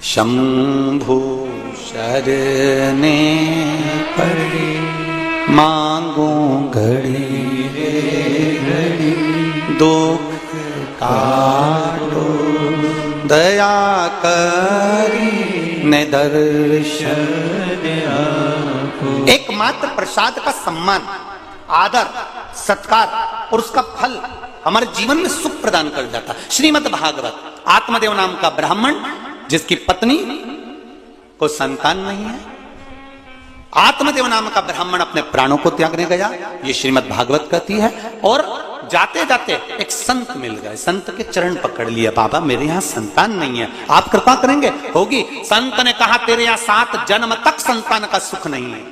शंभु शरणे पड़े मांगो घड़ी घड़ी दुख काटो दया करी ने दर्शन आपको। एकमात्र प्रसाद का सम्मान, आदर, सत्कार और उसका फल हमारे जीवन में सुख प्रदान कर जाता। श्रीमद् भागवत, आत्मदेव नाम का ब्राह्मण जिसकी पत्नी को संतान नहीं है, आत्मदेव नाम का ब्राह्मण अपने प्राणों को त्यागने गया, ये श्रीमद् भागवत कहती है। और जाते जाते एक संत मिल गए, संत के चरण पकड़ लिया, बाबा मेरे यहां संतान नहीं है, आप कृपा करेंगे? होगी। संत ने कहा तेरे यहां 7 जन्म तक संतान का सुख नहीं है।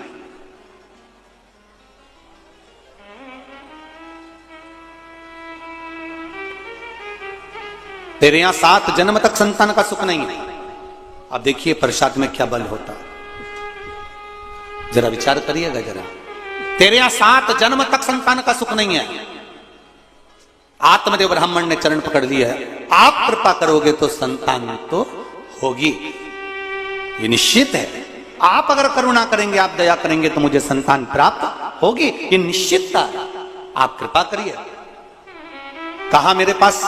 तेरे यहां 7 जन्म तक संतान का सुख नहीं है। अब देखिए प्रसाद में क्या बल होता है, जरा विचार करिएगा जरा। तेरे यहां 7 जन्म तक संतान का सुख नहीं है। आत्मदेव ब्राह्मण ने चरण पकड़ लिया है, आप कृपा करोगे तो संतान तो होगी, ये निश्चित है। आप अगर करुणा करेंगे, आप दया करेंगे तो मुझे संतान प्राप्त होगी, ये निश्चितता है। आप कृपा करिए। कहा मेरे पास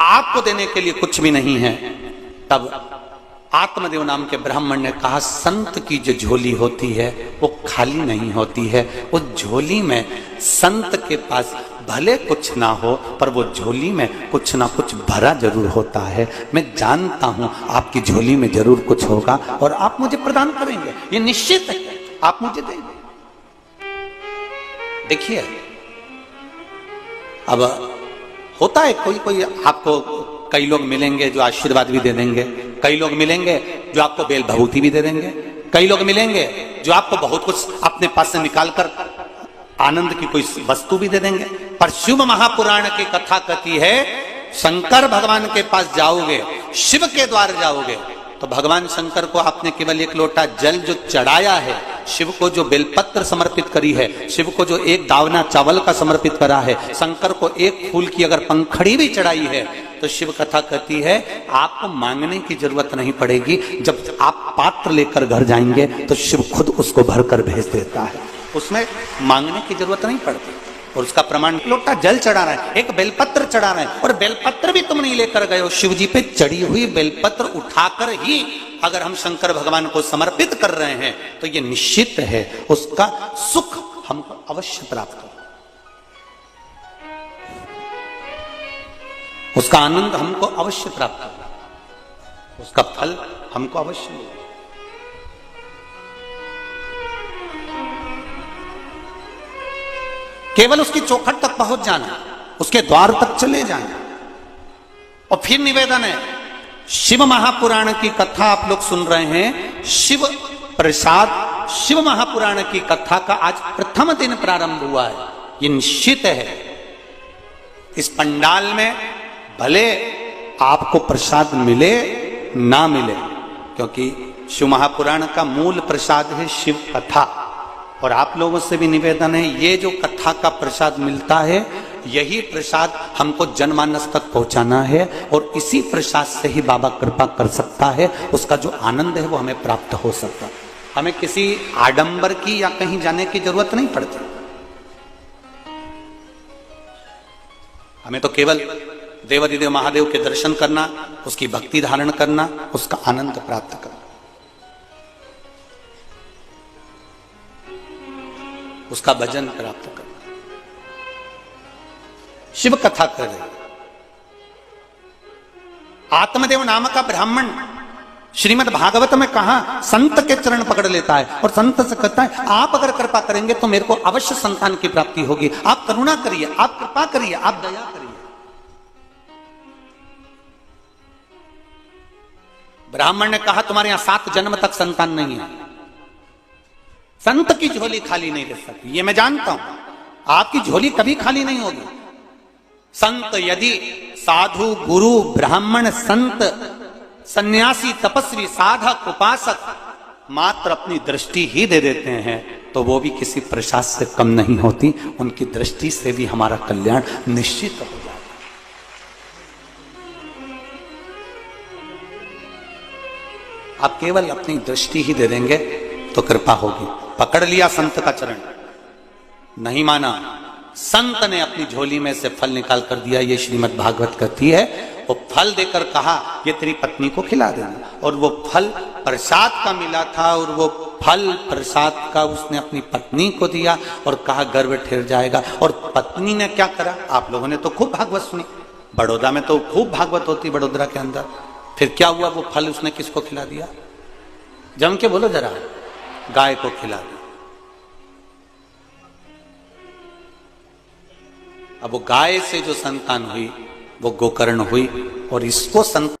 आपको देने के लिए कुछ भी नहीं है। तब आत्मदेव नाम के ब्राह्मण ने कहा संत की जो झोली होती है वो खाली नहीं होती है। उस झोली में संत के पास भले कुछ ना हो पर वो झोली में कुछ ना कुछ भरा जरूर होता है। मैं जानता हूं आपकी झोली में जरूर कुछ होगा और आप मुझे प्रदान करेंगे, ये निश्चित है, आप मुझे देंगे। देखिए अब होता है कोई कोई आपको, कई लोग मिलेंगे जो आशीर्वाद भी दे देंगे, कई लोग मिलेंगे जो आपको बेल भभूति भी दे देंगे, कई लोग मिलेंगे जो आपको बहुत कुछ अपने पास से निकालकर आनंद की कोई वस्तु भी दे देंगे। पर शिव महापुराण की कथा कहती है शंकर भगवान के पास जाओगे, शिव के द्वार जाओगे तो भगवान शंकर को आपने केवल 1 लोटा जल जो चढ़ाया है, शिव को जो बेलपत्र समर्पित करी है, शिव को जो 1 दावना चावल का समर्पित करा है, शंकर को 1 फूल की अगर पंखड़ी भी चढ़ाई है तो शिव कथा कहती है आपको मांगने की जरूरत नहीं पड़ेगी। जब आप पात्र लेकर घर जाएंगे तो शिव खुद उसको भरकर भेज देता है, उसमें मांगने की जरूरत नहीं पड़ती। और उसका प्रमाण, लोटा जल चढ़ा रहा है, 1 बेलपत्र चढ़ा रहा है, और बेलपत्र भी तुम नहीं लेकर गए हो, शिव जी पे चढ़ी हुई बेलपत्र उठाकर ही अगर हम शंकर भगवान को समर्पित कर रहे हैं तो ये निश्चित है उसका सुख हमको अवश्य प्राप्त हो, उसका आनंद हमको अवश्य प्राप्त हो, उसका फल हमको अवश्य मिले। केवल उसकी चौखट तक पहुंच जाना, उसके द्वार तक चले जाना। और फिर निवेदन है, शिव महापुराण की कथा आप लोग सुन रहे हैं, शिव प्रसाद शिव महापुराण की कथा का आज प्रथम दिन प्रारंभ हुआ है। ये निश्चित है इस पंडाल में भले आपको प्रसाद मिले ना मिले, क्योंकि शिव महापुराण का मूल प्रसाद है शिव कथा। और आप लोगों से भी निवेदन है, ये जो कथा का प्रसाद मिलता है यही प्रसाद हमको जनमानस तक पहुंचाना है, और इसी प्रसाद से ही बाबा कृपा कर सकता है, उसका जो आनंद है वो हमें प्राप्त हो सकता है। हमें किसी आडंबर की या कहीं जाने की जरूरत नहीं पड़ती, हमें तो केवल देवाधिदेव महादेव के दर्शन करना, उसकी भक्ति धारण करना, उसका आनंद प्राप्त करना, उसका भजन प्राप्त करना। शिव कथा कर रहे, आत्मदेव नाम का ब्राह्मण श्रीमद् भागवत में कहा संत के चरण पकड़ लेता है और संत से कहता है आप अगर कृपा करेंगे तो मेरे को अवश्य संतान की प्राप्ति होगी, आप करुणा करिए, आप कृपा करिए, आप दया करिए। ब्राह्मण ने कहा तुम्हारे यहां 7 जन्म तक संतान नहीं है, संत की झोली खाली नहीं रह सकती, ये मैं जानता हूं, आपकी झोली कभी खाली नहीं होगी। संत यदि साधु, गुरु, ब्राह्मण, संत, सन्यासी, तपस्वी, साधक, उपासक मात्र अपनी दृष्टि ही दे देते हैं तो वो भी किसी प्रसाद से कम नहीं होती। उनकी दृष्टि से भी हमारा कल्याण निश्चित हो जाता है। आप केवल अपनी दृष्टि ही दे देंगे तो कृपा होगी। पकड़ लिया संत का चरण, नहीं माना, संत ने अपनी झोली में से फल निकाल कर दिया। ये श्रीमद् भागवत कहती है, वो फल देकर कहा ये तेरी पत्नी को खिला देना, और वो फल प्रसाद का मिला था और वो फल प्रसाद का उसने अपनी पत्नी को दिया और कहा गर्भ ठहर जाएगा। और पत्नी ने क्या करा? आप लोगों ने तो खूब भागवत सुनी, बड़ौदा में तो खूब भागवत होती, बड़ोदरा के अंदर। फिर क्या हुआ? वो फल उसने किसको खिला दिया? जम के बोलो जरा, गाय को खिला दिया। अब वो गाय से जो संतान हुई वो गोकर्ण हुई, और इसको संतान